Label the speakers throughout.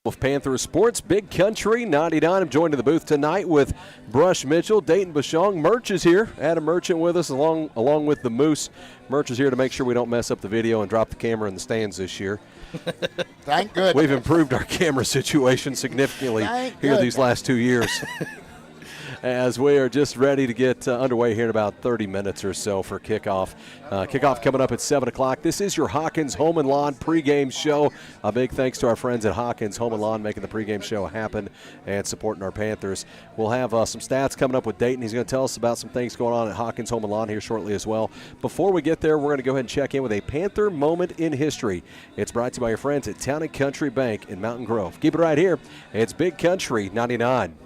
Speaker 1: Of Panther Sports, Big Country 99. I'm joined in the booth tonight with Brush Mitchell, Dayton Bashong. Merch is here. Adam Merchant with us along with the Moose. Merch is here to make sure we don't mess up the video and drop the camera in the stands this year.
Speaker 2: Thank goodness.
Speaker 1: We've improved our camera situation significantly here these last 2 years. As we are just ready to get underway here in about 30 minutes or so for kickoff. Kickoff coming up at 7 o'clock. This is your Hawkins Home and Lawn pregame show. A big thanks to our friends at Hawkins Home and Lawn making the pregame show happen and supporting our Panthers. We'll have some stats coming up with Dayton. He's going to tell us about some things going on at Hawkins Home and Lawn here shortly as well. Before we get there, we're going to go ahead and check in with a Panther moment in history. It's brought to you by your friends at Town & Country Bank in Mountain Grove. Keep it right here. It's Big Country 99.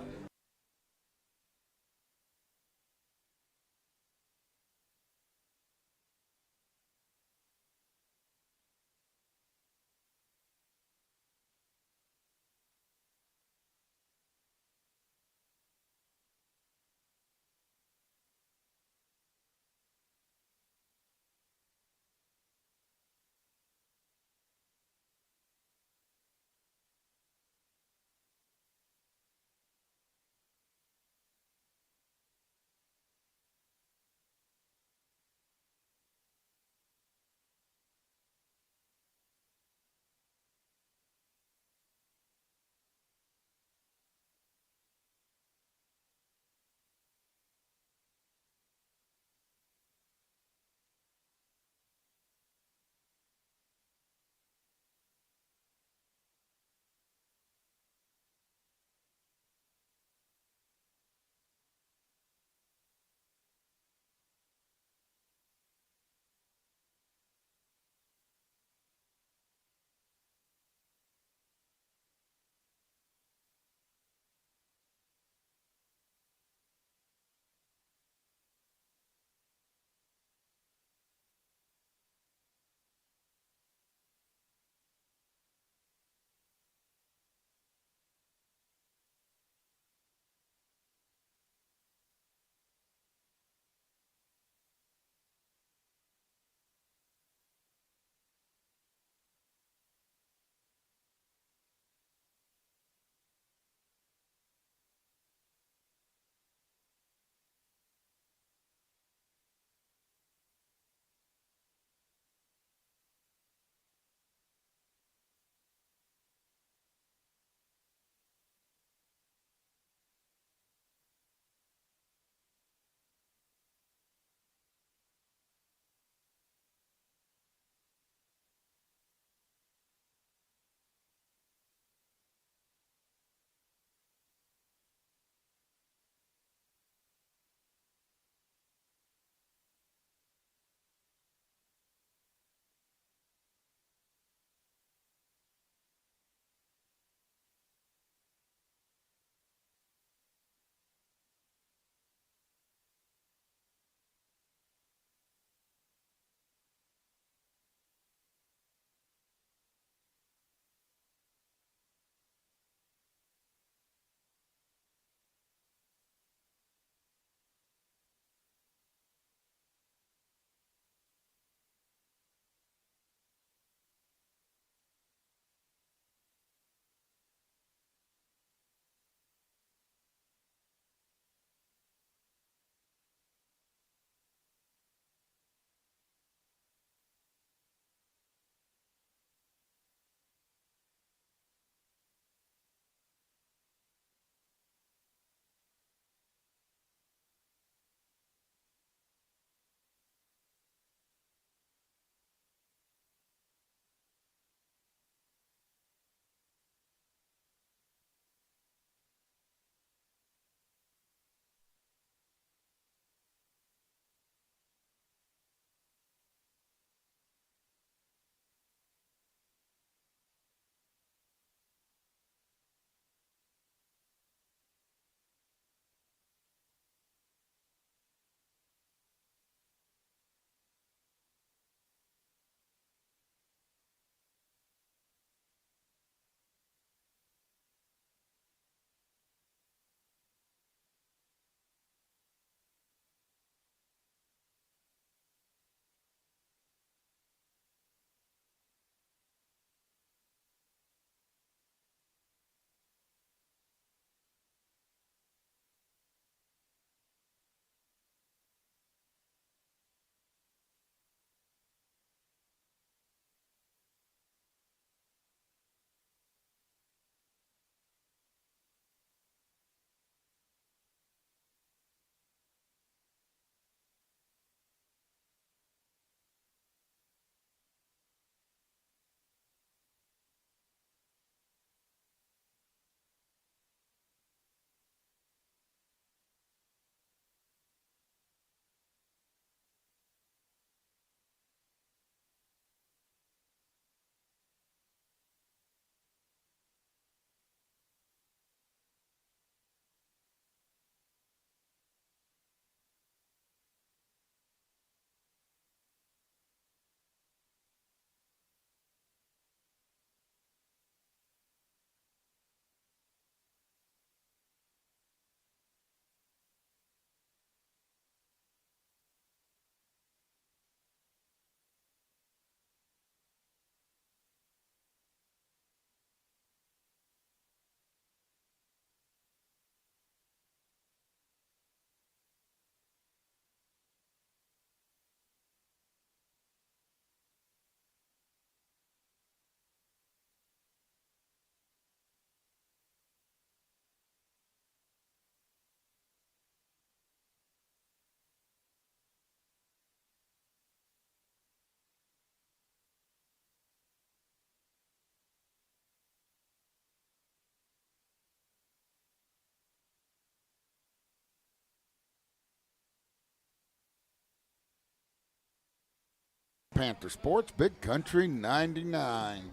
Speaker 2: Panther Sports, Big Country 99. I'm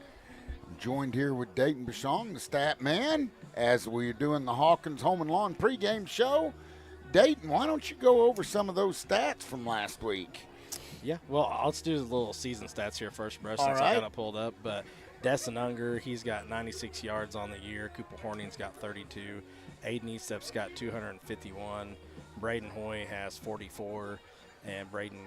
Speaker 2: joined here with Dayton Bashong, the stat man, as we're doing the Hawkins Home and Lawn pregame show. Dayton, why don't you go over some of those stats from last week?
Speaker 3: Yeah, well, let's do the little season stats here first, bro, since I got it pulled up. But Destin Unger, he's got 96 yards on the year. Cooper Horning's got 32. Aiden Eastep's got 251. Braden Hoy has 44. And Braden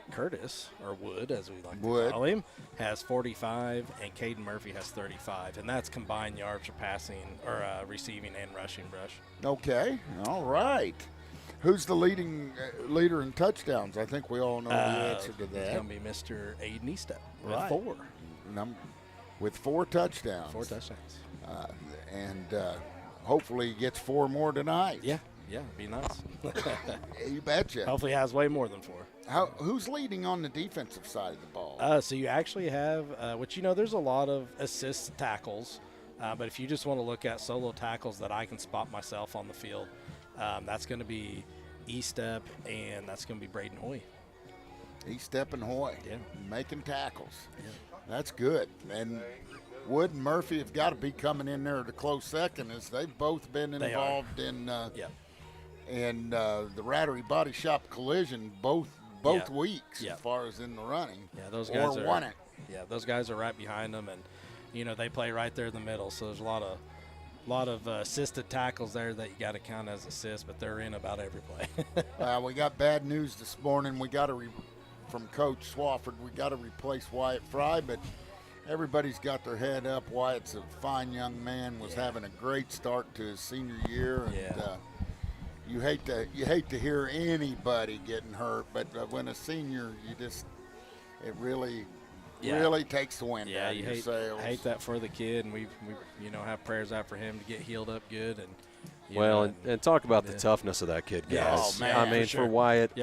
Speaker 3: Curtis, or Wood, as we like to call him, has 45. And Caden Murphy has 35. And that's combined yards for passing, or receiving and rushing, Brush.
Speaker 2: Okay, all right. Who's the leader in touchdowns? I think we all know the answer to that.
Speaker 3: It's going to be Mr. Aiden Eastep with 4.
Speaker 2: With 4 touchdowns.
Speaker 3: 4 touchdowns.
Speaker 2: And hopefully he gets 4 more tonight.
Speaker 3: Yeah, it'd be nice.
Speaker 2: You betcha.
Speaker 3: Hopefully he has way more than 4.
Speaker 2: Who's leading on the defensive side of the ball?
Speaker 3: So you actually have, there's a lot of assist tackles. But if you just want to look at solo tackles that I can spot myself on the field, that's going to be Eastep, and that's going to be Braden Hoy.
Speaker 2: Eastep and Hoy.
Speaker 3: Yeah.
Speaker 2: Making tackles.
Speaker 3: Yeah.
Speaker 2: That's good. And Wood and Murphy have got to be coming in there at a close second, as they've both been involved in the Rattery Body Shop collision both weeks as far as in the running.
Speaker 3: Yeah, those guys
Speaker 2: won it.
Speaker 3: Yeah, those guys are right behind them, and they play right there in the middle. So there's a lot of assisted tackles there that you got to count as assists, but they're in about every play.
Speaker 2: We got bad news this morning. We got from Coach Swafford, we got to replace Wyatt Fry, but everybody's got their head up. Wyatt's a fine young man, was having a great start to his senior year, and you hate to hear anybody getting hurt, but when a senior, it really takes the wind out of your sails.
Speaker 3: I hate that for the kid, and we have prayers out for him to get healed up good. And
Speaker 1: and talk about the toughness of that kid, guys.
Speaker 2: Yes. Oh, man,
Speaker 1: I mean, for Wyatt,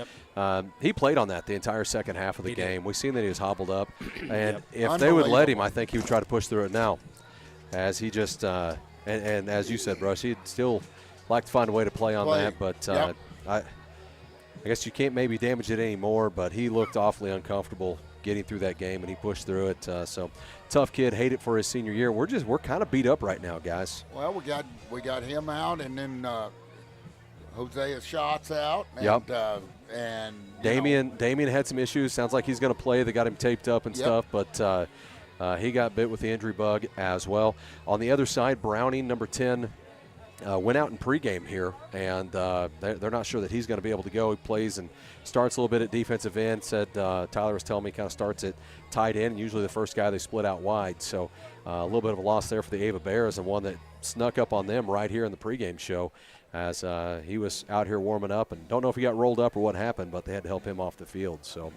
Speaker 1: he played on that the entire second half of the game. We've seen that he was hobbled up, and if they would let him, I think he would try to push through it now. As he just and as you said, Bruce, he'd still like to find a way to play on that, but I guess you can't maybe damage it anymore. But he looked awfully uncomfortable getting through that game, and he pushed through it. So tough kid, hate it for his senior year. We're kind of beat up right now, guys.
Speaker 2: Well, we got him out, and then Hosea Schatz out. And
Speaker 1: Damian had some issues. Sounds like he's going to play. They got him taped up and stuff, but he got bit with the injury bug as well. On the other side, Browning, number 10, went out in pregame here, and they're not sure that he's going to be able to go. He plays and starts a little bit at defensive end. Said Tyler was telling me he kind of starts at tight end, and usually the first guy they split out wide. So a little bit of a loss there for the Ava Bears, and one that snuck up on them right here in the pregame show as he was out here warming up. And don't know if he got rolled up or what happened, but they had to help him off the field. So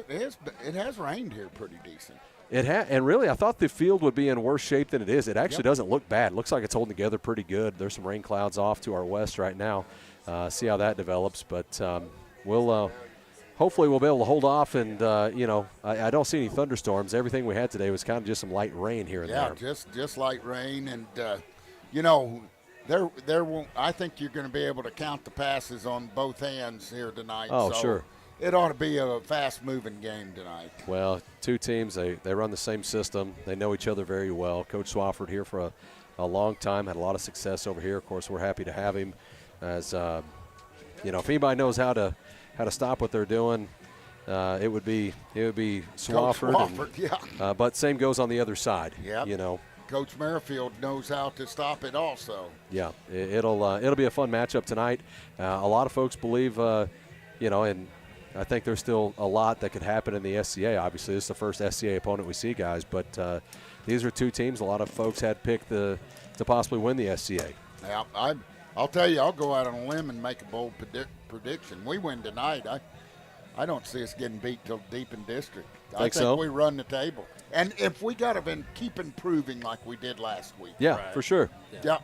Speaker 2: it has rained here pretty decent.
Speaker 1: And really, I thought the field would be in worse shape than it is. It actually doesn't look bad. It looks like it's holding together pretty good. There's some rain clouds off to our west right now. See how that develops. But hopefully we'll be able to hold off. And, I don't see any thunderstorms. Everything we had today was kind of just some light rain here and there.
Speaker 2: Yeah, just light rain. And, there won't. I think you're going to be able to count the passes on both hands here tonight.
Speaker 1: Oh, sure.
Speaker 2: It ought to be a fast-moving game tonight.
Speaker 1: Well, two teams, they run the same system. They know each other very well. Coach Swafford here for a long time, had a lot of success over here. Of course, we're happy to have him. As if anybody knows how to stop what they're doing, it would be Swafford. But same goes on the other side.
Speaker 2: Yeah. Coach Merrifield knows how to stop it also.
Speaker 1: Yeah, it'll be a fun matchup tonight. A lot of folks believe, and I think there's still a lot that could happen in the SCA. Obviously, this is the first SCA opponent we see, guys. But these are two teams a lot of folks had picked to possibly win the SCA.
Speaker 2: Yeah, I'll tell you, I'll go out on a limb and make a bold prediction. We win tonight. I don't see us getting beat till deep in district. I think we run the table. And if we got to keep improving like we did last week.
Speaker 1: Yeah, for sure.
Speaker 2: Yeah.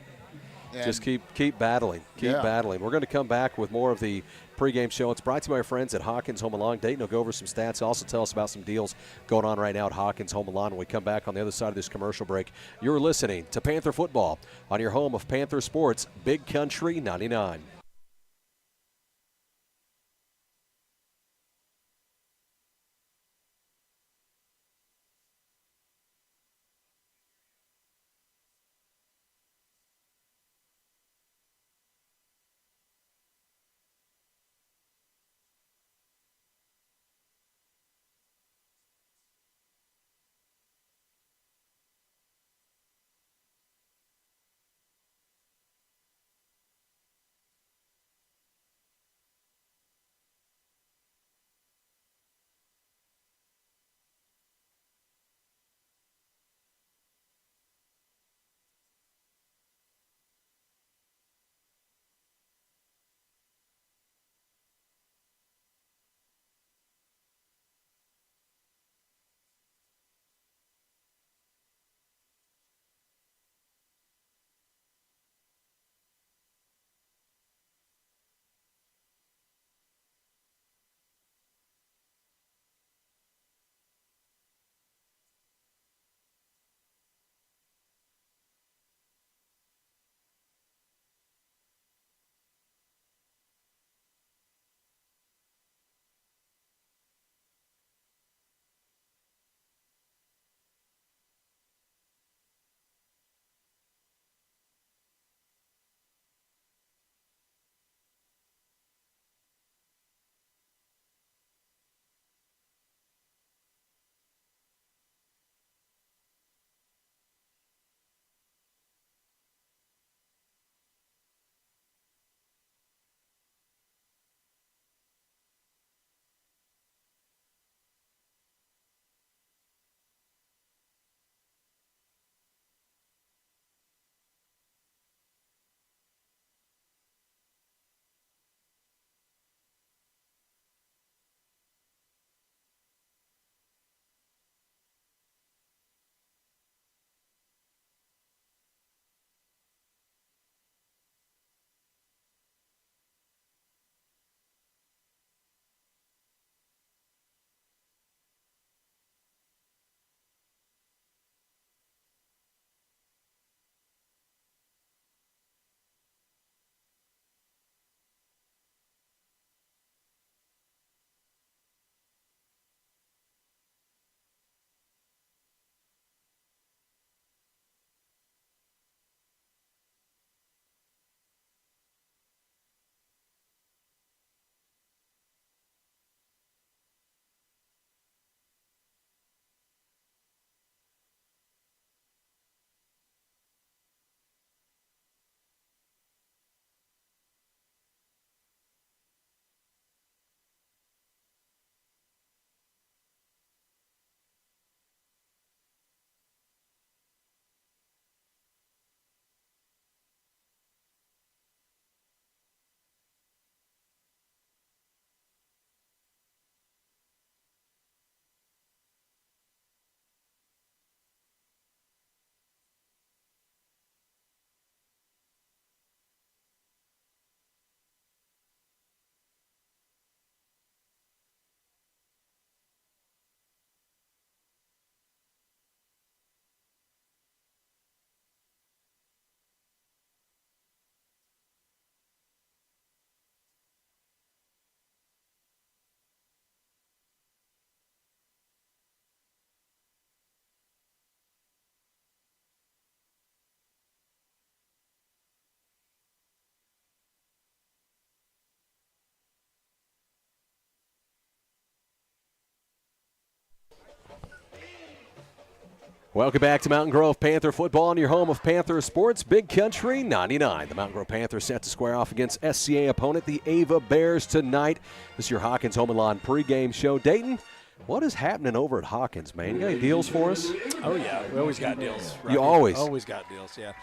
Speaker 1: Just keep battling. Keep battling. We're going to come back with more of the pregame show. It's brought to you by our friends at Hawkins Home and Lawn. Dayton will go over some stats. Also tell us about some deals going on right now at Hawkins Home and Lawn when we come back on the other side of this commercial break. You're listening to Panther Football on your home of Panther Sports, Big Country 99. Welcome back to Mountain Grove Panther football on your home of Panther sports, Big Country 99. The Mountain Grove Panthers set to square off against SCA opponent, the Ava Bears, tonight. This is your Hawkins Home and Lawn pregame show. Dayton, what is happening over at Hawkins, man? You got any deals for us?
Speaker 3: Oh, yeah. We always got deals. Right?
Speaker 1: You always?
Speaker 3: Always got deals, yeah.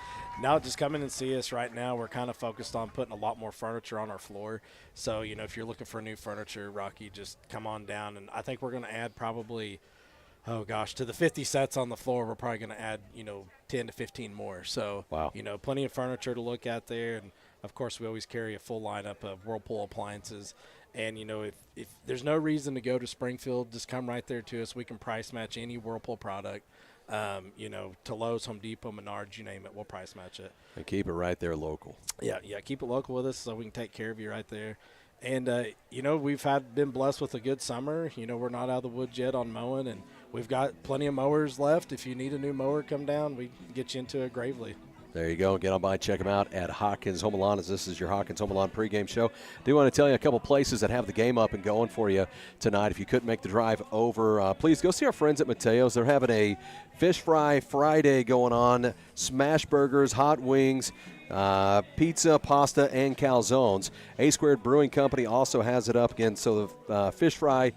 Speaker 3: Now just come in and see us right now. We're kind of focused on putting a lot more furniture on our floor. So, if you're looking for new furniture, Rocky, just come on down. And I think we're going to add probably – to the 50 sets on the floor, we're probably going to add, 10 to 15 more. So,
Speaker 1: wow.
Speaker 3: Plenty of furniture to look at there. And, of course, we always carry a full lineup of Whirlpool appliances. And, if there's no reason to go to Springfield, just come right there to us. We can price match any Whirlpool product, to Lowe's, Home Depot, Menards, you name it. We'll price match it.
Speaker 1: And keep it right there local.
Speaker 3: Yeah, keep it local with us so we can take care of you right there. And, we've been blessed with a good summer. We're not out of the woods yet on mowing, and we've got plenty of mowers left. If you need a new mower, come down. We can get you into it gravely.
Speaker 1: There you go. Get on by, check them out at Hawkins Home and Lawn, as this is your Hawkins Home and Lawn pregame show. I do want to tell you a couple places that have the game up and going for you tonight. If you couldn't make the drive over, please go see our friends at Mateo's. They're having a Fish Fry Friday going on, smash burgers, hot wings, pizza, pasta, and calzones. A Squared Brewing Company also has it up again. So the fish fry,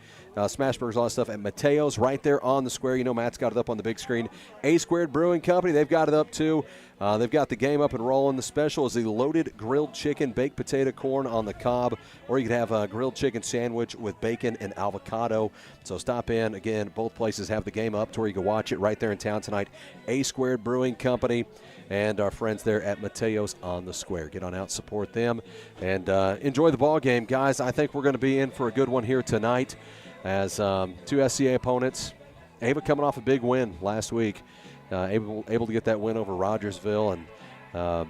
Speaker 1: smash burgers, all that stuff at Mateo's right there on the square. Matt's got it up on the big screen. A Squared Brewing Company, they've got it up too. They've got the game up and rolling. The special is the loaded grilled chicken, baked potato, corn on the cob, or you could have a grilled chicken sandwich with bacon and avocado. So stop in. Again, both places have the game up to where you can watch it right there in town tonight. A Squared Brewing Company and our friends there at Mateo's on the square. Get on out, support them, and enjoy the ball game. Guys, I think we're going to be in for a good one here tonight as two SCA opponents. Ava coming off a big win last week. Able to get that win over Rogersville, and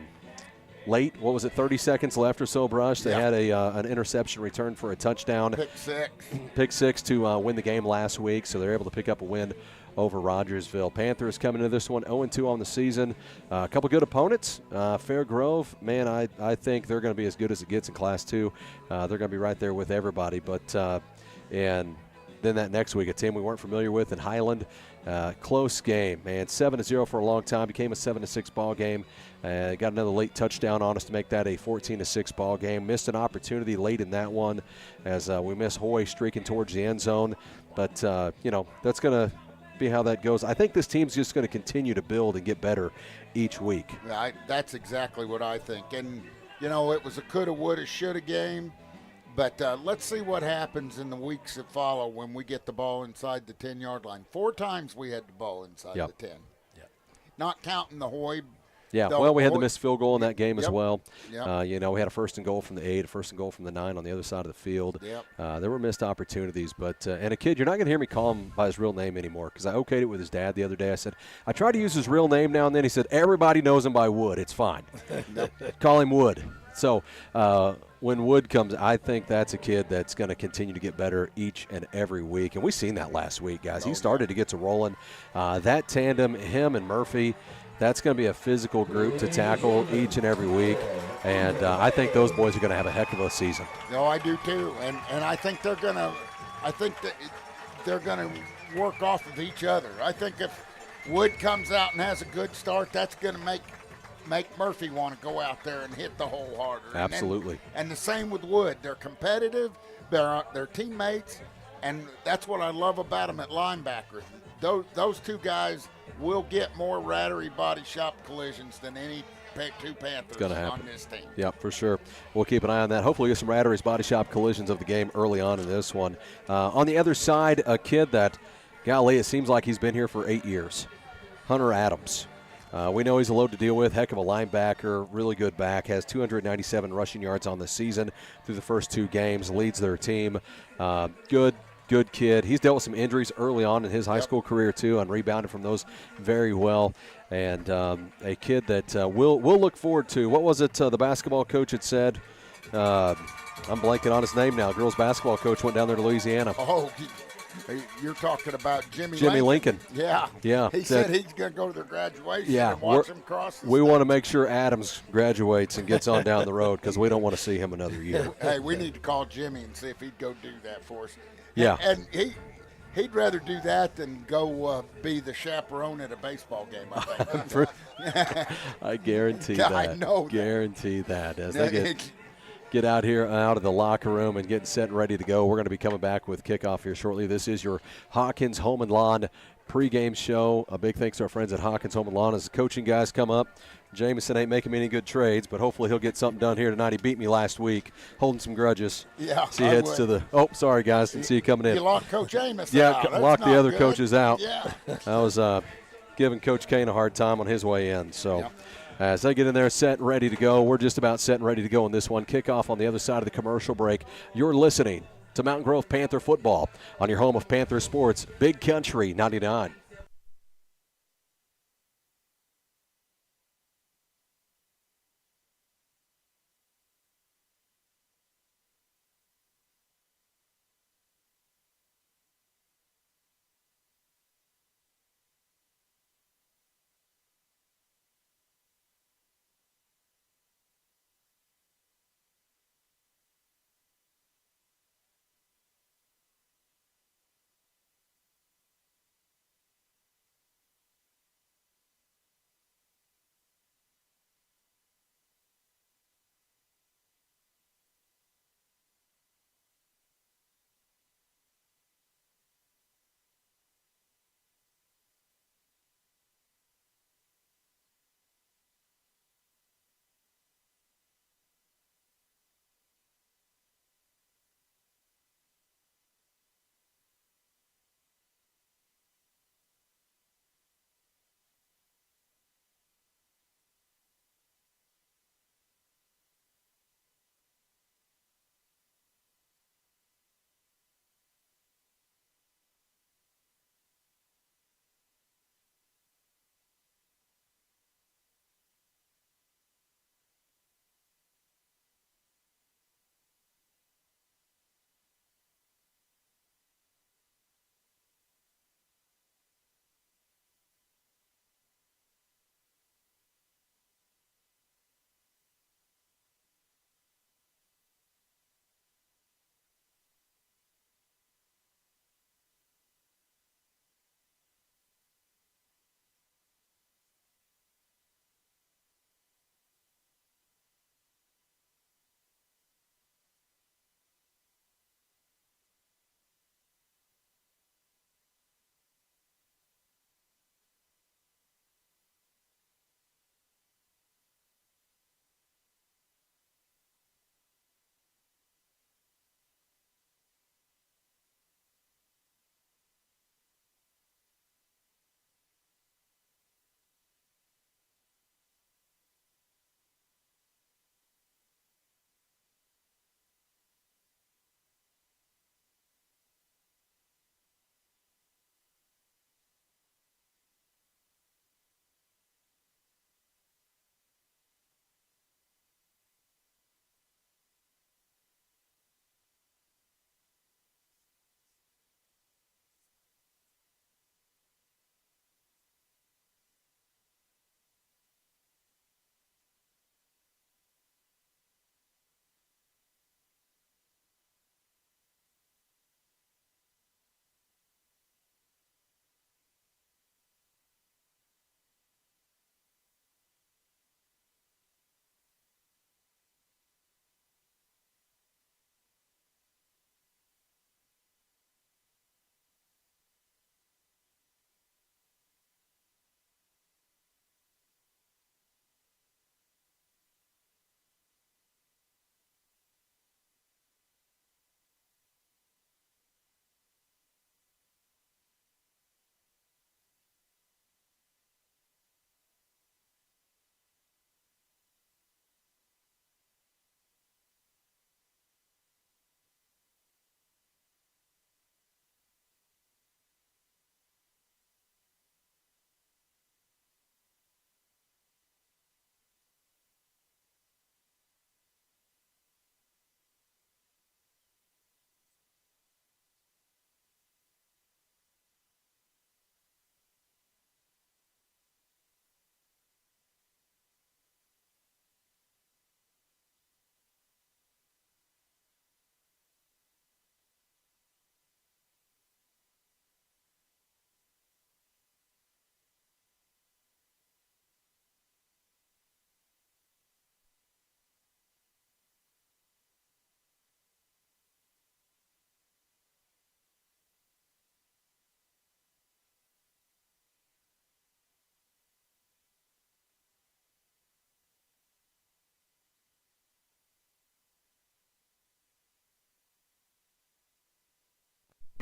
Speaker 1: late, 30 seconds left or so, Brush, they had an interception return for a touchdown. Pick six to win the game last week, so they're able to pick up a win over Rogersville. Panthers coming into this one 0-2 on the season. A couple good opponents. Fair Grove, man, I think they're going to be as good as it gets in Class 2. They're going to be right there with everybody. But and then that next week, a team we weren't familiar with in Highland. Close game, man. 7-0 for a long time. Became a 7-6 ball game. Got another late touchdown on us to make that a 14-6 ball game. Missed an opportunity late in that one as we missed Hoy streaking towards the end zone. But, that's going to be how that goes. I think this team's just going to continue to build and get better each week.
Speaker 2: That's exactly what I think. And, it was a coulda, woulda, shoulda game. But let's see what happens in the weeks that follow when we get the ball inside the 10-yard line. 4 times we had the ball inside the 10.
Speaker 3: Yep.
Speaker 2: Not counting the Hoy.
Speaker 1: Yeah, well, we had the missed field goal in that game as well.
Speaker 2: Yep.
Speaker 1: We had a first and goal from the 8, a first and goal from the 9 on the other side of the field.
Speaker 2: Yep.
Speaker 1: There were missed opportunities. But and a kid, you're not going to hear me call him by his real name anymore because I okayed it with his dad the other day. I said, I try to use his real name now and then. He said, everybody knows him by Wood. It's fine. Call him Wood. So when Wood comes, I think that's a kid that's going to continue to get better each and every week. And we've seen that last week, guys. He started to get to rolling. That tandem, him and Murphy, that's going to be a physical group to tackle each and every week. And I think those boys are going to have a heck of a season.
Speaker 2: No, I do too. And I think they're going to work off of each other. I think if Wood comes out and has a good start, that's going to make Murphy want to go out there and hit the hole harder.
Speaker 1: Absolutely.
Speaker 2: And the same with Wood. They're competitive. They're teammates. And that's what I love about them at linebacker. Those two guys will get more Rattery body shop collisions than any two Panthers on this team.
Speaker 1: Yep, for sure. We'll keep an eye on that. Hopefully get some Rattery's body shop collisions of the game early on in this one. On the other side, a kid that, golly, it seems like he's been here for 8 years. Hunter Adams. We know he's a load to deal with, heck of a linebacker, really good back, has 297 rushing yards on the season through the first 2 games, leads their team. Good kid. He's dealt with some injuries early on in his high school career, too, and rebounded from those very well. And a kid that we'll look forward to. What was it the basketball coach had said? I'm blanking on his name now. Girls basketball coach went down there to Louisiana.
Speaker 2: Oh, you're talking about Jimmy
Speaker 1: Lincoln.
Speaker 2: Yeah. He said he's going to go to their graduation and watch him cross the
Speaker 1: We
Speaker 2: stage.
Speaker 1: want to make sure Adams graduates and gets on down the road because we don't want to see him another year.
Speaker 2: Hey, we need to call Jimmy and see if he'd go do that for us.
Speaker 1: Yeah.
Speaker 2: And He'd rather do that than go be the chaperone at a baseball game, I think.
Speaker 1: I guarantee
Speaker 2: Yeah,
Speaker 1: that.
Speaker 2: I know that.
Speaker 1: Guarantee that. As they get out here, out of the locker room and getting set and ready to go, we're going to be coming back with kickoff here shortly. This is your Hawkins Home and Lawn pregame show. A big thanks to our friends at Hawkins Home and Lawn as the coaching guys come up. Jameson ain't making me any good trades, but hopefully he'll get something done here tonight. He beat me last week, holding some grudges.
Speaker 2: Yeah,
Speaker 1: so he heads to the – oh, sorry, guys. Didn't see you coming in.
Speaker 2: You locked Coach Amos
Speaker 1: yeah,
Speaker 2: out.
Speaker 1: Yeah, locked the other
Speaker 2: good.
Speaker 1: coaches out.
Speaker 2: Yeah.
Speaker 1: I was giving Coach Kane a hard time on his way in. So
Speaker 2: yeah.
Speaker 1: As they get in there set and ready to go, we're just about set and ready to go in this one. Kickoff on the other side of the commercial break. You're listening to Mountain Grove Panther football on your home of Panther Sports, Big Country 99.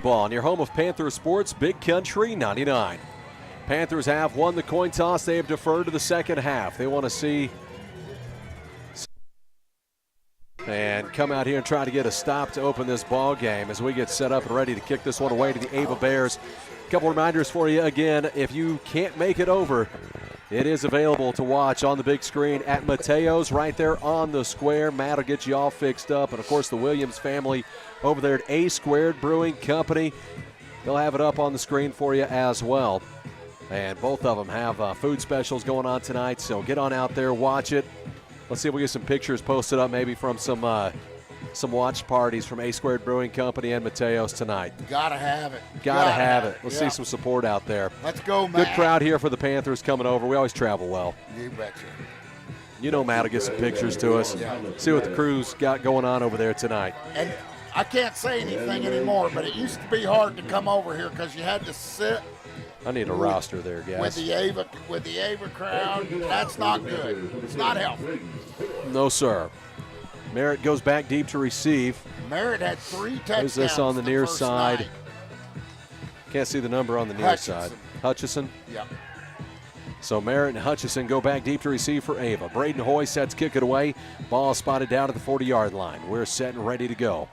Speaker 1: football on your home of Panther Sports, Big Country 99. Panthers have won the coin toss. They have deferred to the second half. They want to see and come out here and try to get a stop to open this ball game as we get set up and ready to kick this one away to the Ava Bears. A couple reminders for you again. If you can't make it over, it is available to watch on the big screen at Mateo's right there on the square. Matt will get you all fixed up. And, of course, the Williams family over there at A Squared Brewing Company. They'll have it up on the screen for you as well. And both of them have food specials going on tonight, so get on out there, watch it. Let's see if we get some pictures posted up maybe from some watch parties from A Squared Brewing Company and Mateo's tonight.
Speaker 2: Gotta have it.
Speaker 1: Gotta have it. Let's see some support out there.
Speaker 2: Let's go, Matt.
Speaker 1: Good crowd here for the Panthers coming over. We always travel well.
Speaker 2: You betcha.
Speaker 1: You know Matt will get some pictures to us.
Speaker 2: Yeah.
Speaker 1: See what the crew's got going on over there tonight.
Speaker 2: And I can't say anything anymore, but it used to be hard to come over here because you had to sit
Speaker 1: I need a roster there,
Speaker 2: with
Speaker 1: guys.
Speaker 2: the Ava crowd. That's not good. It's not healthy.
Speaker 1: No, sir. Merritt goes back deep to receive.
Speaker 2: Merritt had 3 touchdowns.
Speaker 1: Who's this on the near
Speaker 2: first
Speaker 1: side?
Speaker 2: night.
Speaker 1: Can't see the number on the near side. Hutchison.
Speaker 2: Yep.
Speaker 1: So Merritt and Hutchison go back deep to receive for Ava. Braden Hoy sets kick it away. Ball spotted down at the 40-yard line. We're set and ready to go.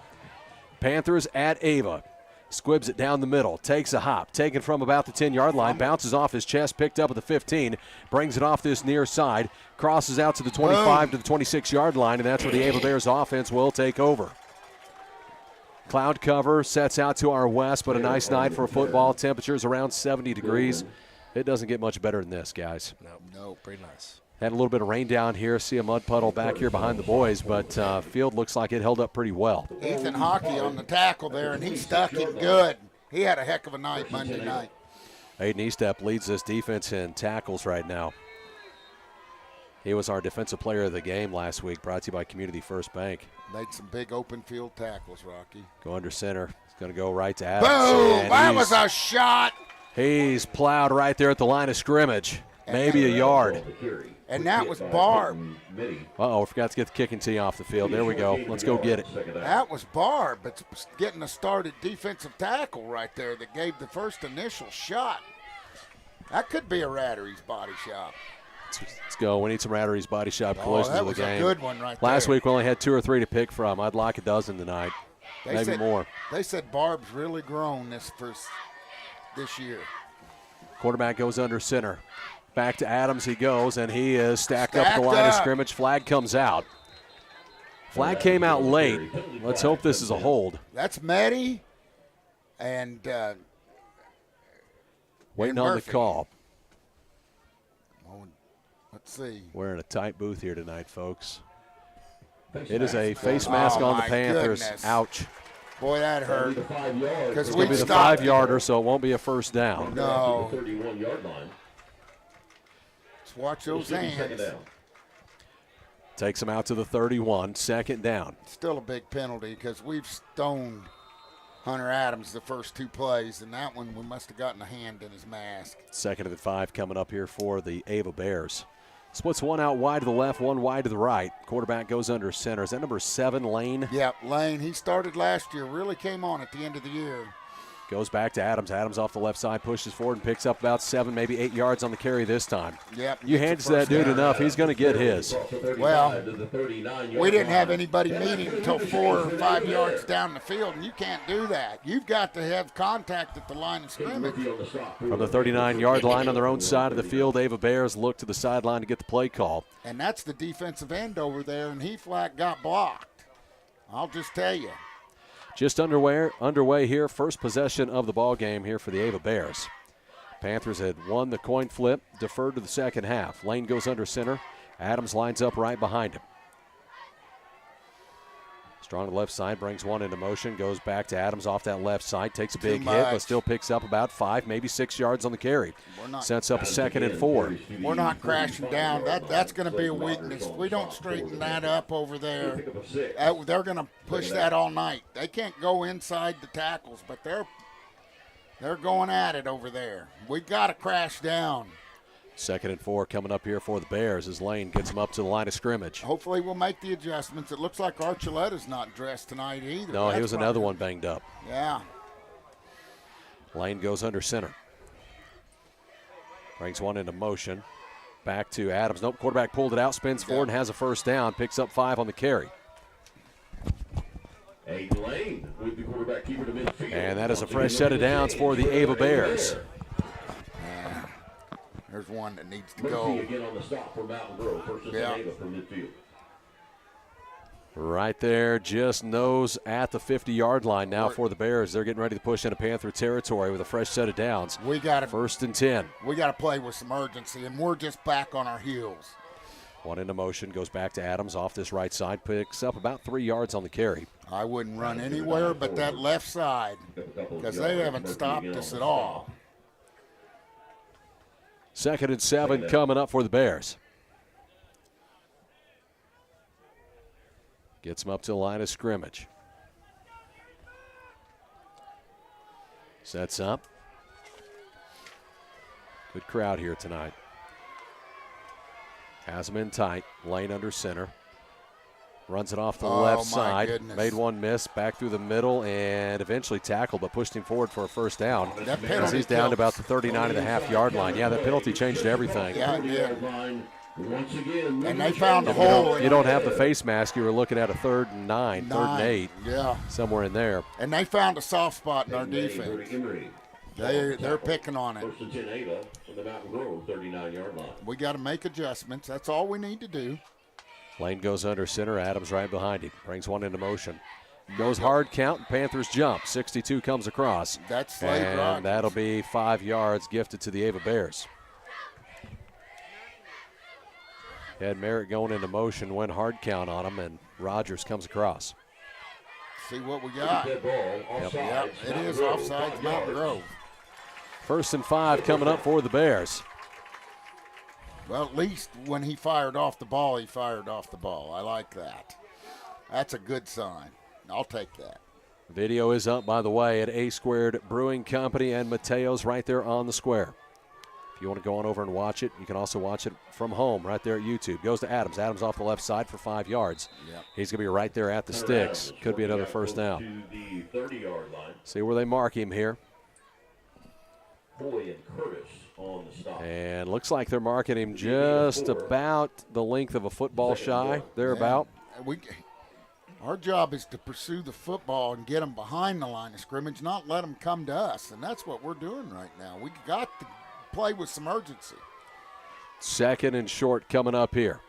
Speaker 1: Panthers at Ava. Squibs it down the middle, takes a hop, taken from about the 10-yard line, bounces off his chest, picked up at the 15, brings it off this near side, crosses out to the 25 to the 26-yard line, and that's where the Ava Bears offense will take over. Cloud cover sets out to our west, but a nice night for football. Temperatures around 70 degrees. It doesn't get much better than this, guys.
Speaker 3: No, pretty nice.
Speaker 1: Had a little bit of rain down here. See a mud puddle back here behind the boys, but field looks like it held up pretty well.
Speaker 2: Ethan Hockey on the tackle there, and he stuck him good. He had a heck of a night Monday night.
Speaker 1: Aiden Estep leads this defense in tackles right now. He was our defensive player of the game last week, brought to you by Community First Bank.
Speaker 2: Made some big open field tackles, Rocky.
Speaker 1: Go under center. He's going to go right to Adams.
Speaker 2: Boom!
Speaker 1: And
Speaker 2: That was a shot.
Speaker 1: He's plowed right there at the line of scrimmage. Maybe a yard.
Speaker 2: And that was Barb.
Speaker 1: Uh-oh, forgot to get the kicking tee off the field. There we go. Let's go get it.
Speaker 2: That was Barb. It's getting a started defensive tackle right there that gave the first initial shot. That could be a Rattery's Body Shop.
Speaker 1: Let's go. We need some Rattery's Body Shop collisions
Speaker 2: that
Speaker 1: of the
Speaker 2: was
Speaker 1: game.
Speaker 2: a good one right there.
Speaker 1: Last week we only had 2 or 3 to pick from. I'd like a dozen tonight. Maybe more.
Speaker 2: They said Barb's really grown this year.
Speaker 1: Quarterback goes under center. Back to Adams he goes, and he is stacked up the line of scrimmage. Flag comes out. Flag came out late. Let's hope this is a hold.
Speaker 2: That's Meddy and
Speaker 1: waiting
Speaker 2: and
Speaker 1: on the
Speaker 2: Murphy.
Speaker 1: call.
Speaker 2: Well, let's see.
Speaker 1: We're in a tight booth here tonight, folks. It is a face mask on the
Speaker 2: my
Speaker 1: Panthers.
Speaker 2: goodness.
Speaker 1: Ouch.
Speaker 2: Boy, that hurt. Because
Speaker 1: It's going
Speaker 2: we
Speaker 1: to be the
Speaker 2: stopped.
Speaker 1: 5-yarder, so it won't be a first down.
Speaker 2: No. Let's watch those hands.
Speaker 1: Takes him out to the 31, second down.
Speaker 2: Still a big penalty because we've stoned Hunter Adams the first 2 plays, and that one we must have gotten a hand in his mask.
Speaker 1: Second and 5 coming up here for the Ava Bears. Splits one out wide to the left, one wide to the right. Quarterback goes under center. Is that number 7, Lane?
Speaker 2: Yep, Lane, he started last year, really came on at the end of the year.
Speaker 1: Goes back to Adams. Adams off the left side, pushes forward and picks up about 7, maybe 8 yards on the carry this time.
Speaker 2: Yep.
Speaker 1: You hand it to that dude enough, he's going to get his.
Speaker 2: Well, we didn't have anybody meet him until 4 or 5 yards down the field, and you can't do that. You've got to have contact at the line of scrimmage.
Speaker 1: From the 39-yard line on their own side of the field, Ava Bears look to the sideline to get the play call.
Speaker 2: And that's the defensive end over there, and he flat got blocked. I'll just tell you.
Speaker 1: Just underway here, first possession of the ball game here for the Ava Bears. Panthers had won the coin flip, deferred to the second half. Lane goes under center. Adams lines up right behind him. Strong to the left side, brings one into motion, goes back to Adams off that left side, takes a big hit, but still picks up about 5, maybe 6 yards on the carry. Sets up a second and 4.
Speaker 2: We're not crashing down. That's going to be a weakness. If we don't straighten that up over there, they're going to push that all night. They can't go inside the tackles, but they're going at it over there. We got to crash down.
Speaker 1: Second and 4 coming up here for the Bears as Lane gets them up to the line of scrimmage.
Speaker 2: Hopefully we'll make the adjustments. It looks like Archuletta's not dressed tonight either.
Speaker 1: No, he was another one banged up.
Speaker 2: Yeah.
Speaker 1: Lane goes under center. Brings one into motion. Back to Adams. Nope, quarterback pulled it out, spins forward and has a first down. Picks up 5 on the carry.
Speaker 4: Lane with the quarterback keeper to midfield.
Speaker 1: And that is a fresh set of downs for the Ava Bears.
Speaker 2: There's one that needs to
Speaker 4: Murphy
Speaker 2: go.
Speaker 4: again on the stop for Mountain Grove. First and 10 Ava from midfield.
Speaker 1: Right there, just nose at the 50-yard line now for the Bears. They're getting ready to push into Panther territory with a fresh set of downs.
Speaker 2: We got
Speaker 1: First and 10.
Speaker 2: We got to play with some urgency, and we're just back on our heels.
Speaker 1: One into motion, goes back to Adams off this right side, picks up about 3 yards on the carry.
Speaker 2: I wouldn't run anywhere but that left side because they haven't stopped us at all.
Speaker 1: 2nd and 7 coming up for the Bears. Gets them up to the line of scrimmage. Sets up. Good crowd here tonight. Has them in tight. Lane under center. Runs it off the left side.
Speaker 2: Goodness.
Speaker 1: Made one miss. Back through the middle and eventually tackled, but pushed him forward for a first down.
Speaker 2: That
Speaker 1: As he's down to about the 39.5-yard line. Yeah, that penalty changed everything.
Speaker 2: Yeah, it did.
Speaker 4: Once again,
Speaker 2: And they found a hole.
Speaker 1: You don't have the face mask. You were looking at a 3rd and 9, 3rd and 8.
Speaker 2: Yeah.
Speaker 1: Somewhere in there.
Speaker 2: And they found a soft spot in our defense. They're picking on it.
Speaker 4: First and 10 Ava from the Mountain Grove 39-yard line.
Speaker 2: We got to make adjustments. That's all we need to do.
Speaker 1: Lane goes under center. Adams right behind him. Brings one into motion. Goes hard count. Panthers jump. 62 comes across.
Speaker 2: That's Slade
Speaker 1: And
Speaker 2: Rogers.
Speaker 1: that'll be 5 yards gifted to the Ava Bears. Had Merritt going into motion, went hard count on him, and Rogers comes across.
Speaker 2: See what we got.
Speaker 4: Dead ball,
Speaker 2: Yep,
Speaker 4: offsides,
Speaker 2: it
Speaker 4: Mountain
Speaker 2: is
Speaker 4: Grove,
Speaker 2: offsides
Speaker 4: 5
Speaker 2: Mountain
Speaker 4: yards.
Speaker 2: Grove.
Speaker 1: 1st and 5 coming up for the Bears.
Speaker 2: Well, at least when he fired off the ball, he fired off the ball. I like that. That's a good sign. I'll take that.
Speaker 1: Video is up, by the way, at A Squared Brewing Company and Mateo's right there on the square. If you want to go on over and watch it, you can also watch it from home right there at YouTube. Goes to Adams. Adams off the left side for 5 yards.
Speaker 2: Yep.
Speaker 1: He's going to be right there at the sticks. Could be another first down.
Speaker 4: To the 30-yard line.
Speaker 1: See where they mark him here.
Speaker 4: Boy and Curtis on the stop.
Speaker 1: And looks like they're marking him just about the length of a football shy, thereabout.
Speaker 2: Our job is to pursue the football and get them behind the line of scrimmage, not let them come to us. And that's what we're doing right now. We got to play with some urgency.
Speaker 1: 2nd and short coming up here.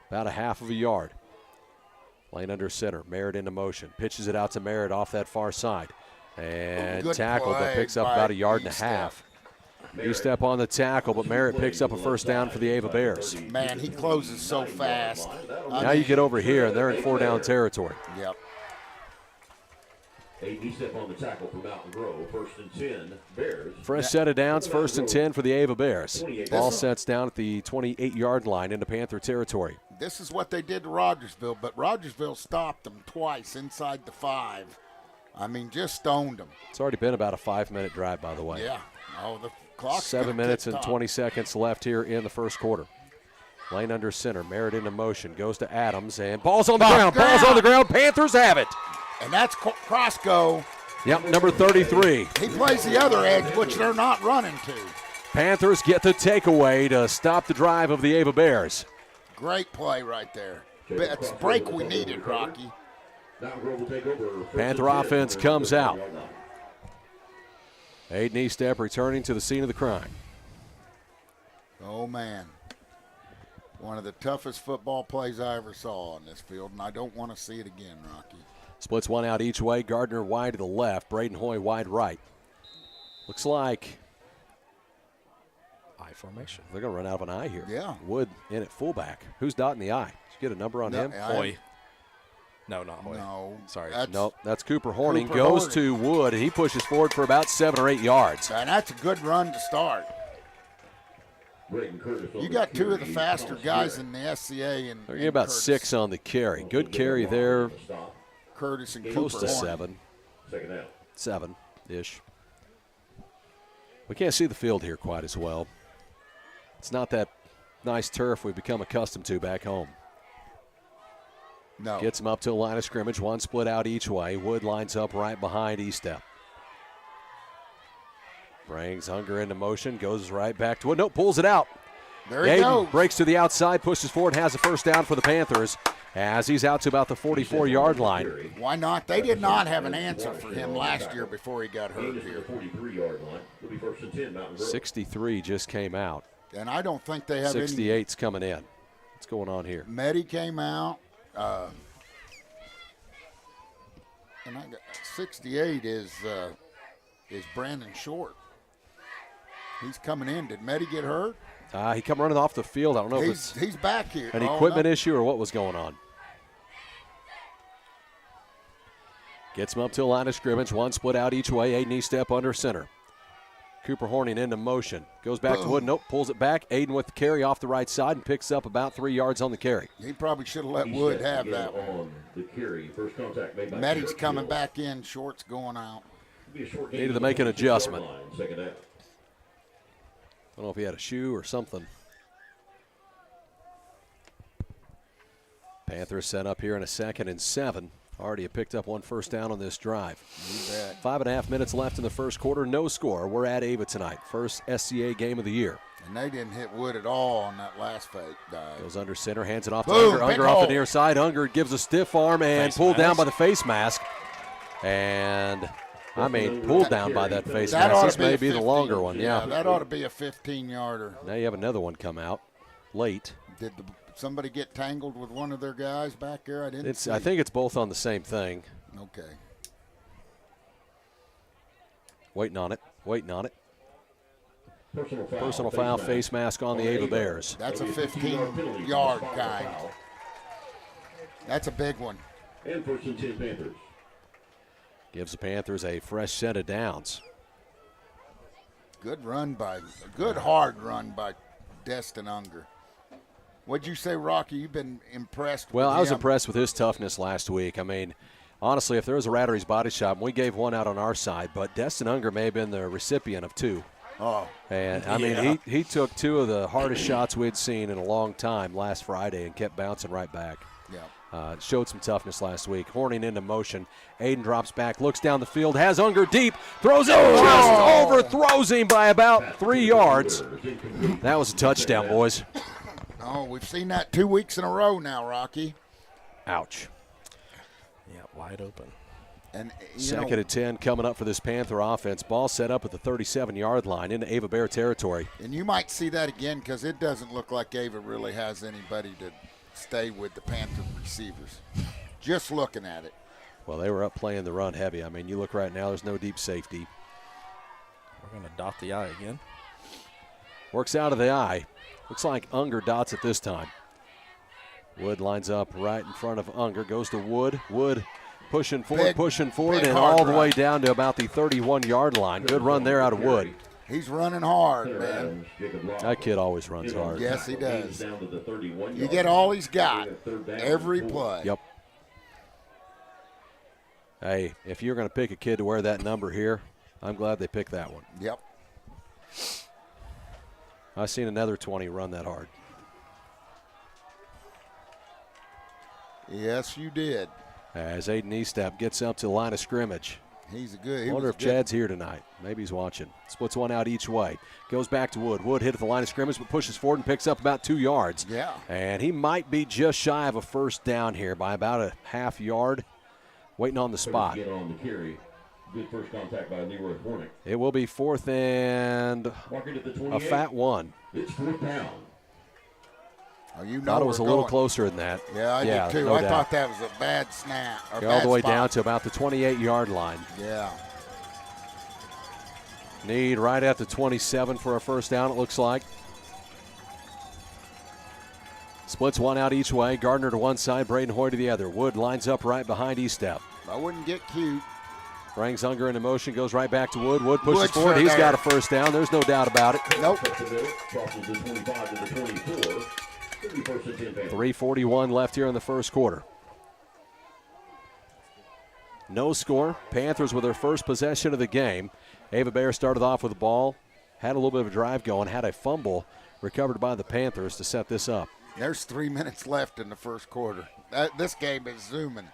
Speaker 1: About a half of a yard. Lane under center. Merritt into motion. Pitches it out to Merritt off that far side. And
Speaker 2: Good
Speaker 1: tackled, but
Speaker 2: play
Speaker 1: picks up
Speaker 2: by
Speaker 1: about a yard and a
Speaker 2: Eastep.
Speaker 1: half. Step on the tackle, but Merritt picks up a first down for the Ava Bears.
Speaker 2: Man, he closes so fast.
Speaker 1: Now you get over here, and they're in 4-down territory.
Speaker 2: Yep.
Speaker 4: A step on the tackle for Mountain Grove. 1st and 10 Bears.
Speaker 1: Fresh set of downs, 1st and 10 for the Ava Bears. Ball sets down at the 28-yard line into Panther territory.
Speaker 2: This is what they did to Rogersville, but Rogersville stopped them twice inside the 5. I mean, just stoned them.
Speaker 1: It's already been about a 5-minute drive, by the way.
Speaker 2: Yeah. Oh, the clock's
Speaker 1: 7 minutes and
Speaker 2: tick-tock.
Speaker 1: 20 seconds left here in the first quarter. Lane under center, Merritt into motion, goes to Adams, and ball's on the ground. Ball's on the ground. Panthers have it.
Speaker 2: And that's Crosco.
Speaker 1: Yep, number 33.
Speaker 2: He plays the other edge, which they're not running to.
Speaker 1: Panthers get the takeaway to stop the drive of the Ava Bears.
Speaker 2: Great play right there. It's the break we needed, Rocky.
Speaker 4: Mountain Grove will take over.
Speaker 1: Panther offense comes out. Aiden Eastep returning to the scene of the crime.
Speaker 2: Oh, man. One of the toughest football plays I ever saw on this field, and I don't want to see it again, Rocky.
Speaker 1: Splits one out each way. Gardner wide to the left. Braden Hoy wide right. Looks like
Speaker 3: I formation.
Speaker 1: they're going to run out of an eye here.
Speaker 2: Yeah.
Speaker 1: Wood in at fullback. Who's dotting the I? Did you get a number on him?
Speaker 3: Hoy. No, not Hoy.
Speaker 2: No.
Speaker 3: Sorry.
Speaker 1: Nope, that's Cooper Horning.
Speaker 2: Cooper
Speaker 1: Goes
Speaker 2: Horning.
Speaker 1: to Wood, and he pushes forward for about 7 or 8 yards.
Speaker 2: And that's a good run to start. You got two of the faster guys in the SCA. And
Speaker 1: They're getting about
Speaker 2: Curtis.
Speaker 1: 6 on the carry. Good carry there.
Speaker 2: Curtis and
Speaker 1: Close
Speaker 2: Cooper
Speaker 1: to
Speaker 2: Horning.
Speaker 1: 7. 7-ish. We can't see the field here quite as well. It's not that nice turf we've become accustomed to back home.
Speaker 2: No.
Speaker 1: Gets him up to the line of scrimmage. One split out each way. Wood lines up right behind Eastep. Brings Unger into motion, goes right back to it. Nope, pulls it out.
Speaker 2: There he
Speaker 1: Aiden
Speaker 2: goes.
Speaker 1: breaks to the outside, pushes forward, has a first down for the Panthers as he's out to about the 44-yard line.
Speaker 2: Why not? They did not have an answer for him last year before he got hurt here.
Speaker 4: 43-yard line. It'll be first and 10, Mountain Grove.
Speaker 1: 63 just came out.
Speaker 2: And I don't think they have
Speaker 1: 68's coming in. What's going on here?
Speaker 2: Medi came out. And 68 is Brandon Short. He's coming in. Did Medi get hurt?
Speaker 1: He come running off the field. I don't know if it's
Speaker 2: He's back here.
Speaker 1: an
Speaker 2: Oh,
Speaker 1: equipment
Speaker 2: no.
Speaker 1: issue or what was going on. Gets him up to a line of scrimmage. One split out each way. Aiden step under center. Cooper Horning into motion. Goes back to Wood. Nope, pulls it back. Aiden with the carry off the right side and picks up about 3 yards on the carry.
Speaker 2: He probably should have let Wood have that one.
Speaker 4: On the carry. First contact made by
Speaker 2: Medi's
Speaker 4: Garrett
Speaker 2: coming
Speaker 4: Hill.
Speaker 2: back in. Short's going out.
Speaker 4: It'll be a short gain
Speaker 1: Needed to
Speaker 4: the
Speaker 1: make an
Speaker 4: 26-yard
Speaker 1: adjustment.
Speaker 4: line, second down.
Speaker 1: I don't know if he had a shoe or something. Panthers set up here in a 2nd and 7. Already have picked up one first down on this drive.
Speaker 2: You bet.
Speaker 1: 5.5 minutes left in the first quarter. No score. We're at Ava tonight. First SCA game of the year.
Speaker 2: And they didn't hit Wood at all on that last fake dive.
Speaker 1: Goes under center, hands it off to
Speaker 2: Boom,
Speaker 1: Unger.
Speaker 2: big
Speaker 1: Unger off the
Speaker 2: hole.
Speaker 1: near side. Unger gives a stiff arm and
Speaker 3: Face
Speaker 1: pulled down
Speaker 3: mask.
Speaker 1: by the face mask. And pulled down by that face
Speaker 2: That
Speaker 1: mask.
Speaker 2: ought
Speaker 1: This
Speaker 2: to be
Speaker 1: may
Speaker 2: a
Speaker 1: be the
Speaker 2: 15.
Speaker 1: longer one. Yeah.
Speaker 2: That ought to be a 15-yarder.
Speaker 1: Now you have another one come out late.
Speaker 2: Did somebody get tangled with one of their guys back there? I didn't see.
Speaker 1: I think it's both on the same thing.
Speaker 2: Okay.
Speaker 1: Waiting on it.
Speaker 4: Personal
Speaker 1: Foul, face mask on the Ava Bears.
Speaker 2: That's a 15-yard kind. That's a big one.
Speaker 4: And first and 10 Panthers.
Speaker 1: Gives the Panthers a fresh set of downs.
Speaker 2: Good hard run by Destin Unger. What'd you say, Rocky? You've been impressed
Speaker 1: Well,
Speaker 2: with
Speaker 1: I was
Speaker 2: him.
Speaker 1: impressed with his toughness last week. Honestly, if there was a Rattery's Body Shop, we gave one out on our side, but Destin Unger may have been the recipient of 2.
Speaker 2: Oh,
Speaker 1: And, he took 2 of the hardest shots we'd seen in a long time last Friday and kept bouncing right back.
Speaker 2: yeah.
Speaker 1: Showed some toughness last week. Horning into motion. Aiden drops back, looks down the field, has Unger deep, throws it, just overthrows him by about 3 yards. That was a touchdown, boys.
Speaker 2: Oh, we've seen that 2 weeks in a row now, Rocky.
Speaker 1: Ouch.
Speaker 3: Yeah, wide open.
Speaker 2: And
Speaker 1: Second and 10 coming up for this Panther offense. Ball set up at the 37-yard line into Ava Bear territory.
Speaker 2: And you might see that again because it doesn't look like Ava really has anybody to stay with the Panther receivers. Just looking at it.
Speaker 1: Well, they were up playing the run heavy. You look right now, there's no deep safety.
Speaker 3: We're going to dot the I again.
Speaker 1: Works out of the eye. Looks like Unger dots it this time. Wood lines up right in front of Unger. Goes to Wood. Wood pushing forward,
Speaker 2: big
Speaker 1: and
Speaker 2: hard
Speaker 1: all the
Speaker 2: run.
Speaker 1: way down to about the 31-yard line. Good run there out of Wood.
Speaker 2: He's running hard, man.
Speaker 1: That kid always runs hard.
Speaker 2: Yes, he does.
Speaker 4: Down to the 31
Speaker 2: You get all he's got every play.
Speaker 1: Yep. Hey, if you're going to pick a kid to wear that number here, I'm glad they picked that one.
Speaker 2: Yep.
Speaker 1: I've seen another 20 run that hard.
Speaker 2: Yes, you did.
Speaker 1: As Aiden Eastep gets up to the line of scrimmage.
Speaker 2: He's a good.
Speaker 1: I wonder if Chad's here tonight. Maybe he's watching. Splits one out each way. Goes back to Wood. Wood hit at the line of scrimmage, but pushes forward and picks up about 2 yards.
Speaker 2: Yeah.
Speaker 1: And he might be just shy of a first down here by about a half yard. Waiting on the spot.
Speaker 4: Get on the carry. Good first contact by Leroy Hornick.
Speaker 1: It will be 4th and
Speaker 4: Marking at the 28.
Speaker 1: a fat one.
Speaker 4: It's 4th down.
Speaker 2: Oh, you know
Speaker 1: Thought it was a little
Speaker 2: going.
Speaker 1: closer than that.
Speaker 2: Yeah, I did too.
Speaker 1: no
Speaker 2: I
Speaker 1: doubt.
Speaker 2: thought that was a bad snap. Or
Speaker 1: All
Speaker 2: bad
Speaker 1: the way
Speaker 2: spot.
Speaker 1: down to about the 28-yard line.
Speaker 2: Yeah.
Speaker 1: Need right at the 27 for a first down, it looks like. Splits one out each way. Gardner to one side, Braden Hoy to the other. Wood lines up right behind Eastep.
Speaker 2: I wouldn't get cute.
Speaker 1: Brings Unger into motion, goes right back to Wood. Wood pushes
Speaker 2: Wood's
Speaker 1: forward.
Speaker 2: right
Speaker 1: He's
Speaker 2: there.
Speaker 1: got a first down. There's no doubt about it.
Speaker 2: Nope.
Speaker 4: Up the middle, crosses the 25 to the 24. It'll be first and 10 Panthers.
Speaker 1: 3:41 left here in the first quarter. No score. Panthers with their first possession of the game. Ava Bear started off with the ball, had a little bit of a drive going, had a fumble recovered by the Panthers to set this up.
Speaker 2: There's 3 minutes left in the first quarter. This game is zooming.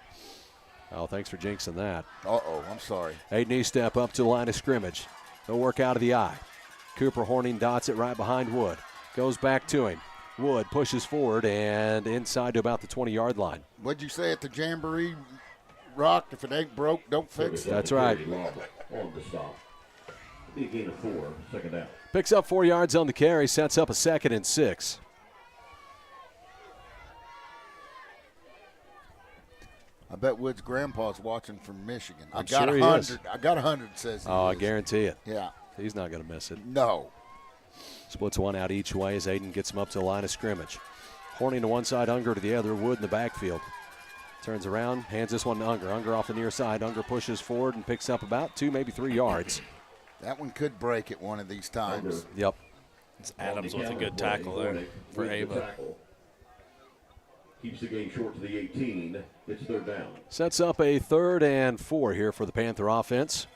Speaker 1: Oh, thanks for jinxing that.
Speaker 2: Uh-oh, I'm sorry.
Speaker 1: Aiden Eastep up to the line of scrimmage. They'll work out of the eye. Cooper Horning dots it right behind Wood. Goes back to him. Wood pushes forward and inside to about the 20-yard line.
Speaker 2: What'd you say at the Jamboree, Rock? If it ain't broke, don't fix it.
Speaker 1: That's right.
Speaker 4: On the stop. Be a gain of 4, second down.
Speaker 1: Picks up 4 yards on the carry, sets up a 2nd and 6.
Speaker 2: I bet Wood's grandpa's watching from Michigan.
Speaker 1: I'm sure he is.
Speaker 2: I got 100, says he
Speaker 1: Oh, I
Speaker 2: is.
Speaker 1: guarantee it.
Speaker 2: Yeah.
Speaker 1: He's not going to miss it.
Speaker 2: No.
Speaker 1: Splits one out each way as Aiden gets him up to the line of scrimmage. Horning to one side, Unger to the other, Wood in the backfield. Turns around, hands this one to Unger. Unger off the near side. Unger pushes forward and picks up about 2, maybe 3 yards.
Speaker 2: That one could break it one of these times.
Speaker 1: Yep.
Speaker 3: It's Adams with a good tackle there for Ava.
Speaker 4: Keeps the game short to the 18. It's 3rd down.
Speaker 1: Sets up a 3rd and 4 here for the Panther offense.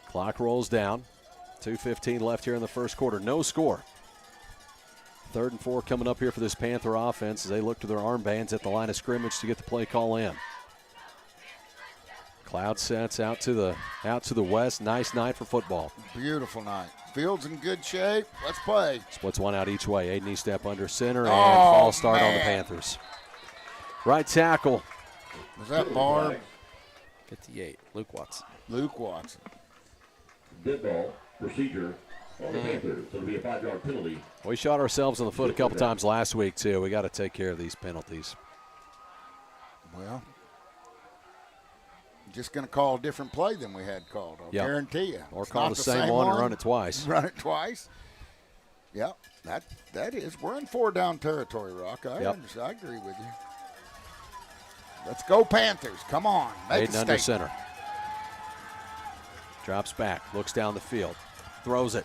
Speaker 1: Clock rolls down. 2:15 left here in the first quarter. No score. 3rd and 4 coming up here for this Panther offense as they look to their armbands at the line of scrimmage to get the play call in. Cloud sets out to the west. Nice night for football.
Speaker 2: Beautiful night. Field's in good shape. Let's play.
Speaker 1: Splits one out each way. Aiden Eastep under center and false start on the Panthers. Right tackle.
Speaker 2: Was that Barb?
Speaker 3: 58, Luke Watson.
Speaker 2: Luke Watson.
Speaker 4: Dead ball. Procedure on the Panthers. So it'll be a 5-yard penalty.
Speaker 1: We shot ourselves in the foot a couple times last week, too. We got to take care of these penalties.
Speaker 2: Well, just going to call a different play than we had called. I'll guarantee you.
Speaker 1: Or
Speaker 2: It's
Speaker 1: call
Speaker 2: not
Speaker 1: the same one and run it twice.
Speaker 2: Run it twice. Yep, that is. We're in 4-down territory, Rock. I understand. I agree with you. Let's go Panthers. Come on. Make
Speaker 1: Aiden under center. Drops back. Looks down the field. Throws it.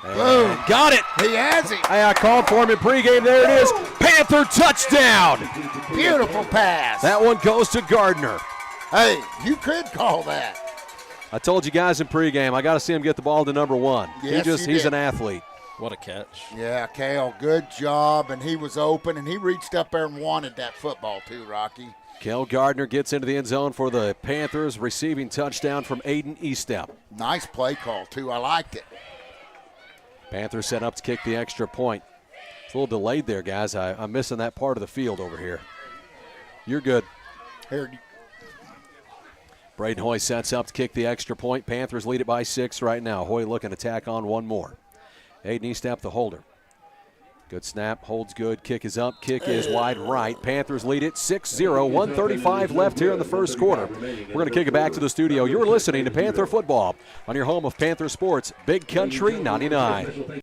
Speaker 2: Boom.
Speaker 1: Got it.
Speaker 2: He has it.
Speaker 1: Hey, I called for him in pregame. There it is. Panther touchdown.
Speaker 2: Beautiful pass.
Speaker 1: That one goes to Gardner.
Speaker 2: Hey, you could call that.
Speaker 1: I told you guys in pregame, I got to see him get the ball to number 1.
Speaker 2: Yes,
Speaker 1: he's
Speaker 2: did.
Speaker 1: an athlete.
Speaker 3: What a catch.
Speaker 2: Yeah, Kale, good job. And he was open, and he reached up there and wanted that football too, Rocky.
Speaker 1: Kel Gardner gets into the end zone for the Panthers, receiving touchdown from Aiden Eastep.
Speaker 2: Nice play call, too. I liked it.
Speaker 1: Panthers set up to kick the extra point. It's a little delayed there, guys. I'm missing that part of the field over here. You're good.
Speaker 2: Here,
Speaker 1: Braden Hoy sets up to kick the extra point. Panthers lead it by 6 right now. Hoy looking to tack on one more. Aiden Eastep, the holder. Good snap, holds good, kick is up, kick is wide right. Panthers lead it 6-0, 1:35 left here in the first quarter. We're going to kick it back to the studio. You're listening to Panther Football on your home of Panther Sports, Big Country 99.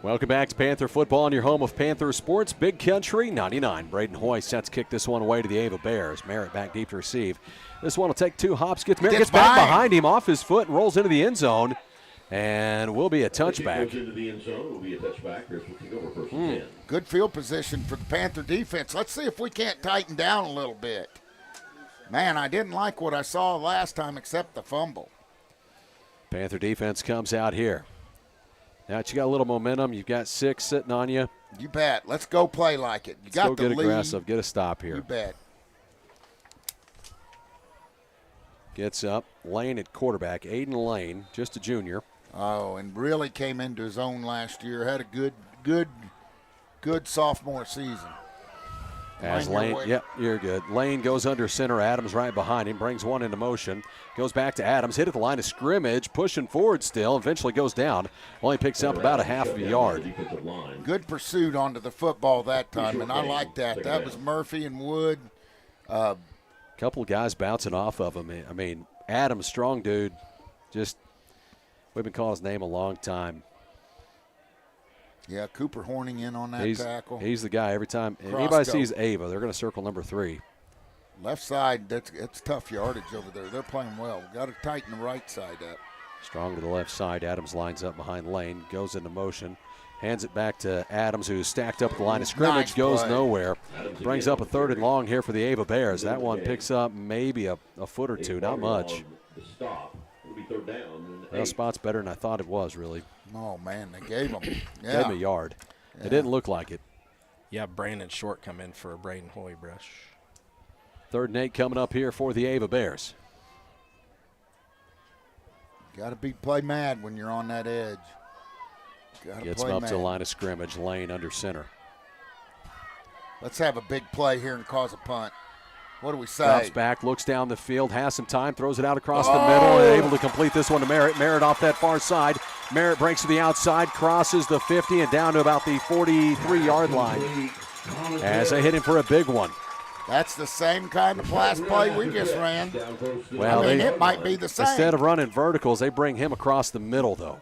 Speaker 1: Welcome back to Panther Football on your home of Panther Sports, Big Country 99. Braden Hoy sets kick this one away to the Ava Bears. Merritt back deep to receive. This one will take 2 hops. Merritt gets back behind him off his foot and rolls into the end zone. And will be a touchback.
Speaker 4: Into the end zone will be a touchback. Bears will take over first and 10.
Speaker 2: Good field position for the Panther defense. Let's see if we can't tighten down a little bit. Man, I didn't like what I saw last time except the fumble.
Speaker 1: Panther defense comes out here. Now that you got a little momentum, you've got 6 sitting on you.
Speaker 2: You bet. Let's go play like it. You
Speaker 1: Let's
Speaker 2: got
Speaker 1: go
Speaker 2: the
Speaker 1: get
Speaker 2: lead.
Speaker 1: aggressive, get a stop here.
Speaker 2: You bet.
Speaker 1: Gets up. Lane at quarterback. Aiden Lane, just a junior.
Speaker 2: Oh, and really came into his own last year. Had a good sophomore season.
Speaker 1: As
Speaker 2: Mind your
Speaker 1: Lane,
Speaker 2: way.
Speaker 1: yep, you're good. Lane goes under center. Adams right behind him, brings one into motion. Goes back to Adams, hit at the line of scrimmage, pushing forward still. Eventually goes down. Only picks up about a half of a yard.
Speaker 2: Good pursuit onto the football that time, and I like that. That was Murphy and Wood.
Speaker 1: Couple of guys bouncing off of him. I mean, Adams, strong dude. Just, we've been calling his name a long time.
Speaker 2: Yeah, Cooper Horning in on that tackle.
Speaker 1: He's the guy every time.
Speaker 2: Cross
Speaker 1: Anybody
Speaker 2: go.
Speaker 1: sees Ava, they're going to circle number 3.
Speaker 2: Left side, it's tough yardage over there. They're playing well. Got to tighten the right side up.
Speaker 1: Strong to the left side. Adams lines up behind Lane, goes into motion, hands it back to Adams, who's stacked up at the line of scrimmage,
Speaker 2: Nice
Speaker 1: goes
Speaker 2: play.
Speaker 1: nowhere. Brings up a 3rd and long here for the Ava Bears. That one picks up maybe a foot or two, not much. Well, spot's better than I thought it was, really.
Speaker 2: Oh, man, they gave him. Yeah.
Speaker 1: Gave him a yard. It didn't look like it.
Speaker 3: Yeah, Brandon Short come in for Braden Hoybrush.
Speaker 1: 3rd and 8 coming up here for the Ava Bears.
Speaker 2: Got to play mad when you're on that edge.
Speaker 1: Gets him up to the line of scrimmage. Lane under center.
Speaker 2: Let's have a big play here and cause a punt. What do we say?
Speaker 1: Drops back, looks down the field, has some time, throws it out across the middle, and able to complete this one to Merritt. Merritt off that far side. Merritt breaks to the outside, crosses the 50 and down to about the 43-yard line as they hit him for a big one.
Speaker 2: That's the same kind of pass play we just ran.
Speaker 1: Well,
Speaker 2: I mean, it might be the same.
Speaker 1: Instead of running verticals, they bring him across the middle, though.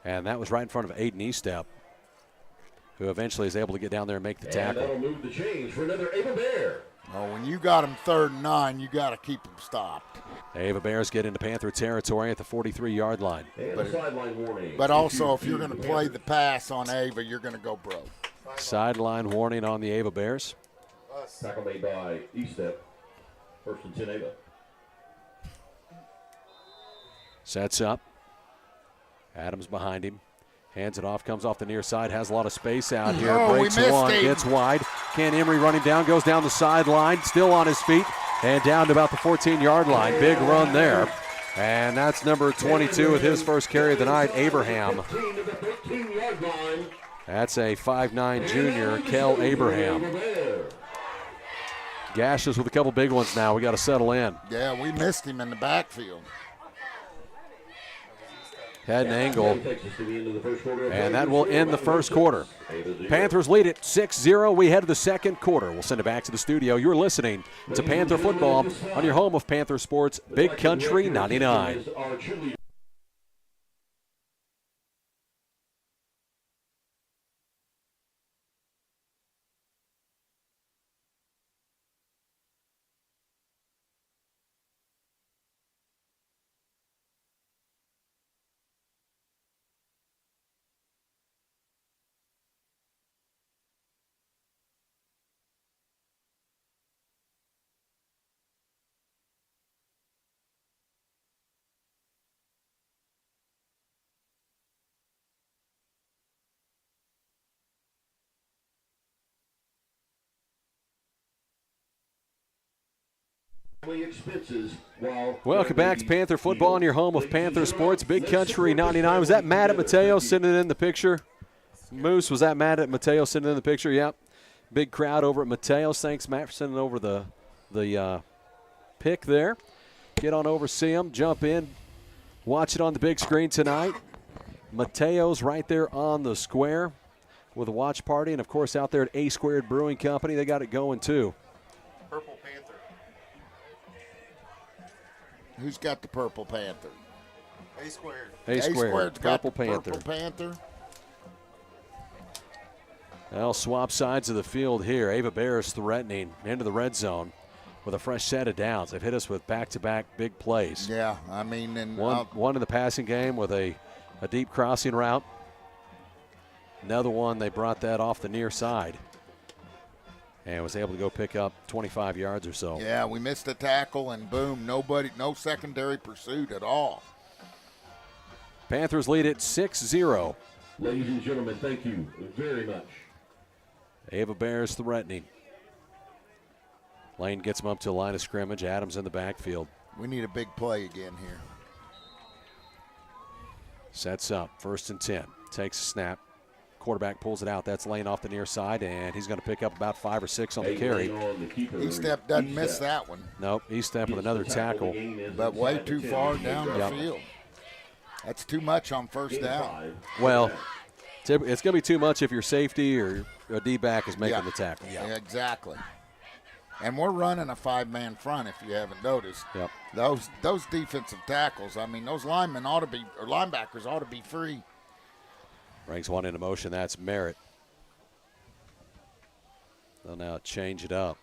Speaker 1: And that was right in front of Aiden Estep, who eventually is able to get down there and make the tackle.
Speaker 4: And that'll move the change for another Ava Bear.
Speaker 2: Oh, when you got them 3rd and 9, you got to keep them stopped.
Speaker 1: Ava Bears get into Panther territory at the 43-yard line.
Speaker 4: And a sideline warning.
Speaker 2: But also, if you're going to play the pass on Ava, you're going to go broke.
Speaker 1: Sideline warning on the Ava Bears.
Speaker 4: Tackle made by Estep. 1st and 10 Ava.
Speaker 1: Sets up. Adams behind him. Hands it off, comes off the near side, has a lot of space out here.
Speaker 2: Oh, we
Speaker 1: breaks
Speaker 2: missed
Speaker 1: one,
Speaker 2: him.
Speaker 1: gets wide. Ken Emery running down, goes down the sideline, still on his feet, and down to about the 14-yard line. Big run there. And that's number 22 with his first carry of the night, Abraham.
Speaker 4: 15 to the 13-yard line.
Speaker 1: That's a 5'9 junior, Kel Abraham. Gashes with a couple big ones now. We got to settle in.
Speaker 2: Yeah, we missed him in the backfield.
Speaker 1: Had an angle,
Speaker 4: Takes us to the end of the first quarter of
Speaker 1: and
Speaker 4: play.
Speaker 1: that will end the first quarter.
Speaker 4: Ava 0.
Speaker 1: Panthers lead it 6-0. We head to the second quarter. We'll send it back to the studio. You're listening to Panther Football on your home of Panther Sports, Big Country 99.
Speaker 4: Our cheerleader. Expenses while
Speaker 1: Welcome back to Panther Football on your home of Panther Sports, Big Country 99. Was that Matt at Mateo sending in the picture? Moose, was that Matt at Mateo sending in the picture? Yep. Big crowd over at Mateo's. Thanks, Matt, for sending over the pic there. Get on over, see them, jump in, watch it on the big screen tonight. Mateo's right there on the square with a watch party, and, of course, out there at A Squared Brewing Company, they got it going, too.
Speaker 5: Purple Panther.
Speaker 2: Who's got the Purple Panther?
Speaker 5: A squared.
Speaker 1: A Squared,
Speaker 2: A-Squared's got
Speaker 1: Purple
Speaker 2: the
Speaker 1: Panther.
Speaker 2: Purple Panther.
Speaker 1: Well, swap sides of the field here. Ava Bears threatening into the red zone with a fresh set of downs. They've hit us with back-to-back big plays.
Speaker 2: Yeah, I mean, and
Speaker 1: One in the passing game with a deep crossing route. Another one, they brought that off the near side and was able to go pick up 25 yards or so.
Speaker 2: yeah, we missed a tackle, and boom, no secondary pursuit at all.
Speaker 1: Panthers lead it 6-0.
Speaker 4: Ladies and gentlemen, thank you very much.
Speaker 1: Ava Bears threatening. Lane gets them up to the line of scrimmage. Adams in the backfield.
Speaker 2: We need a big play again here.
Speaker 1: Sets up, 1st and 10. Takes a snap. Quarterback pulls it out. That's Lane off the near side, and he's going to pick up about 5 or 6 on the carry.
Speaker 2: E-Step doesn't miss that one.
Speaker 1: Nope, E-Step with another tackle.
Speaker 2: But way too far down the field. That's too much on first down.
Speaker 1: Well, it's going to be too much if your safety or a D-back is making the tackle.
Speaker 2: Yeah, exactly. And we're running a 5-man front, if you haven't noticed.
Speaker 1: Yep.
Speaker 2: Those defensive tackles, I mean, those linemen ought to be, or linebackers ought to be free.
Speaker 1: Brings one into motion. That's Merritt. They'll now change it up.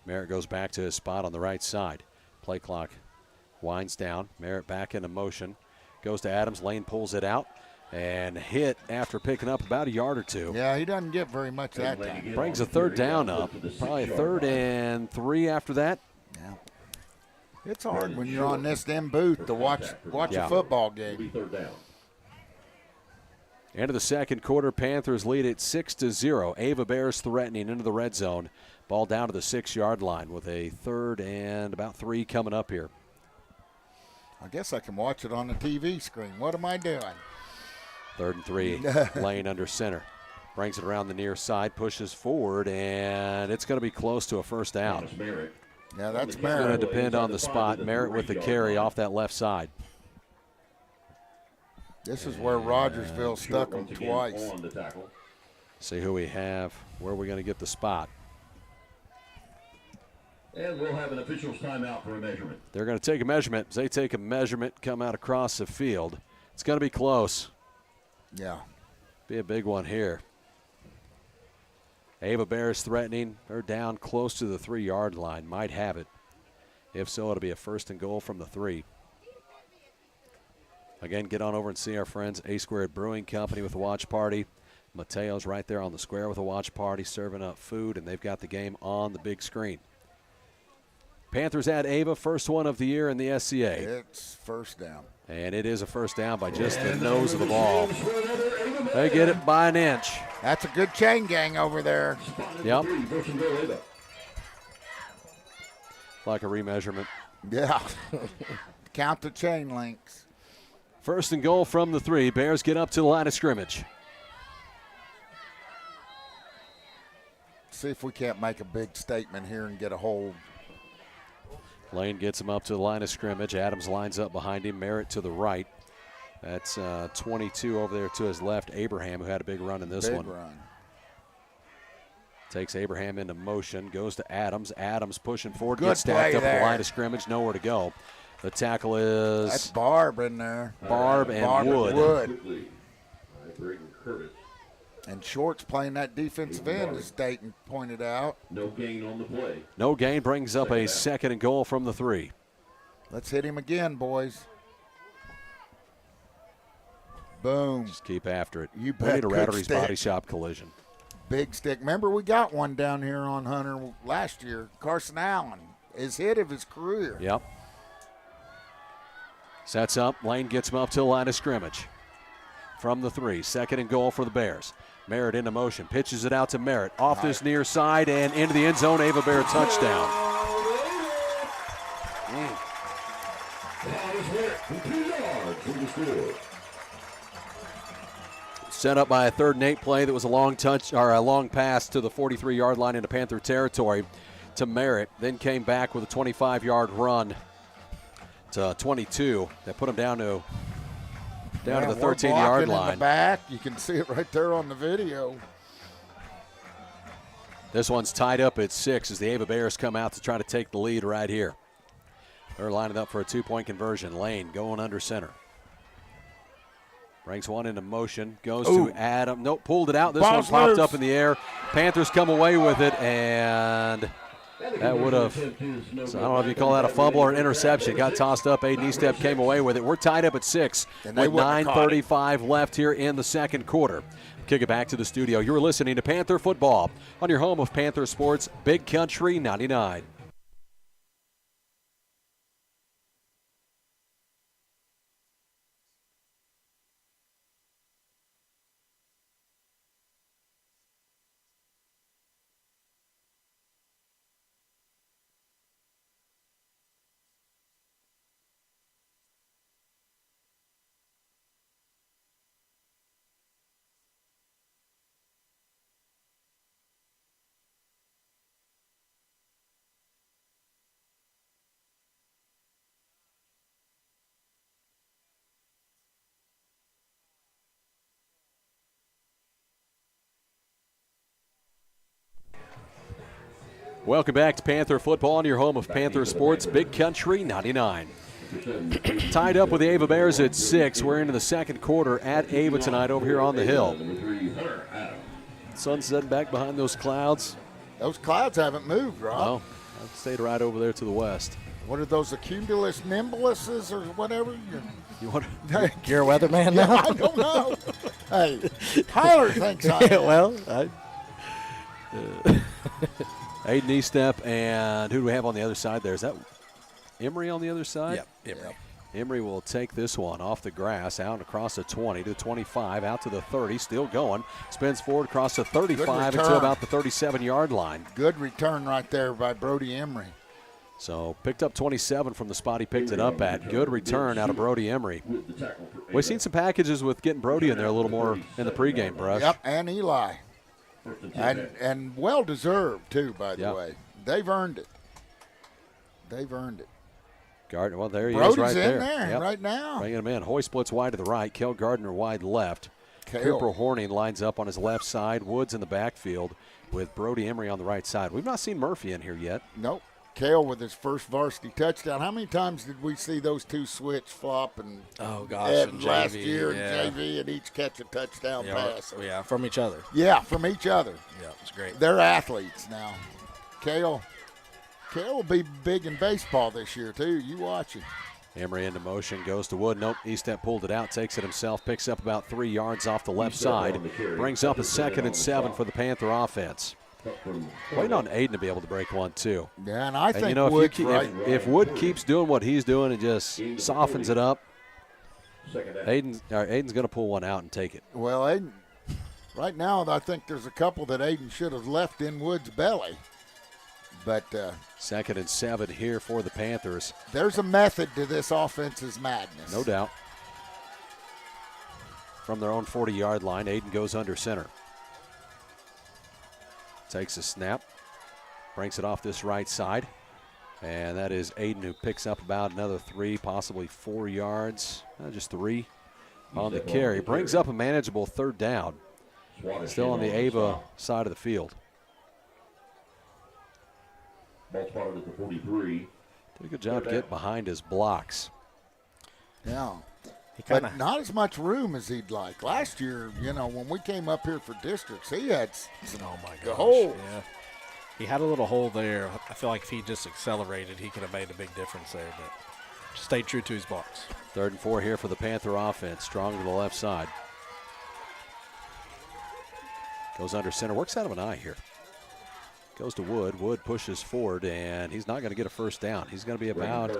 Speaker 1: Merritt goes back to his spot on the right side. Play clock winds down. Merritt back into motion. Goes to Adams. Lane pulls it out and hit after picking up about a yard or two.
Speaker 2: Yeah, he doesn't get very much that time.
Speaker 1: Brings a third down up. Probably a 3rd and 3 after that.
Speaker 2: Yeah. It's hard when you're on this damn booth to watch a football game.
Speaker 1: End of the second quarter, Panthers lead it 6-0. Ava Bears threatening into the red zone. Ball down to the 6-yard line with a 3rd and about 3 coming up here.
Speaker 2: I guess I can watch it on the TV screen. What am I doing?
Speaker 1: 3rd and 3, Lane under center. Brings it around the near side, pushes forward, and it's going to be close to a first down.
Speaker 2: Yeah, that's
Speaker 1: It's going to
Speaker 2: Merritt.
Speaker 1: depend on the spot. Merritt with the carry off that left side.
Speaker 2: This is where Rogersville stuck him twice.
Speaker 1: See who we have, where we're going to get the spot.
Speaker 4: And we'll have an official's timeout for a measurement.
Speaker 1: They're going to take a measurement. As they take a measurement, come out across the field. It's going to be close.
Speaker 2: Yeah.
Speaker 1: Be a big one here. Ava Bears threatening. They're down close to the 3-yard line. Might have it. If so, it'll be a 1st and goal from the 3. Again, get on over and see our friends A Squared Brewing Company with a watch party. Mateo's right there on the square with a watch party, serving up food, and they've got the game on the big screen. Panthers at Ava, first one of the year in the SCA.
Speaker 2: It's first down.
Speaker 1: And it is a first down by just the nose of the ball. They get it by an inch.
Speaker 2: That's a good chain gang over there.
Speaker 1: Yep. Like a remeasurement.
Speaker 2: Yeah. Count the chain links.
Speaker 1: 1st and goal from the 3. Bears get up to the line of scrimmage.
Speaker 2: See if we can't make a big statement here and get a hold.
Speaker 1: Lane gets him up to the line of scrimmage. Adams lines up behind him. Merritt to the right. That's 22 over there to his left. Abraham, who had a big run in this one.
Speaker 2: Big run.
Speaker 1: Takes Abraham into motion. Goes to Adams. Adams pushing forward.
Speaker 2: Good
Speaker 1: Gets stacked
Speaker 2: play
Speaker 1: up at the
Speaker 2: there.
Speaker 1: line of scrimmage. Nowhere to go. The tackle is
Speaker 2: That's Barb in there.
Speaker 1: Barb and Wood.
Speaker 2: And Short's playing that defensive end, as Dayton pointed out.
Speaker 4: No gain on the play.
Speaker 1: No gain, brings up a 2nd and goal from the 3.
Speaker 2: Let's hit him again, boys. Boom.
Speaker 1: Just keep after it.
Speaker 2: You
Speaker 1: We
Speaker 2: bet.
Speaker 1: need a
Speaker 2: Good
Speaker 1: Rattery's
Speaker 2: stick.
Speaker 1: Body Shop collision.
Speaker 2: Big stick. Remember, we got one down here on Hunter last year. Carson Allen. His hit of his career.
Speaker 1: Yep. Sets up. Lane gets him up to the line of scrimmage. From the 3. 2nd and goal for the Bears. Merritt into motion. Pitches it out to Merritt. Off this near side and into the end zone. Ava Bear touchdown. Set up by a 3rd and 8 play that was a long touch or a long pass to the 43-yard line into Panther territory to Merritt. Then came back with a 25-yard run to 22. That put him down to the
Speaker 2: we're
Speaker 1: 13-yard
Speaker 2: blocking in
Speaker 1: line.
Speaker 2: the back. You can see it right there on the video.
Speaker 1: This one's tied up at 6 as the Ava Bears come out to try to take the lead right here. They're lining up for a 2-point conversion. Lane going under center. Brings one into motion. Goes to Adam. Nope, pulled it out. This
Speaker 2: Ball's
Speaker 1: one popped
Speaker 2: loose.
Speaker 1: up in the air. Panthers come away with it, and that would have, so I don't know if you call that a fumble or an interception. Got tossed up. Aiden Estep came away with it. We're tied up at 6
Speaker 2: And they
Speaker 1: with
Speaker 2: wouldn't have caught it.
Speaker 1: 9:35 left here in the second quarter. Kick it back to the studio. You're listening to Panther Football on your home of Panther Sports, Big Country 99. Welcome back to Panther Football on your home of Panther Sports, Big Country 99. Tied up with the Ava Bears at 6. We're into the second quarter at Ava tonight over here on the hill. Sun's setting back behind those clouds.
Speaker 2: Those clouds haven't moved, Rob.
Speaker 1: Oh, I've stayed right over there to the west.
Speaker 2: What are those, accumulus nimbuluses or whatever?
Speaker 1: You want
Speaker 3: You're a weatherman
Speaker 2: Yeah,
Speaker 3: now?
Speaker 2: I don't know. Hey, Tyler thinks I am.
Speaker 3: Well,
Speaker 1: Aiden Estep, and who do we have on the other side there? Is that Emery on the other side?
Speaker 3: Yep.
Speaker 1: Emery will take this one off the grass, out across the 20 to the 25, out to the 30, still going. Spins forward across the 35
Speaker 2: Good
Speaker 1: into
Speaker 2: return.
Speaker 1: about the 37-yard line.
Speaker 2: Good return right there by Brody Emery.
Speaker 1: So picked up 27 from the spot he picked it up at. Good return out of Brody Emery. We've seen some packages with getting Brody in there a little more in the pregame, Brush.
Speaker 2: Yep, and Eli. And well-deserved, too, by the way. They've earned it.
Speaker 1: Gardner, well, there he
Speaker 2: Brody's
Speaker 1: is right
Speaker 2: in
Speaker 1: there.
Speaker 2: there right now.
Speaker 1: Bringing him in. Hoy splits wide to the right. Kel Gardner wide left. Cooper Horning lines up on his left side. Woods in the backfield with Brody Emery on the right side. We've not seen Murphy in here yet.
Speaker 2: Nope. Cale with his first varsity touchdown. How many times did we see those two switch, flop, and
Speaker 3: and
Speaker 2: last
Speaker 3: JV,
Speaker 2: year
Speaker 3: yeah.
Speaker 2: and JV and each catch a touchdown pass?
Speaker 3: Yeah, from each other.
Speaker 2: Yeah, from each other.
Speaker 3: Yeah, it's great.
Speaker 2: They're athletes now. Cale will be big in baseball this year, too. You watch him.
Speaker 1: Emery into motion, goes to Wood. Nope, Estep pulled it out, takes it himself, picks up about 3 yards off the left side. Brings up a 2nd and 7 for the Panther offense. Waiting on Aiden to be able to break one, too.
Speaker 2: Yeah, and I think
Speaker 1: Wood's
Speaker 2: right.
Speaker 1: if Wood keeps doing what he's doing and just softens it up, Aiden's going to pull one out and take it.
Speaker 2: Well, Aiden, right now I think there's a couple that Aiden should have left in Wood's belly. But
Speaker 1: 2nd and 7 here for the Panthers.
Speaker 2: there's a method to this offense's madness.
Speaker 1: No doubt. From their own 40-yard line, Aiden goes under center. Takes a snap, brings it off this right side. And that is Aiden who picks up about another 3, possibly 4 yards. Just 3 on the carry. Brings up a manageable 3rd down. Still on the Ava side of the field.
Speaker 4: Ball spotted at the 43.
Speaker 1: Did a good job to get behind his blocks.
Speaker 2: Yeah.
Speaker 3: But
Speaker 2: But not as much room as he'd like. Last year, when we came up here for districts, he had some
Speaker 3: Oh, my gosh.
Speaker 2: holes.
Speaker 3: Yeah. He had a little hole there. I feel like if he just accelerated, he could have made a big difference there. But just stay true to his box.
Speaker 1: 3rd and 4 here for the Panther offense. Strong to the left side. Goes under center. Works out of an eye here. Goes to Wood. Wood pushes forward, and he's not going to get a 1st down. He's going to be about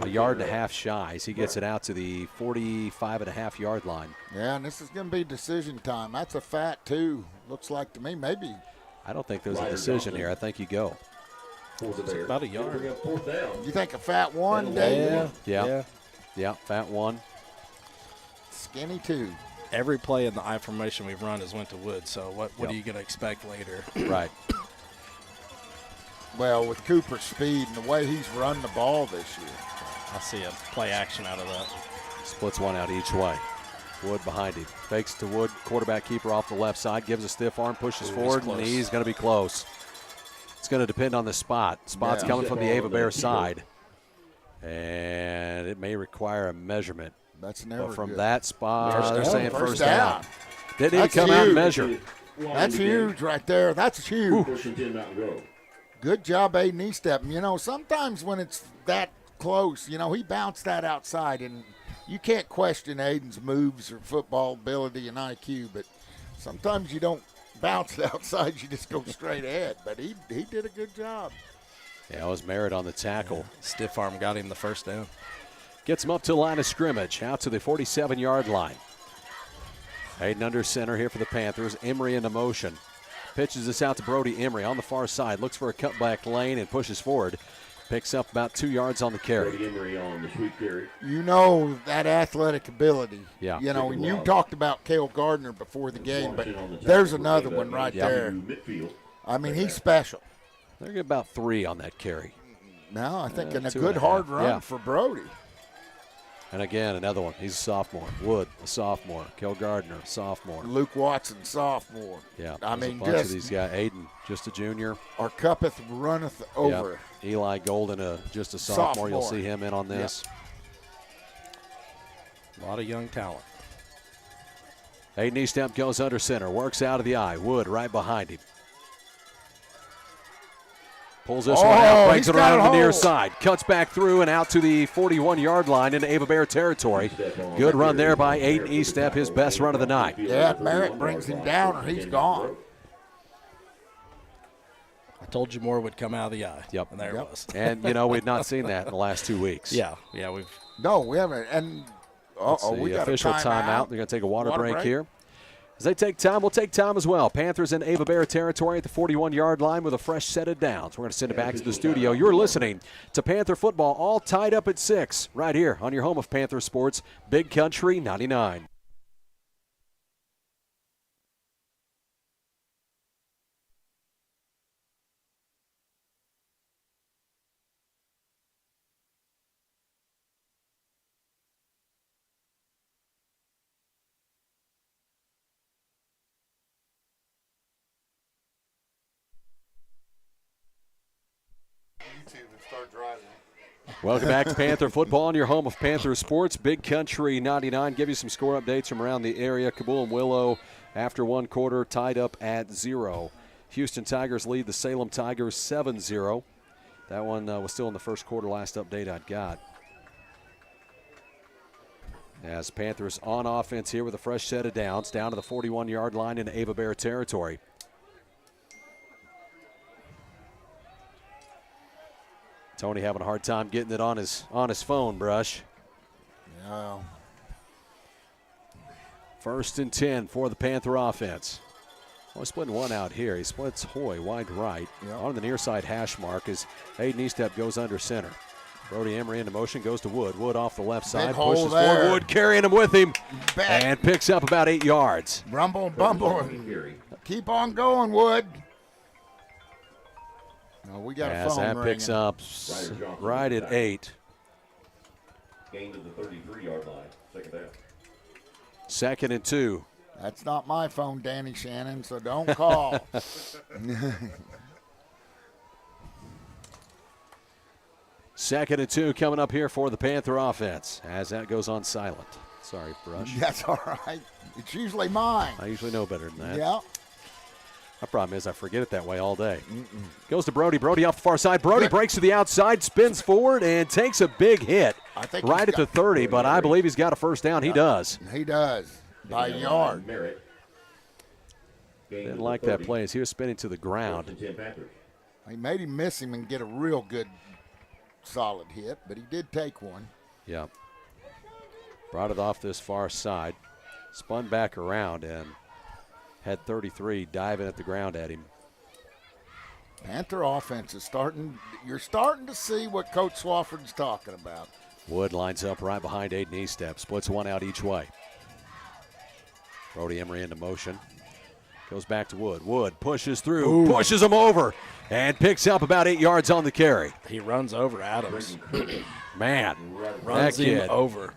Speaker 1: a yard and a half shy as he gets it out to the 45.5-yard line.
Speaker 2: Yeah, and this is going to be decision time. That's a fat, too. Looks like to me, maybe.
Speaker 1: I don't think there's a decision here. I think you go.
Speaker 3: About a yard.
Speaker 2: You think a fat one, Dave?
Speaker 1: Yeah, fat one.
Speaker 2: Skinny, too.
Speaker 3: Every play in the I formation we've run has went to Wood. So what are you going to expect later?
Speaker 1: Right.
Speaker 2: Well, with Cooper's speed and the way he's run the ball this year.
Speaker 3: I see a play action out of that.
Speaker 1: Splits one out each way. Wood behind him. Fakes to Wood, quarterback keeper off the left side, gives a stiff arm, pushes forward, and he's going to be close. It's going to depend on the spot. Spot's coming from the Ava Bear side. And it may require a measurement.
Speaker 2: That's never
Speaker 1: But from
Speaker 2: good.
Speaker 1: that spot, they're saying first
Speaker 2: down.
Speaker 1: down. Didn't even
Speaker 2: That's
Speaker 1: come out and
Speaker 2: huge.
Speaker 1: measure.
Speaker 2: That's huge right there. That's huge.
Speaker 4: Pushing 10 Mountain Grove.
Speaker 2: Good job, Aiden Estep. Sometimes when it's that close, he bounced that outside, and you can't question Aiden's moves or football ability and IQ, but sometimes you don't bounce it outside, you just go straight ahead. But he did a good job.
Speaker 1: Yeah, it was Merritt on the tackle.
Speaker 3: Stiff arm got him the 1st down.
Speaker 1: Gets him up to the line of scrimmage, out to the 47-yard line. Aiden under center here for the Panthers. Emery into motion. Pitches this out to Brody Emery on the far side. Looks for a cutback lane and pushes forward. Picks up about 2 yards on the carry.
Speaker 4: Brody Emery on the sweep carry.
Speaker 2: That athletic ability.
Speaker 1: Yeah.
Speaker 2: And you talked about Cale Gardner before the game, but there's another one right there.
Speaker 4: Midfield.
Speaker 2: I mean, he's special.
Speaker 1: They're getting about 3 on that carry.
Speaker 2: No, I think in a
Speaker 1: 2.5.
Speaker 2: good hard run
Speaker 1: Yeah.
Speaker 2: for Brody.
Speaker 1: And again, another one. He's a sophomore. Wood, a sophomore. Kel Gardner, sophomore.
Speaker 2: Luke Watson, sophomore.
Speaker 1: Yeah,
Speaker 2: I
Speaker 1: there's
Speaker 2: mean,
Speaker 1: a bunch of
Speaker 2: just
Speaker 1: these guys. Aiden, just a junior.
Speaker 2: our cuppeth runneth over.
Speaker 1: Yep. Eli Golden, just a sophomore. You'll see him in on this.
Speaker 3: A lot of young talent.
Speaker 1: Aiden Eastemp goes under center, works out of the eye. Wood right behind him. Pulls this one out, breaks it around on the near side. Cuts back through and out to the 41-yard line into Ava Bear territory. Good run there by Aiden Eastemp, his best run of the night.
Speaker 2: Yeah, Merritt brings him down or he's gone.
Speaker 3: I told you more would come out of the eye.
Speaker 1: Yep.
Speaker 3: And there it was.
Speaker 1: And, we've not seen that in the last 2 weeks.
Speaker 3: Yeah,
Speaker 2: No, we haven't. And we got
Speaker 1: official
Speaker 2: a timeout.
Speaker 1: They're going to take a water break here. As they take time, we'll take time as well. Panthers in Ava Bear territory at the 41-yard line with a fresh set of downs. We're going to send it back to the studio. You're listening to Panther football, all tied up at 6, right here on your home of Panther sports, Big Country 99.
Speaker 5: YouTube and start driving.
Speaker 1: Welcome back to Panther football on your home of Panther sports, Big Country 99. Give you some score updates from around the area. Cabul and Willow, after one quarter, tied up at 0. Houston Tigers lead the Salem Tigers 7-0. That one was still in the first quarter, last update I'd got. As Panthers on offense here with a fresh set of downs, down to the 41-yard line in Ava Bear territory. Tony having a hard time getting it on his phone, Brush.
Speaker 2: Yeah.
Speaker 1: 1st and 10 for the Panther offense. Well, splitting one out here. He splits Hoy wide right.
Speaker 2: Yep.
Speaker 1: On the near side hash mark as Aiden Eastep goes under center. Brody Emery into motion, goes to Wood. Wood off the left side, pushes forward. Wood carrying him with him and picks up about 8 yards.
Speaker 2: Rumble, bumble. Keep on going, Wood. No, we got a phone
Speaker 1: that
Speaker 2: ringing.
Speaker 1: picks up right at 8.
Speaker 4: Gain to the 33-yard line. Second down.
Speaker 1: 2nd and 2.
Speaker 2: That's not my phone, Danny Shannon, so don't call.
Speaker 1: 2nd and 2 coming up here for the Panther offense as that goes on silent. Sorry, Brush.
Speaker 2: That's all right. It's usually mine.
Speaker 1: I usually know better than that.
Speaker 2: Yeah.
Speaker 1: My problem is I forget it that way all day. Goes to Brody. Brody off the far side. Brody breaks to the outside, spins forward, and takes a big hit right at the 30, but I believe he's got a first down. He does.
Speaker 2: He does. By a yard.
Speaker 1: Didn't like that play as he was spinning to the ground.
Speaker 2: He made him miss him and get a real good solid hit, but he did take one.
Speaker 1: Yeah. Brought it off this far side. Spun back around and had 33 diving at the ground at him.
Speaker 2: Panther offense is you're starting to see what Coach Swafford's talking about.
Speaker 1: Wood lines up right behind Aiden Eastep, splits one out each way. Brody Emery into motion. Goes back to Wood. Wood pushes through, pushes him over, and picks up about 8 yards on the carry.
Speaker 3: He runs over Adams.
Speaker 1: Man,
Speaker 3: runs him over.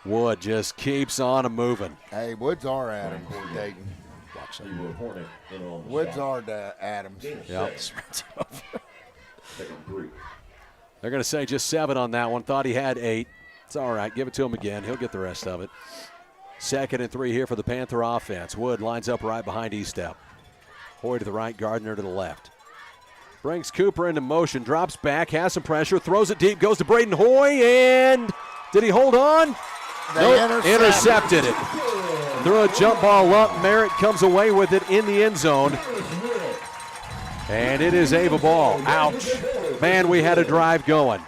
Speaker 1: Wood just keeps on moving.
Speaker 2: Hey, Wood's our Adams, Dayton.
Speaker 3: Watch that.
Speaker 2: Wood's our Adams.
Speaker 1: Yep. They're going to say just 7 on that one. Thought he had 8. It's all right. Give it to him again. He'll get the rest of it. 2nd and 3 here for the Panther offense. Wood lines up right behind Eastep. Hoy to the right, Gardner to the left. Brings Cooper into motion, drops back, has some pressure, throws it deep, goes to Braden Hoy, and did he hold on?
Speaker 2: Nope,
Speaker 1: intercepted it. Threw a jump ball up. Merritt comes away with it in the end zone. And it is Ava ball. Ouch. Man, we had a drive going.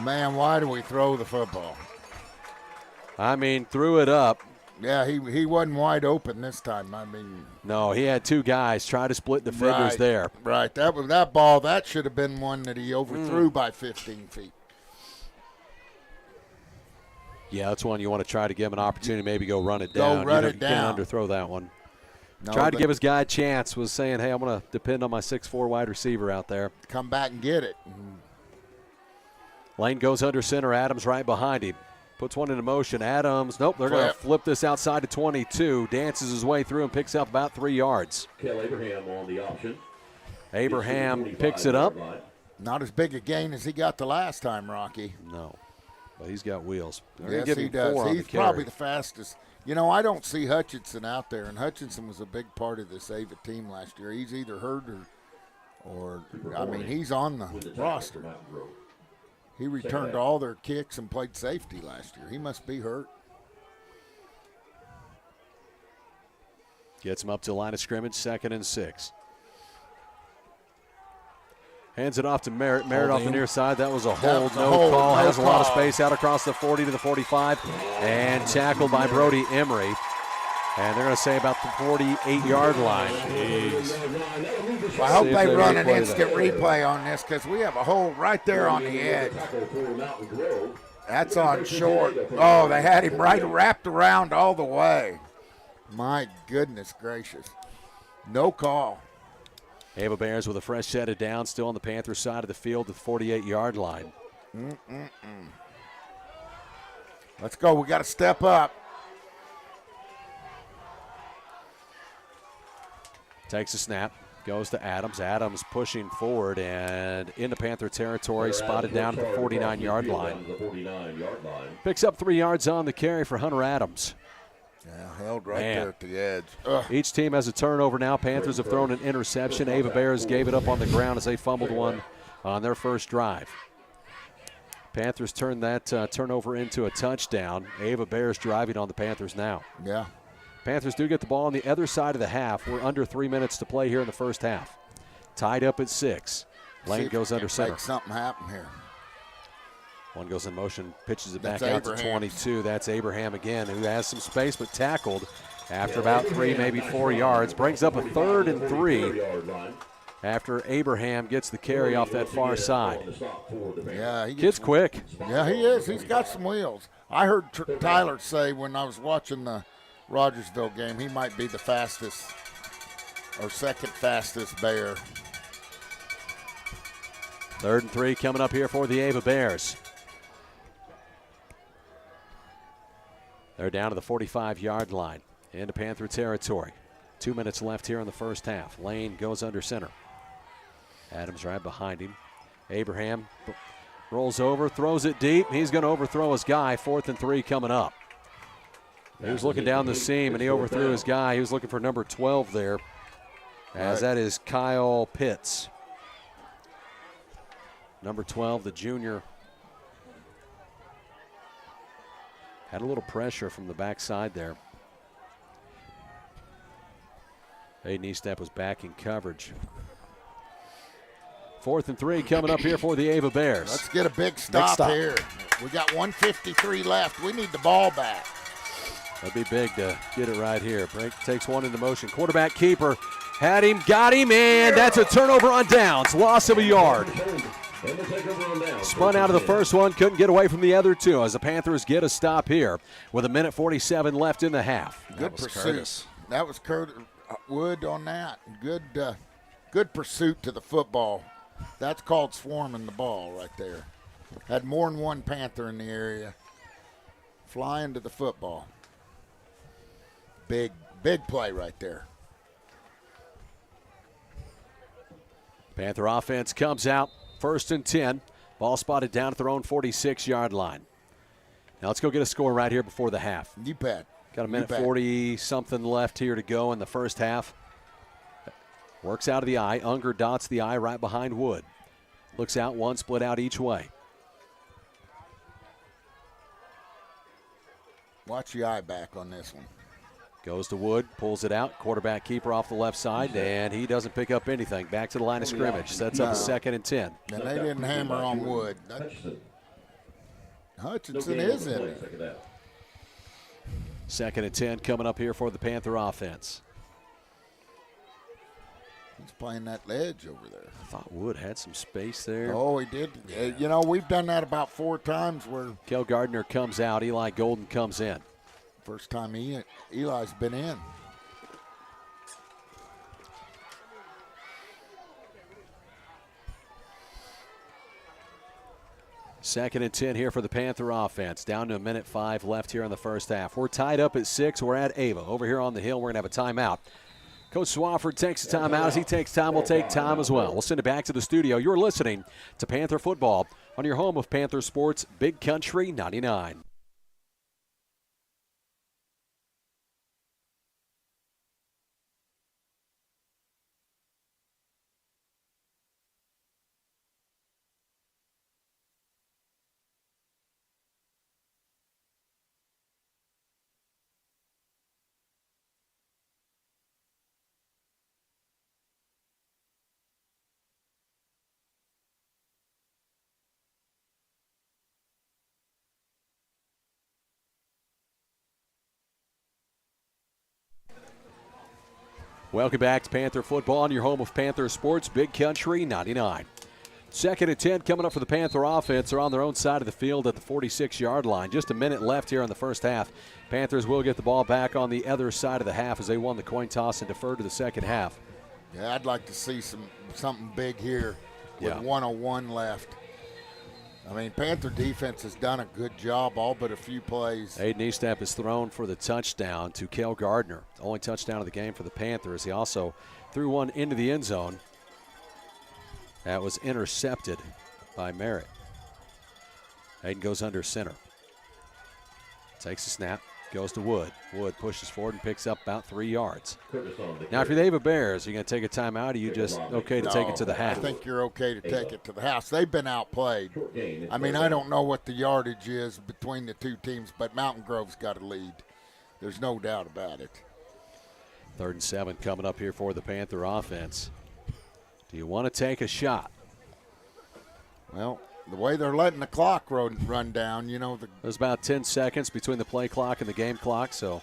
Speaker 2: Man, why do we throw the football?
Speaker 1: I mean, threw it up.
Speaker 2: Yeah, he wasn't wide open this time. I mean,
Speaker 1: no, he had 2 guys try to split defenders there.
Speaker 2: Right, that ball, that should have been one that he overthrew by 15 feet.
Speaker 1: Yeah, that's one you want to try to give him an opportunity, maybe go run it down.
Speaker 2: Go run it down.
Speaker 1: Can't underthrow that one.
Speaker 2: No,
Speaker 1: Tried to give his guy a chance, was saying, hey, I'm going to depend on my 6'4" wide receiver out there.
Speaker 2: Come back and get it.
Speaker 1: Lane goes under center. Adams right behind him. Puts one into motion. Adams, nope, they're going to flip this outside to 22. Dances his way through and picks up about 3 yards.
Speaker 4: Kel Abraham on the option.
Speaker 1: Abraham picks it up.
Speaker 2: Not as big a gain as he got the last time, Rocky.
Speaker 1: No, but he's got wheels.
Speaker 2: Yes, he does. He's probably the fastest. You know, I don't see Hutchinson out there, and Hutchinson was a big part of this Ava team last year. He's either hurt or I mean, he's on the roster. He returned all their kicks and played safety last year. He must be hurt.
Speaker 1: Gets him up to the line of scrimmage, 2nd and 6. Hands it off to Merritt. Merritt off the near side. That was a hold. No call. Has a lot of space out across the 40 to the 45. And tackled by Brody Emery. And they're going to say about the 48-yard line.
Speaker 2: Well, I hope they run an instant replay on this because we have a hole right there on the edge. That's on short. Oh, they had him right wrapped around all the way. My goodness gracious. No call.
Speaker 1: Ava Bears with a fresh set of downs, still on the Panthers side of the field, the 48-yard line.
Speaker 2: Let's go. We got to step up.
Speaker 1: Takes a snap, goes to Adams. Adams pushing forward and into Panther territory, spotted down at the 49-yard line. Picks up 3 yards on the carry for Hunter Adams.
Speaker 2: Yeah, held right there at the edge.
Speaker 1: Each team has a turnover now. Panthers have thrown an interception. Ava Bears gave it up on the ground as they fumbled one on their first drive. Panthers turned that turnover into a touchdown. Ava Bears driving on the Panthers now.
Speaker 2: Yeah.
Speaker 1: Panthers do get the ball on the other side of the half. We're under 3 minutes to play here in the first half. Tied up at 6. Lane goes under center.
Speaker 2: Make something happen here.
Speaker 1: One goes in motion, pitches it back out to 22. That's Abraham again, who has some space but tackled after about 3, maybe 4 yards. Brings up a 3rd and 3 after Abraham gets the carry off that far side.
Speaker 2: Yeah,
Speaker 1: Kid's quick.
Speaker 2: Yeah, he is. He's got some wheels. I heard Tyler say when I was watching the Rogersville game, he might be the fastest or second fastest Bear.
Speaker 1: 3rd and 3 coming up here for the Ava Bears. They're down to the 45-yard line into Panther territory. 2 minutes left here in the first half. Lane goes under center. Adams right behind him. Abraham rolls over, throws it deep. He's going to overthrow his guy. 4th and 3 coming up. He was looking down the seam, and he overthrew his guy. He was looking for number 12 there, as that is Kyle Pitts. Number 12, the junior. Had a little pressure from the backside there. Aiden Eastep was back in coverage. 4th and 3 coming up here for the Ava Bears.
Speaker 2: Let's get a big stop here. We got 1:53 left. We need the ball back.
Speaker 1: That'd be big to get it right here. Break takes one into motion. Quarterback keeper had him, got him, and that's a turnover on downs. Loss of a yard. Spun out of the first one, couldn't get away from the other two as the Panthers get a stop here with 1:47 left in the half.
Speaker 2: Good pursuit. That was Curtis Wood on that. Good pursuit to the football. That's called swarming the ball right there. Had more than one Panther in the area flying to the football. Big play right there.
Speaker 1: Panther offense comes out. 1st and 10. Ball spotted down at their own 46-yard line. Now let's go get a score right here before the half.
Speaker 2: You bet.
Speaker 1: Got a minute 40-something left here to go in the first half. Works out of the eye. Unger dots the eye right behind Wood. Looks out, one split out each way.
Speaker 2: Watch the eye back on this one.
Speaker 1: Goes to Wood, pulls it out. Quarterback keeper off the left side, and he doesn't pick up anything. Back to the line of scrimmage. Sets up a 2nd and 10.
Speaker 2: And they didn't hammer on Wood. Hutchinson is in it.
Speaker 1: 2nd and 10 coming up here for the Panther offense.
Speaker 2: He's playing that ledge over there.
Speaker 1: I thought Wood had some space there.
Speaker 2: Oh, he did. You know, we've done that about 4 times where
Speaker 1: Kel Gardner comes out. Eli Golden comes in.
Speaker 2: first time Eli's been in.
Speaker 1: Second and 10 here for the Panther offense. Down to 1:05 left here in the first half. We're tied up at 6. We're at Ava. Over here on the hill, we're going to have a timeout. Coach Swafford takes a timeout. As he takes time, we'll take time as well. We'll send it back to the studio. You're listening to Panther Football on your home of Panther Sports, Big Country 99. Welcome back to Panther Football on your home of Panther Sports, Big Country 99. Second and 10 coming up for the Panther offense. They're on their own side of the field at the 46-yard line. Just a minute left here in the first half. Panthers will get the ball back on the other side of the half as they won the coin toss and deferred to the second half.
Speaker 2: Yeah, I'd like to see something big here with 1:01 left. I mean, Panther defense has done a good job, all but a few plays.
Speaker 1: Aiden Eastep is thrown for the touchdown to Cale Gardner. The only touchdown of the game for the Panthers. He also threw one into the end zone. That was intercepted by Merritt. Aiden goes under center. Takes a snap, goes to Wood. Wood pushes forward and picks up about 3 yards. Now, if you're the Ava Bears, are you going to take a timeout, or are you just okay to take it to the half?
Speaker 2: I think you're okay to take it to the house. They've been outplayed. I mean, I don't know what the yardage is between the two teams, but Mountain Grove's got a lead. There's no doubt about it.
Speaker 1: 3rd and 7 coming up here for the Panther offense. Do you want to take a shot?
Speaker 2: Well, the way they're letting the clock run down, you know.
Speaker 1: There's about 10 seconds between the play clock and the game clock, so.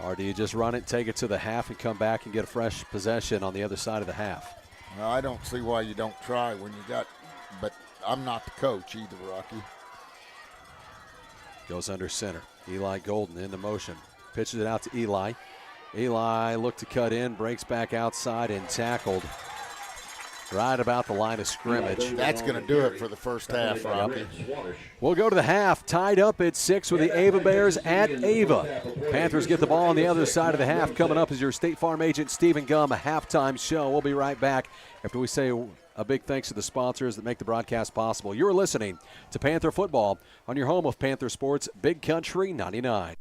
Speaker 1: Or do you just run it, take it to the half, and come back and get a fresh possession on the other side of the half?
Speaker 2: Well, I don't see why you don't try when you got, but I'm not the coach either, Rocky.
Speaker 1: Goes under center. Eli Golden into motion. Pitches it out to Eli. Eli looked to cut in, breaks back outside and tackled right about the line of scrimmage.
Speaker 2: That's going to do it for the first half, Rocky.
Speaker 1: We'll go to the half, tied up at 6 with the Ava Bears at Ava. Panthers get the ball on the other side of the half. Coming up is your State Farm agent, Stephen Gum, a halftime show. We'll be right back after we say a big thanks to the sponsors that make the broadcast possible. You're listening to Panther Football on your home of Panther Sports, Big Country 99.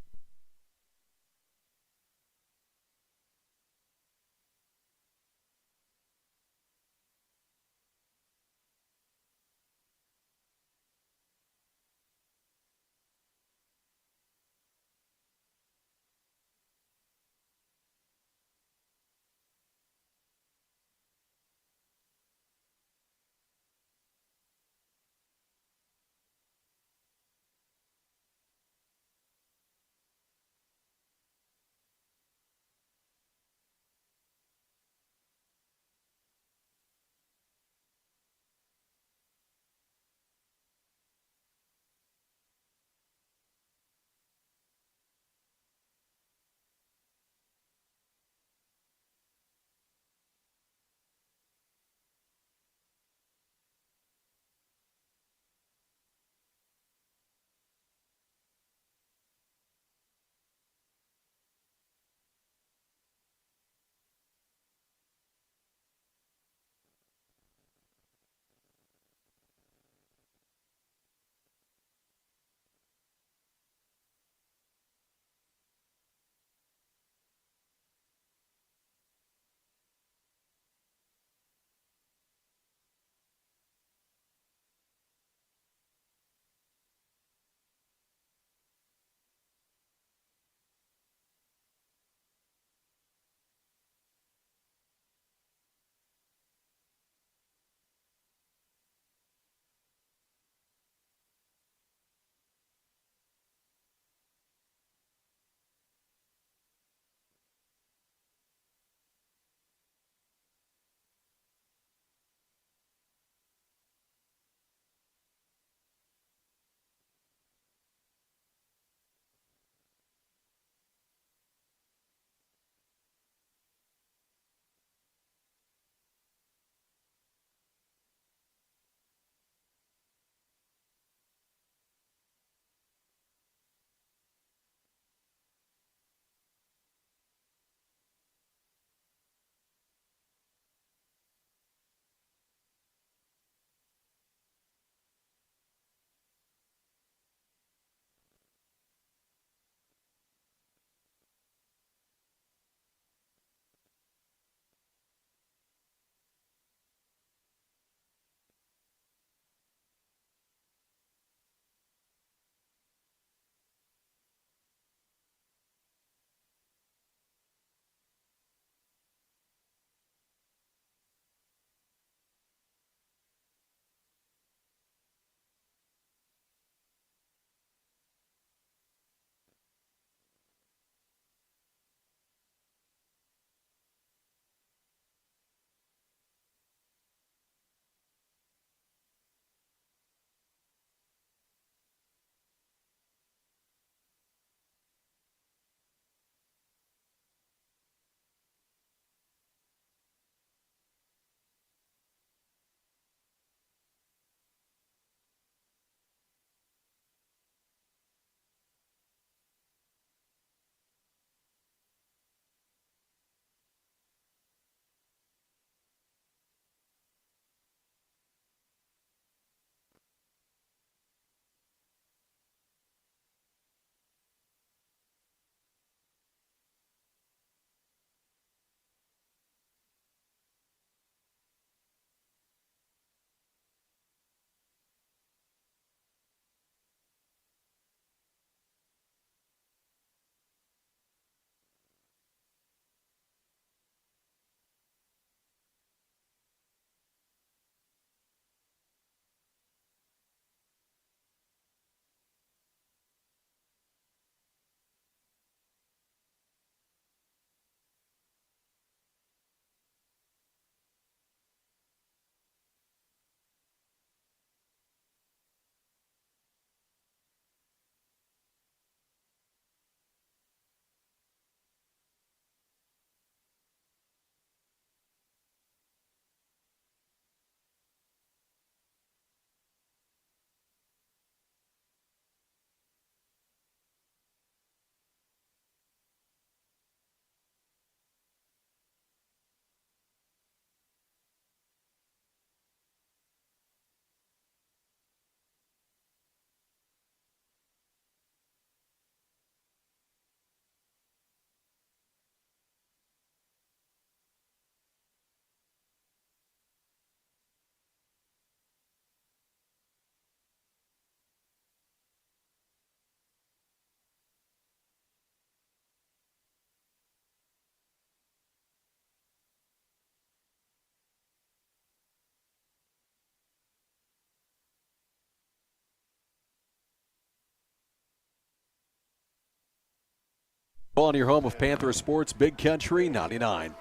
Speaker 1: On your home of Panther Sports, Big Country 99.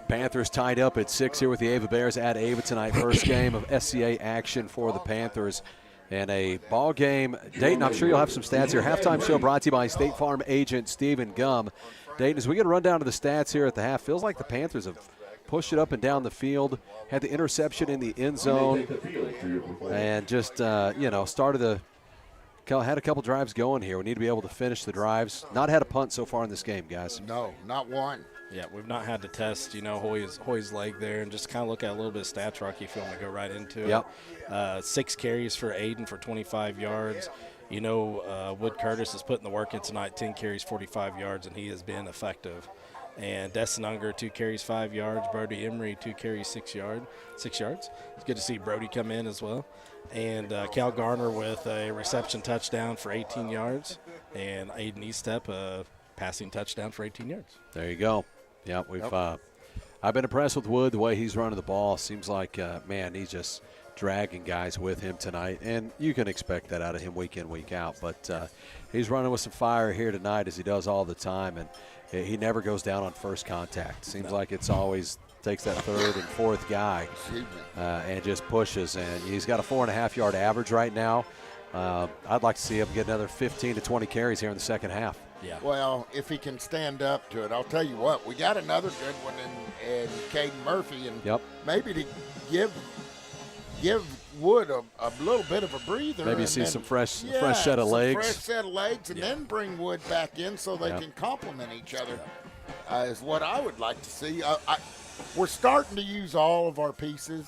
Speaker 1: Panthers tied up at 6 here with the Ava Bears at Ava tonight. First game of SCA action for the Panthers. And a ball game. Dayton, I'm sure you'll have some stats here. Halftime show brought to you by State Farm agent Stephen Gum. Dayton, as we get a rundown of the stats here at the half, feels like the Panthers have pushed it up and down the field, had the interception in the end zone, and just, started had a couple drives going here. We need to be able to finish the drives. Not had a punt so far in this game, guys.
Speaker 2: No, not one.
Speaker 3: Yeah, we've not had to test, Hoy's leg there and just kind of look at a little bit of stats, Rocky, if you want to go right into it.
Speaker 1: Yep.
Speaker 3: 6 carries for Aiden for 25 yards. Wood Curtis is putting the work in tonight, 10 carries, 45 yards, and he has been effective. And Destin Unger, 2 carries, 5 yards. Brody Emery, 2 carries, 6 yards. It's good to see Brody come in as well. And Cal Garner with a reception touchdown for 18 yards. And Aiden Eastep, a passing touchdown for 18 yards.
Speaker 1: There you go. Yeah, I've been impressed with Wood, the way he's running the ball. Seems like, he's just dragging guys with him tonight. And you can expect that out of him week in, week out. But he's running with some fire here tonight, as he does all the time. And he never goes down on first contact. Seems like it's always takes that third and fourth guy and just pushes. And he's got a 4.5-yard average right now. I'd like to see him get another 15 to 20 carries here in the second half.
Speaker 3: Yeah.
Speaker 2: Well, if he can stand up to it, I'll tell you what, we got another good one in Caden Murphy, and maybe to give Wood a little bit of a breather.
Speaker 1: Maybe see some fresh set of legs.
Speaker 2: Fresh set of legs, and then bring Wood back in so they can complement each other. Is what I would like to see. We're starting to use all of our pieces.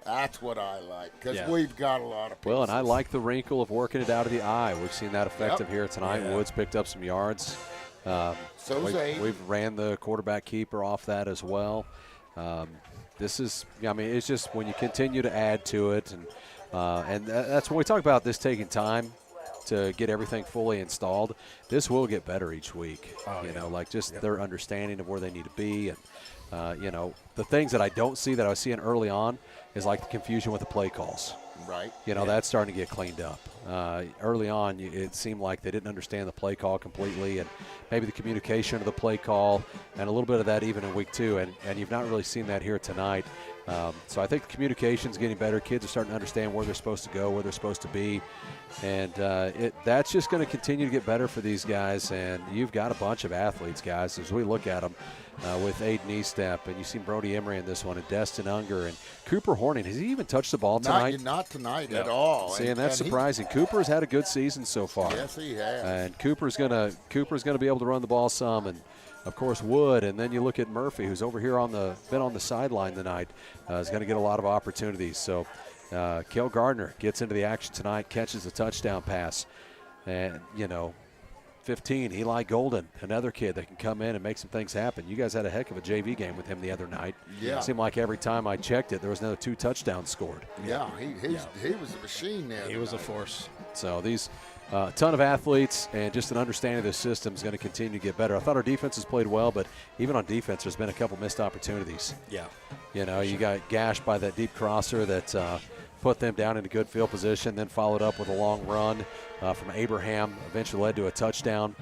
Speaker 2: That's what I like, because we've got a lot of pieces.
Speaker 1: Well, and I like the wrinkle of working it out of the eye. We've seen that effective here tonight. Yeah. Woods picked up some yards. We've ran the quarterback keeper off that as well. It's just when you continue to add to it, and that's when we talk about this taking time to get everything fully installed. This will get better each week. Their understanding of where they need to be, and the things that I don't see that I was seeing early on is like the confusion with the play calls.
Speaker 2: Right.
Speaker 1: That's starting to get cleaned up. Early on, it seemed like they didn't understand the play call completely, and maybe the communication of the play call, and a little bit of that even in week 2, and you've not really seen that here tonight. So I think the communication's getting better. Kids are starting to understand where they're supposed to go, where they're supposed to be, and that's just going to continue to get better for these guys. And you've got a bunch of athletes, guys, as we look at them with Aiden Eastep, and you've seen Brody Emery in this one, and Destin Unger, and Cooper Horning. Has he even touched the ball tonight?
Speaker 2: Not tonight at all.
Speaker 1: See, and that's surprising. Cooper's had a good season so far.
Speaker 2: Yes, he has.
Speaker 1: And Cooper's gonna be able to run the ball some, and of course Wood. And then you look at Murphy, who's over here been on the sideline tonight, is going to get a lot of opportunities. So Kel Gardner gets into the action tonight, catches a touchdown pass, and 15, Eli Golden, another kid that can come in and make some things happen. You guys had a heck of a JV game with him the other night.
Speaker 2: Yeah.
Speaker 1: It seemed like every time I checked it, there was another 2 touchdowns scored.
Speaker 2: Yeah, he was a machine there.
Speaker 3: He was a force.
Speaker 1: So these ton of athletes and just an understanding of the system is going to continue to get better. I thought our defense has played well, but even on defense, there's been a couple missed opportunities.
Speaker 3: Yeah.
Speaker 1: You got gashed by that deep crosser that put them down into good field position, then followed up with a long run from Abraham, eventually led to a touchdown.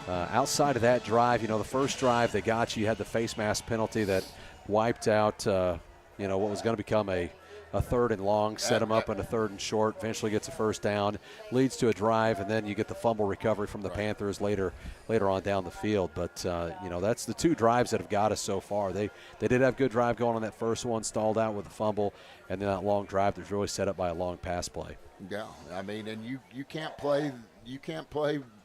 Speaker 1: Outside of that drive, the first drive they got you had the face mask penalty that wiped out, what was going to become a 3rd and long, set him up in a 3rd and short, eventually gets a first down, leads to a drive, and then you get the fumble recovery from the Panthers later on down the field. But, that's the 2 drives that have got us so far. They did have a good drive going on that first one, stalled out with a fumble, and then that long drive that's really set up by a long pass play.
Speaker 2: Yeah, and you can't play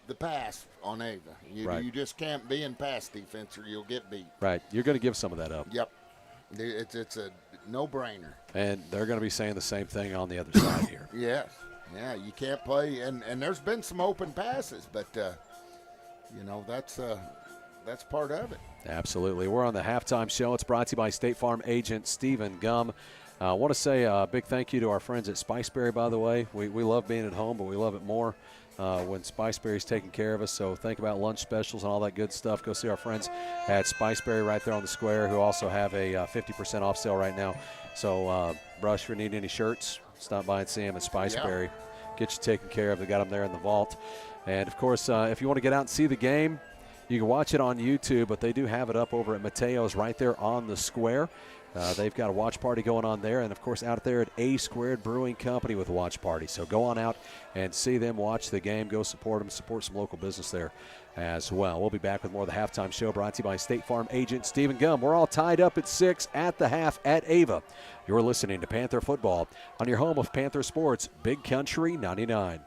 Speaker 2: the pass on Ava. You just can't be in pass defense or you'll get beat.
Speaker 1: Right, you're going to give some of that up.
Speaker 2: Yep, it's a no-brainer. And
Speaker 1: they're going to be saying the same thing on the other side here.
Speaker 2: Yes, you can't play, and there's been some open passes, but that's part of it.
Speaker 1: Absolutely. We're on the halftime show. It's brought to you by State Farm agent Stephen Gum. I want to say a big thank you to our friends at Spiceberry, by the way. We love being at home, but we love it more when Spiceberry's taking care of us. So think about lunch specials and all that good stuff. Go see our friends at Spiceberry right there on the square, who also have a 50% off sale right now. So, Brush, if you need any shirts, stop by and see them at Spiceberry. get you taken care of. They got them there in the vault. And, of course, if you want to get out and see the game, you can watch it on YouTube, but they do have it up over at Mateo's right there on the square. They've got a watch party going on there, and, of course, out there at A Squared Brewing Company with watch party. So go on out and see them, watch the game, go support them, support some local business there as well. We'll be back with more of the halftime show brought to you by State Farm agent Stephen Gum. We're all tied up at 6 at the half at Ava. You're listening to Panther Football on your home of Panther Sports, Big Country 99.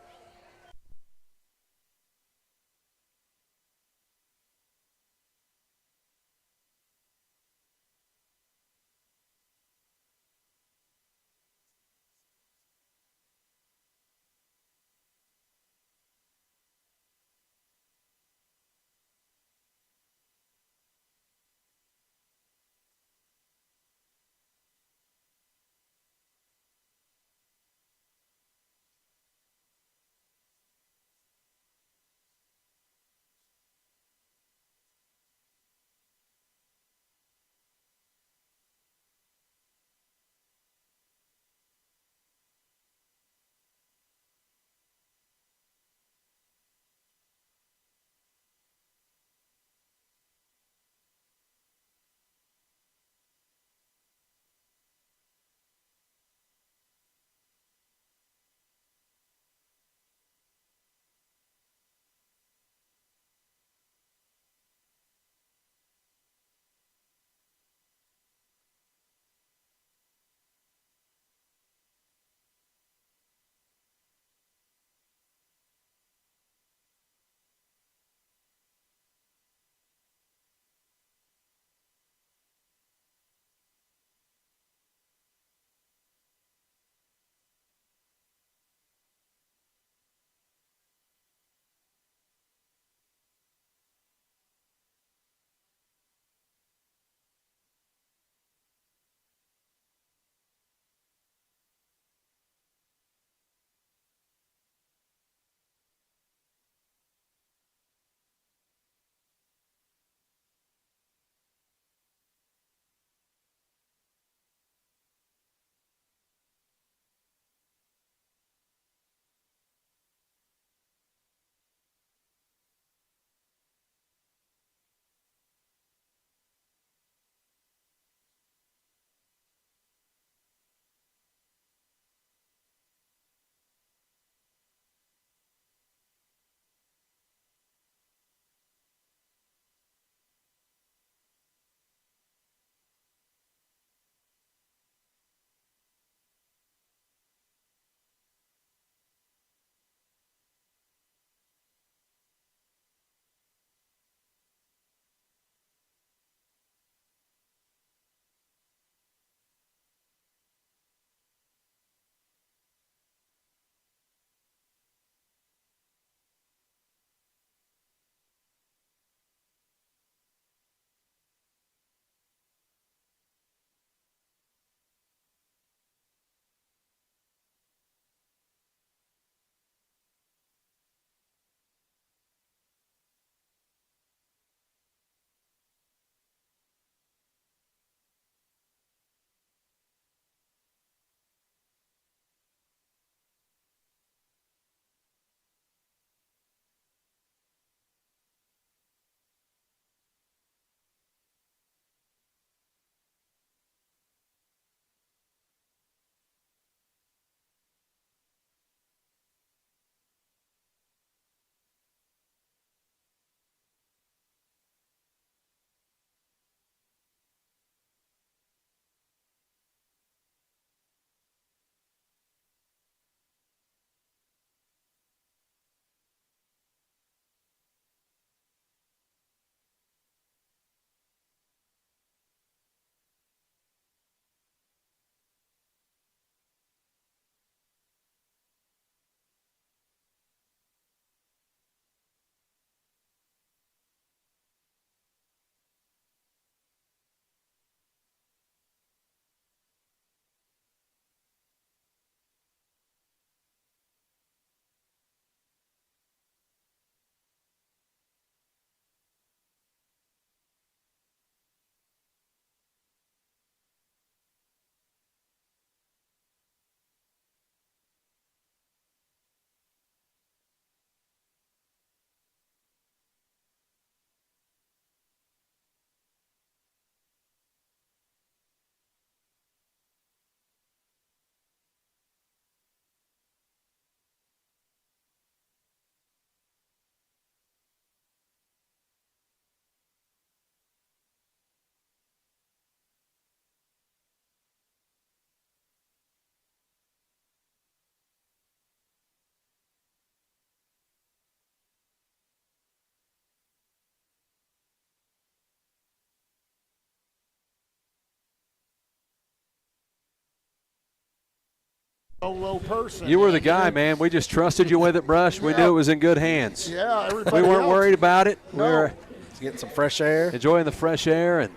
Speaker 2: solo person.
Speaker 1: You were the guy, man. We just trusted you with it, Brush. We knew it was in good hands.
Speaker 2: Yeah, everybody
Speaker 1: We weren't
Speaker 2: else.
Speaker 1: worried about it. We
Speaker 2: No.
Speaker 1: were
Speaker 3: Getting some fresh air.
Speaker 1: enjoying the fresh air, and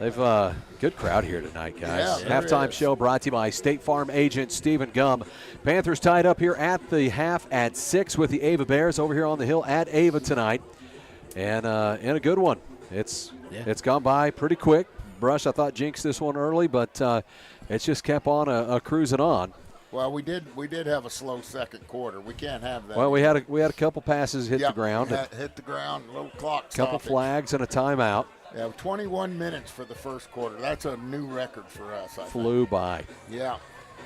Speaker 1: they've good crowd here tonight, guys.
Speaker 2: Yeah, there
Speaker 1: Halftime
Speaker 2: is.
Speaker 1: show brought to you by State Farm agent Stephen Gum. Panthers tied up here at the half at 6 with the Ava Bears over here on the hill at Ava tonight, and in a good one. It's gone by pretty quick. Brush, I thought jinxed this one early, but it's just kept on cruising on.
Speaker 2: Well, we did have a slow second quarter. We can't have that.
Speaker 1: Well, we had a couple passes hit
Speaker 2: Yep,
Speaker 1: the ground, a
Speaker 2: hit the ground, little clock
Speaker 1: couple
Speaker 2: stoppage.
Speaker 1: flags and a timeout.
Speaker 2: Yeah, 21 minutes for the first quarter. That's a new record for us, I think.
Speaker 1: Flew by.
Speaker 2: Yeah.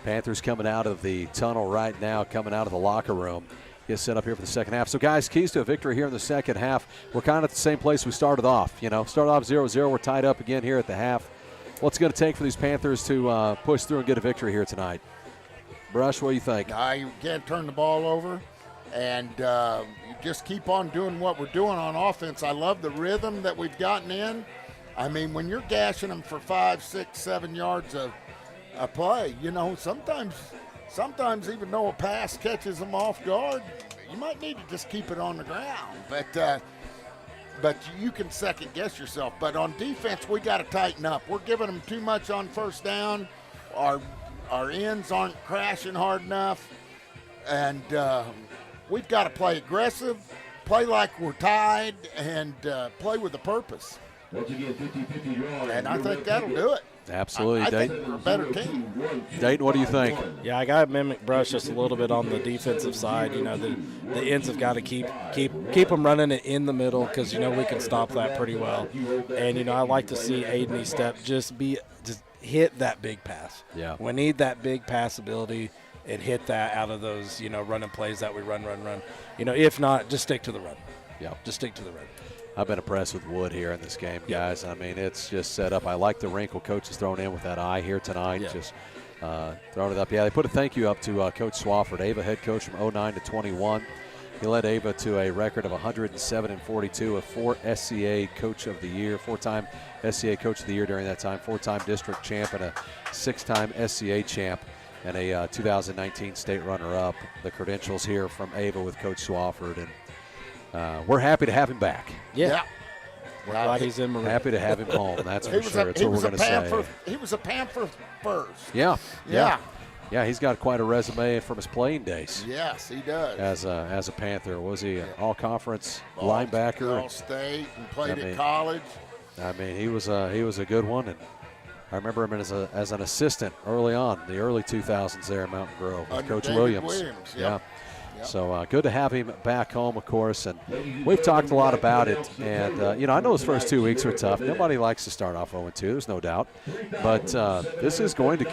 Speaker 1: Panthers coming out of the tunnel right now, coming out of the locker room. Get set up here for the second half. So, guys, keys to a victory here in the second half. We're kind of at the same place we started off. Started off 0-0. We're tied up again here at the half. What's it going to take for these Panthers to push through and get a victory here tonight? Brush, what do you think?
Speaker 2: You can't turn the ball over, and you just keep on doing what we're doing on offense. I love the rhythm that we've gotten in. I mean, when you're gashing them for 5, 6, 7 yards a play, sometimes even though a pass catches them off guard, you might need to just keep it on the ground. But you can second guess yourself. But on defense, we got to tighten up. We're giving them too much on first down. Our ends aren't crashing hard enough, and we've got to play aggressive, play like we're tied, and play with a purpose.
Speaker 4: Once again, 50-50 draw.
Speaker 2: And I think that'll do it.
Speaker 1: Absolutely,
Speaker 2: I think
Speaker 1: Dayton.
Speaker 2: we're a better team.
Speaker 1: Dayton, what do you think?
Speaker 3: Yeah, I got to mimic Brush just a little bit on the defensive side. The ends have got to keep them running it in the middle because, we can stop that pretty well. And, I like to see Aiden Step just hit that big pass.
Speaker 1: Yeah.
Speaker 3: We need that big pass ability and hit that out of those, running plays that we run. If not, just stick to the run.
Speaker 1: Yeah.
Speaker 3: Just stick to the run.
Speaker 1: I've been impressed with Wood here in this game, guys. I mean, it's just set up. I like the wrinkle Coach has thrown in with that eye here tonight.
Speaker 3: Yeah.
Speaker 1: Just throwing it up. Yeah, they put a thank you up to Coach Swafford, Ava head coach from 09 to 21. He led Ava to a record of 107-42, a 4 SCA Coach of the Year, 4-time SCA Coach of the Year during that time, 4-time district champ, and a 6-time SCA champ, and a 2019 state runner-up. The credentials here from Ava with Coach Swafford, and we're happy to have him back.
Speaker 3: Yeah. We're glad he's in Marin.
Speaker 1: Happy to have him home, that's for sure. That's what we're going to say.
Speaker 2: He was a Panther first.
Speaker 1: Yeah.
Speaker 2: Yeah.
Speaker 1: He's got quite a resume from his playing days.
Speaker 2: Yes, he does.
Speaker 1: As a Panther. Was he an all-conference linebacker?
Speaker 2: All-state and played
Speaker 1: I mean,
Speaker 2: at college.
Speaker 1: I mean, he was a good one, and I remember him as an assistant early on, the early 2000s there at Mountain Grove with
Speaker 2: Under
Speaker 1: Coach
Speaker 2: David
Speaker 1: Williams.
Speaker 2: Yep.
Speaker 1: Yeah. So good to have him back home, of course, and we've talked a lot about it. And I know his first 2 weeks are tough. Nobody likes to start off 0-2. There's no doubt, but this is going to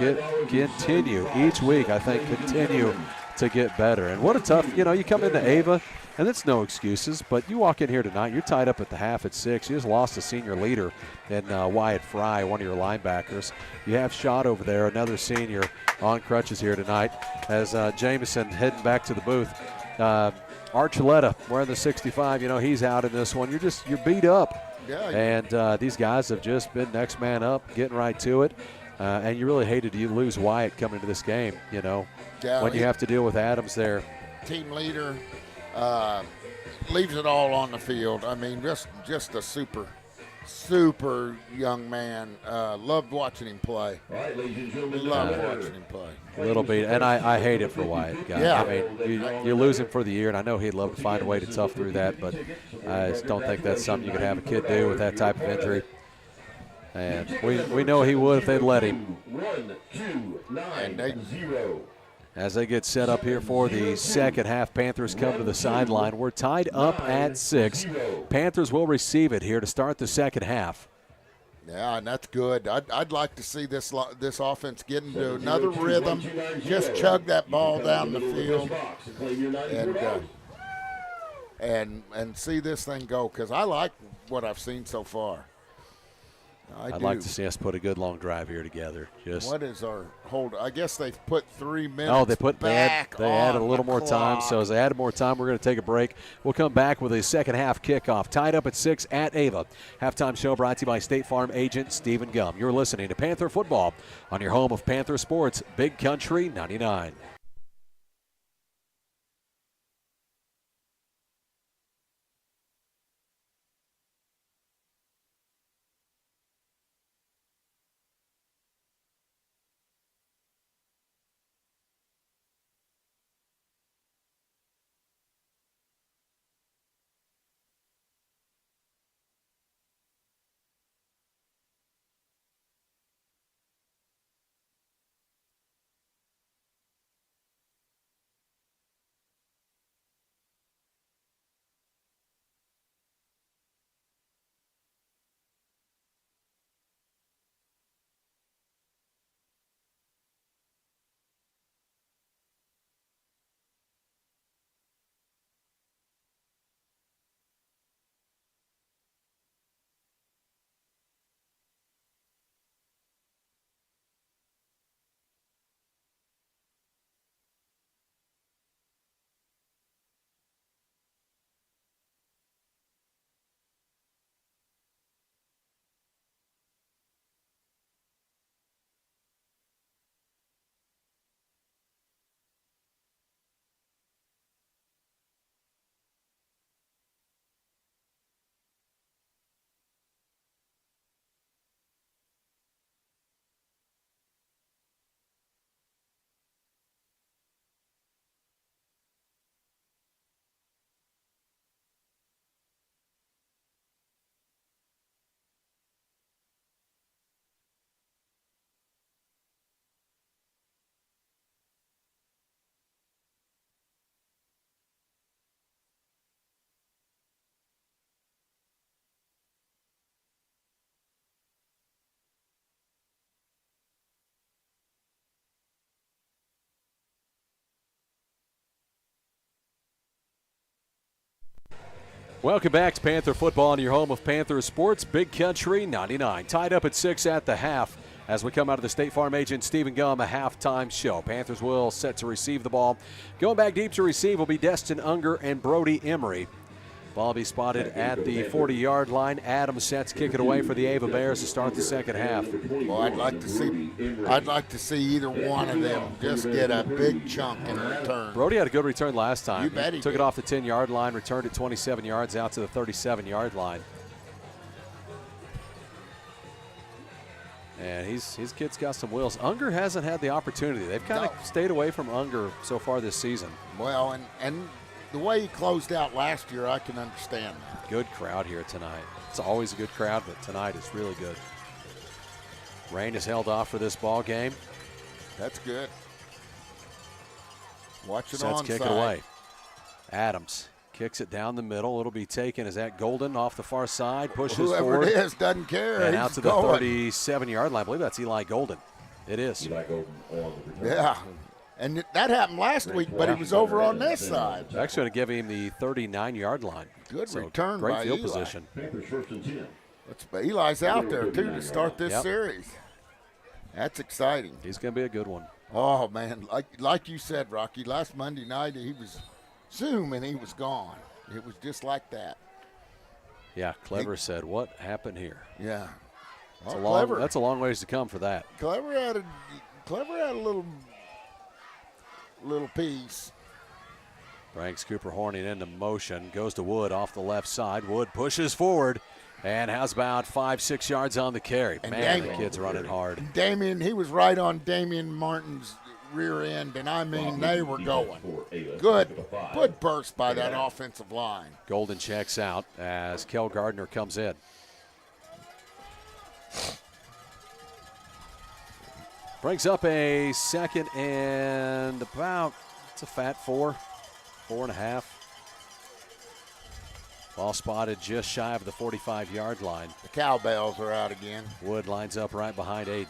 Speaker 1: continue each week. I think continue to get better. And what a tough, you come into Ava, and it's no excuses, but you walk in here tonight, you're tied up at the half at 6. You just lost a senior leader in Wyatt Fry, one of your linebackers. You have Schott over there, another senior on crutches here tonight, as Jameson heading back to the booth. Archuleta wearing the 65, he's out in this one. You're beat up.
Speaker 2: Yeah.
Speaker 1: And these guys have just been next man up, getting right to it. And you really hated to lose Wyatt coming into this game, when you have to deal with Adams there.
Speaker 2: Team leader, leaves it all on the field. I mean, just a super young man. Loved watching him play.
Speaker 4: All right, ladies and gentlemen.
Speaker 2: Loved watching him play.
Speaker 1: A little bit, and I hate it for Wyatt. Guys.
Speaker 2: Yeah.
Speaker 1: I mean, you lose him for the year, and I know he'd love to find a way to tough through that, but I just don't think that's something you could have a kid do with that type of injury. And we know he would if they'd let him.
Speaker 4: 1, 2, 9, 0.
Speaker 1: As they get set up here for the second half, Panthers come to the sideline. We're tied up at 6. Panthers will receive it here to start the second half.
Speaker 2: Yeah, and that's good. I'd like to see this offense get into another rhythm, just chug that ball down the field, and see this thing go, because I like what I've seen so far.
Speaker 1: I'd like to see us put a good long drive here together.
Speaker 2: What is our hold? I guess they've put 3 minutes.
Speaker 1: Oh,
Speaker 2: they
Speaker 1: added a little more time. So as they added more time, we're going to take a break. We'll come back with a second half kickoff. Tied up at 6 at Ava. Halftime show brought to you by State Farm agent Stephen Gum. You're listening to Panther Football on your home of Panther Sports, Big Country 99. Welcome back to Panther Football on your home of Panther Sports, Big Country 99. Tied up at 6 at the half as we come out of the State Farm agent Stephen Gum, a halftime show. Panthers will set to receive the ball. Going back deep to receive will be Destin Unger and Brody Emery. Ball will be spotted at the 40-yard line. Adams sets kick it away for the Ava Bears to start the second half.
Speaker 2: Well, I'd like to see either one of them just get a big chunk in return.
Speaker 1: Brody had a good return last time.
Speaker 2: You bet he
Speaker 1: took
Speaker 2: did.
Speaker 1: it off the 10-yard line, returned it 27 yards out to the 37-yard line. And his kid's got some wheels. Unger hasn't had the opportunity. They've kind of stayed away from Unger so far this season.
Speaker 2: Well, and the way he closed out last year, I can understand that.
Speaker 1: Good crowd here tonight. It's always a good crowd, but tonight is really good. Rain is held off for this ball game.
Speaker 2: That's good. Watch it
Speaker 1: Sets
Speaker 2: onside.
Speaker 1: kick it away. Adams kicks it down the middle. It'll be taken. Is that Golden off the far side? Pushes
Speaker 2: Whoever
Speaker 1: forward.
Speaker 2: it is doesn't care.
Speaker 1: And
Speaker 2: He's
Speaker 1: out to the
Speaker 2: going.
Speaker 1: 37-yard line. I believe that's Eli Golden. It is.
Speaker 4: Eli Golden on the return.
Speaker 2: Yeah. And that happened last week, but he was over on this side.
Speaker 1: Actually going to give him the 39-yard line.
Speaker 2: Good
Speaker 1: So
Speaker 2: return
Speaker 1: great
Speaker 2: by
Speaker 1: field
Speaker 2: Eli.
Speaker 1: position.
Speaker 4: Panthers first and 10.
Speaker 2: Eli's out there, too, to start this
Speaker 1: Yep.
Speaker 2: series. That's exciting.
Speaker 1: He's going to be a good one.
Speaker 2: Oh, man, like you said, Rocky, last Monday night he was zoom and he was gone. It was just like that.
Speaker 1: Yeah, Clever said, what happened here?
Speaker 2: Yeah.
Speaker 1: That's a long ways to come for that.
Speaker 2: Clever had a little piece.
Speaker 1: Brings Cooper Horning into motion. Goes to Wood off the left side. Wood pushes forward and has about 5-6 yards on the carry.
Speaker 2: And
Speaker 1: Man, the
Speaker 2: Damian-
Speaker 1: kid's running hard.
Speaker 2: Damian, he was right on Damian Martin's rear end, and I mean, they were going. Good burst by that offensive line.
Speaker 1: Golden checks out as Kel Gardner comes in. Brings up a second and about, it's a fat 4.5. Ball spotted just shy of the 45-yard line.
Speaker 2: The cowbells are out again.
Speaker 1: Wood lines up right behind Aiden.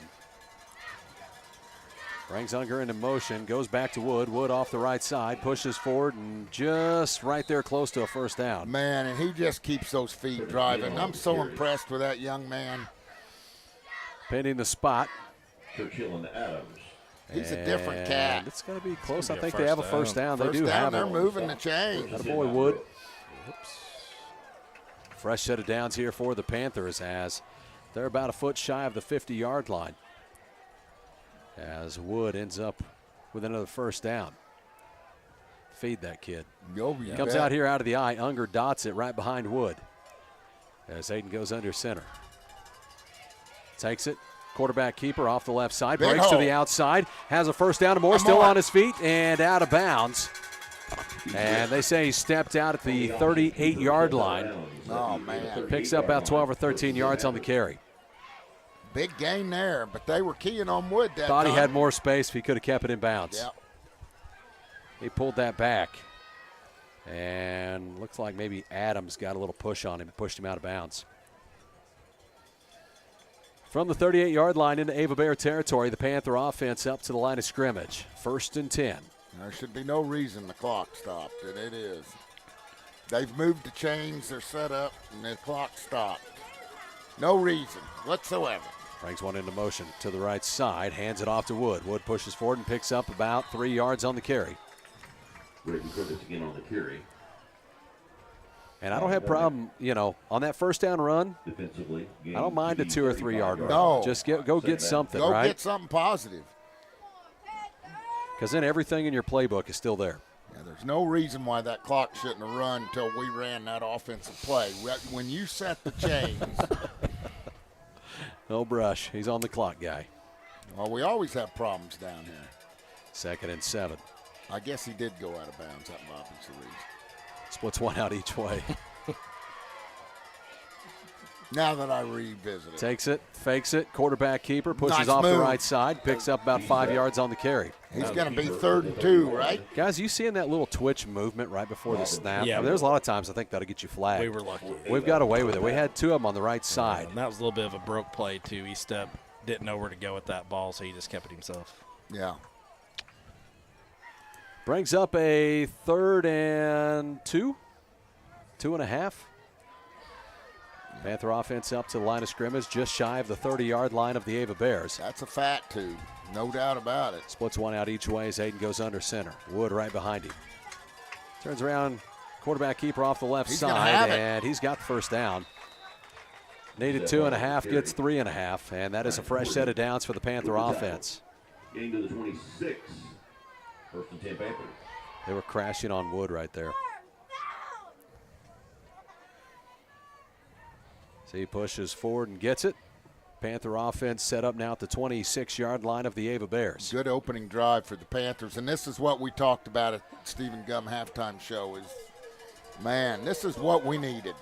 Speaker 1: Brings Unger into motion, goes back to Wood. Wood off the right side, pushes forward, and just right there close to a first down.
Speaker 2: Man, and he just keeps those feet driving. I'm so impressed with that young man.
Speaker 1: Pinning the spot.
Speaker 4: Churchill and Adams.
Speaker 2: He's a different
Speaker 1: And
Speaker 2: cat.
Speaker 1: It's going to be close. I
Speaker 3: be a
Speaker 1: think they
Speaker 3: first
Speaker 1: have a first down. They
Speaker 2: First
Speaker 1: do
Speaker 2: down,
Speaker 1: have
Speaker 2: they're
Speaker 1: it.
Speaker 2: moving the chains.
Speaker 1: Attaboy, Wood. Fresh set of downs here for the Panthers as they're about a foot shy of the 50-yard line. As Wood ends up with another first down. Feed that kid. Comes out here out of the eye. Unger dots it right behind Wood. As Hayden goes under center. Takes it. Quarterback keeper off the left side.
Speaker 2: Big
Speaker 1: Breaks to
Speaker 2: hole.
Speaker 1: the outside. Has a first down. Moore still on his feet and out of bounds. And they say he stepped out at the 38-yard line.
Speaker 2: Oh, man.
Speaker 1: Picks up about 12 or 13 yards on the carry.
Speaker 2: Big gain there, but they were keying on Wood that
Speaker 1: Thought
Speaker 2: time.
Speaker 1: he had more space if he could have kept it in bounds.
Speaker 2: Yep.
Speaker 1: He pulled that back. And looks like maybe Adams got a little push on him, pushed him out of bounds. From the 38-yard line into Ava Bear territory, the Panther offense up to the line of scrimmage. 1st and 10.
Speaker 2: There should be no reason the clock stopped, and it is. They've moved the chains, they're set up, and the clock stopped. No reason whatsoever.
Speaker 1: Brings one into motion to the right side, hands it off to Wood. Wood pushes forward and picks up about 3 yards on the carry.
Speaker 4: Braden Curtis again on the carry.
Speaker 1: And I don't have a problem, on that first down run,
Speaker 4: Defensively.
Speaker 1: I don't mind a 2 or 3 yard run.
Speaker 2: No.
Speaker 1: Just go get something,
Speaker 2: Go
Speaker 1: right?
Speaker 2: get something positive.
Speaker 1: Because then everything in your playbook is still there.
Speaker 2: Yeah, there's no reason why that clock shouldn't have run until we ran that offensive play. When you set the chains,
Speaker 1: No brush. He's on the clock, guy.
Speaker 2: well, we always have problems down here.
Speaker 1: 2nd and 7.
Speaker 2: I guess he did go out of bounds, that Bobby Cerise.
Speaker 1: Splits one out each way.
Speaker 2: Now that I revisit it.
Speaker 1: Takes it, fakes it, quarterback keeper, pushes
Speaker 2: Nice
Speaker 1: off the
Speaker 2: move.
Speaker 1: right side, picks up about 5 yards on the carry.
Speaker 2: He's going to be 3rd and 2, right?
Speaker 1: Guys, you seeing that little twitch movement right before the snap?
Speaker 3: Yeah.
Speaker 1: I mean, there's a lot of times I think that'll get you flagged.
Speaker 3: We were lucky.
Speaker 1: We've got away with it. We had 2 of them on the right side.
Speaker 3: And that was a little bit of a broke play, too. He didn't know where to go with that ball, so he just kept it himself.
Speaker 2: Yeah.
Speaker 1: Brings up a 3rd and 2, 2.5. Panther offense up to the line of scrimmage, just shy of the 30-yard line of the Ava Bears.
Speaker 2: That's a fact, too. No doubt about it.
Speaker 1: Splits one out each way as Hayden goes under center. Wood right behind him. Turns around, quarterback keeper off the left
Speaker 2: He's gonna
Speaker 1: side,
Speaker 2: have it.
Speaker 1: and he's got the first down. Needed 2.5, gets 3.5, and that is a fresh set of downs for the Panther offense.
Speaker 4: Getting to the 26. 1st and 10 Panthers.
Speaker 1: They were crashing on Wood right there. So he pushes forward and gets it. Panther offense set up now at the 26-yard line of the Ava Bears.
Speaker 2: Good opening drive for the Panthers, and this is what we talked about at Stephen Gum halftime show is, man, this is what we needed.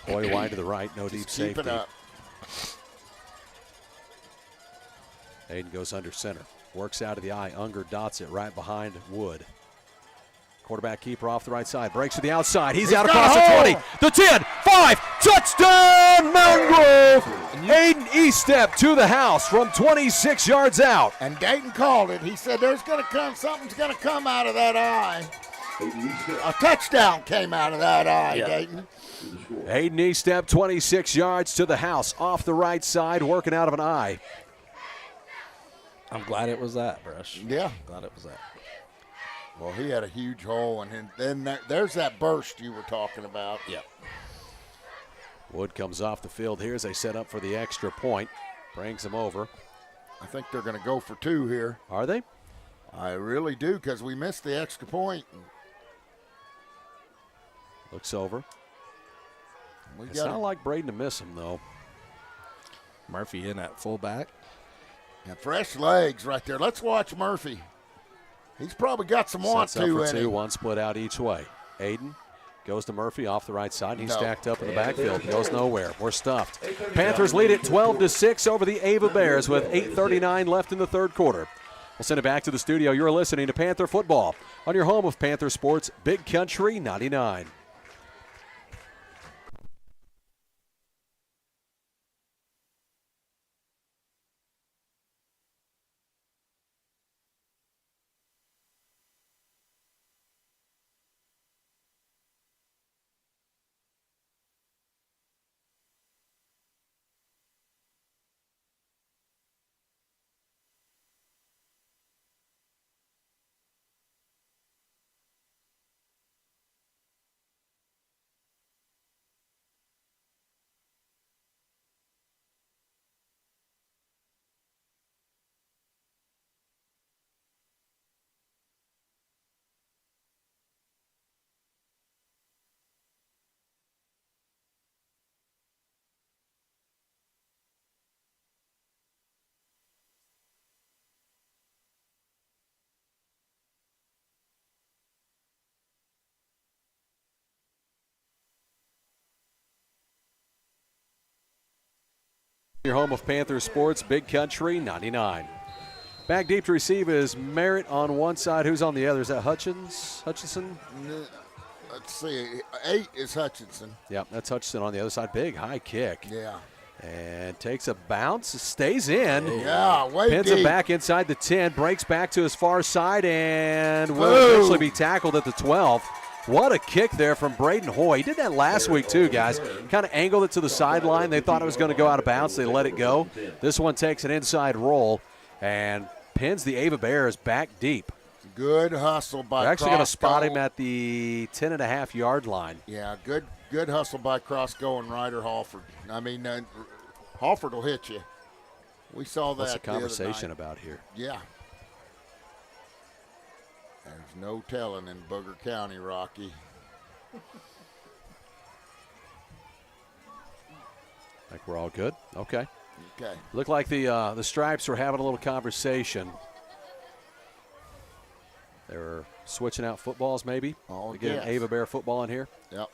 Speaker 1: Boy wide to the right, no deep
Speaker 2: Just keep
Speaker 1: safety.
Speaker 2: it up.
Speaker 1: Hayden goes under center. Works out of the eye. Unger dots it right behind Wood. Quarterback keeper off the right side. Breaks to the outside. He's out across the 20. The 10. 5. Touchdown, Mountain Grove. Hayden Estep to the house from 26 yards out.
Speaker 2: And Dayton called it. He said there's going to come, something's going to come out of that eye. A touchdown came out of that eye, Dayton.
Speaker 1: Hayden Estep 26 yards to the house. Off the right side, working out of an eye.
Speaker 3: I'm glad it was that, Brush.
Speaker 2: Yeah.
Speaker 3: Glad it was that.
Speaker 2: Well, he had a huge hole, and then there's that burst you were talking about.
Speaker 3: Yep.
Speaker 1: Wood comes off the field here as they set up for the extra point. Brings him over.
Speaker 2: I think they're going to go for 2 here.
Speaker 1: Are they?
Speaker 2: I really do, because we missed the extra point.
Speaker 1: Looks over.
Speaker 2: We
Speaker 1: It's
Speaker 2: got
Speaker 1: not like Braden to miss him, though.
Speaker 3: Murphy in at fullback.
Speaker 2: and fresh legs right there. Let's watch Murphy. He's probably got some want
Speaker 1: Sets up
Speaker 2: to
Speaker 1: for
Speaker 2: in
Speaker 1: 2,
Speaker 2: him.
Speaker 1: 1 split out each way. Aiden goes to Murphy off the right side. He's
Speaker 2: No.
Speaker 1: stacked up in the backfield. Goes nowhere. We're stuffed. Panthers lead it 12-6 over the Ava Bears with 8:39 left in the third quarter. We'll send it back to the studio. You're listening to Panther Football on your home of Panther Sports, Big Country 99. Your home of Panthers sports, Big Country 99. Back deep to receive is Merritt on one side. Who's on the other? Is that Hutchinson?
Speaker 2: Let's see. 8 is Hutchinson.
Speaker 1: Yep, that's Hutchinson on the other side. Big high kick.
Speaker 2: Yeah.
Speaker 1: And takes a bounce, stays in.
Speaker 2: Yeah, way
Speaker 1: Pins
Speaker 2: deep.
Speaker 1: it back inside the 10, breaks back to his far side, and will
Speaker 2: Boom.
Speaker 1: eventually be tackled at the 12. What a kick there from Braden Hoy. He did that last week too, guys. Kind of angled it to the sideline. They thought it was going to go out of bounds. They let it go. This one takes an inside roll and pins the Ava Bears back deep.
Speaker 2: Good hustle by
Speaker 1: They're actually going to spot
Speaker 2: Crosco.
Speaker 1: him at the 10.5-yard line.
Speaker 2: Yeah, good hustle by Crosco and Ryder Halford. I mean, Halford will hit you. We saw that
Speaker 1: What's the
Speaker 2: the other
Speaker 1: conversation
Speaker 2: night.
Speaker 1: about here?
Speaker 2: Yeah. There's no telling in Booger County, Rocky.
Speaker 1: Like we're all good? Okay.
Speaker 2: Okay.
Speaker 1: Looked like the Stripes were having a little conversation. They were switching out footballs maybe
Speaker 2: Oh,
Speaker 1: to get
Speaker 2: yes.
Speaker 1: an Ava Bear football in here.
Speaker 2: Yep.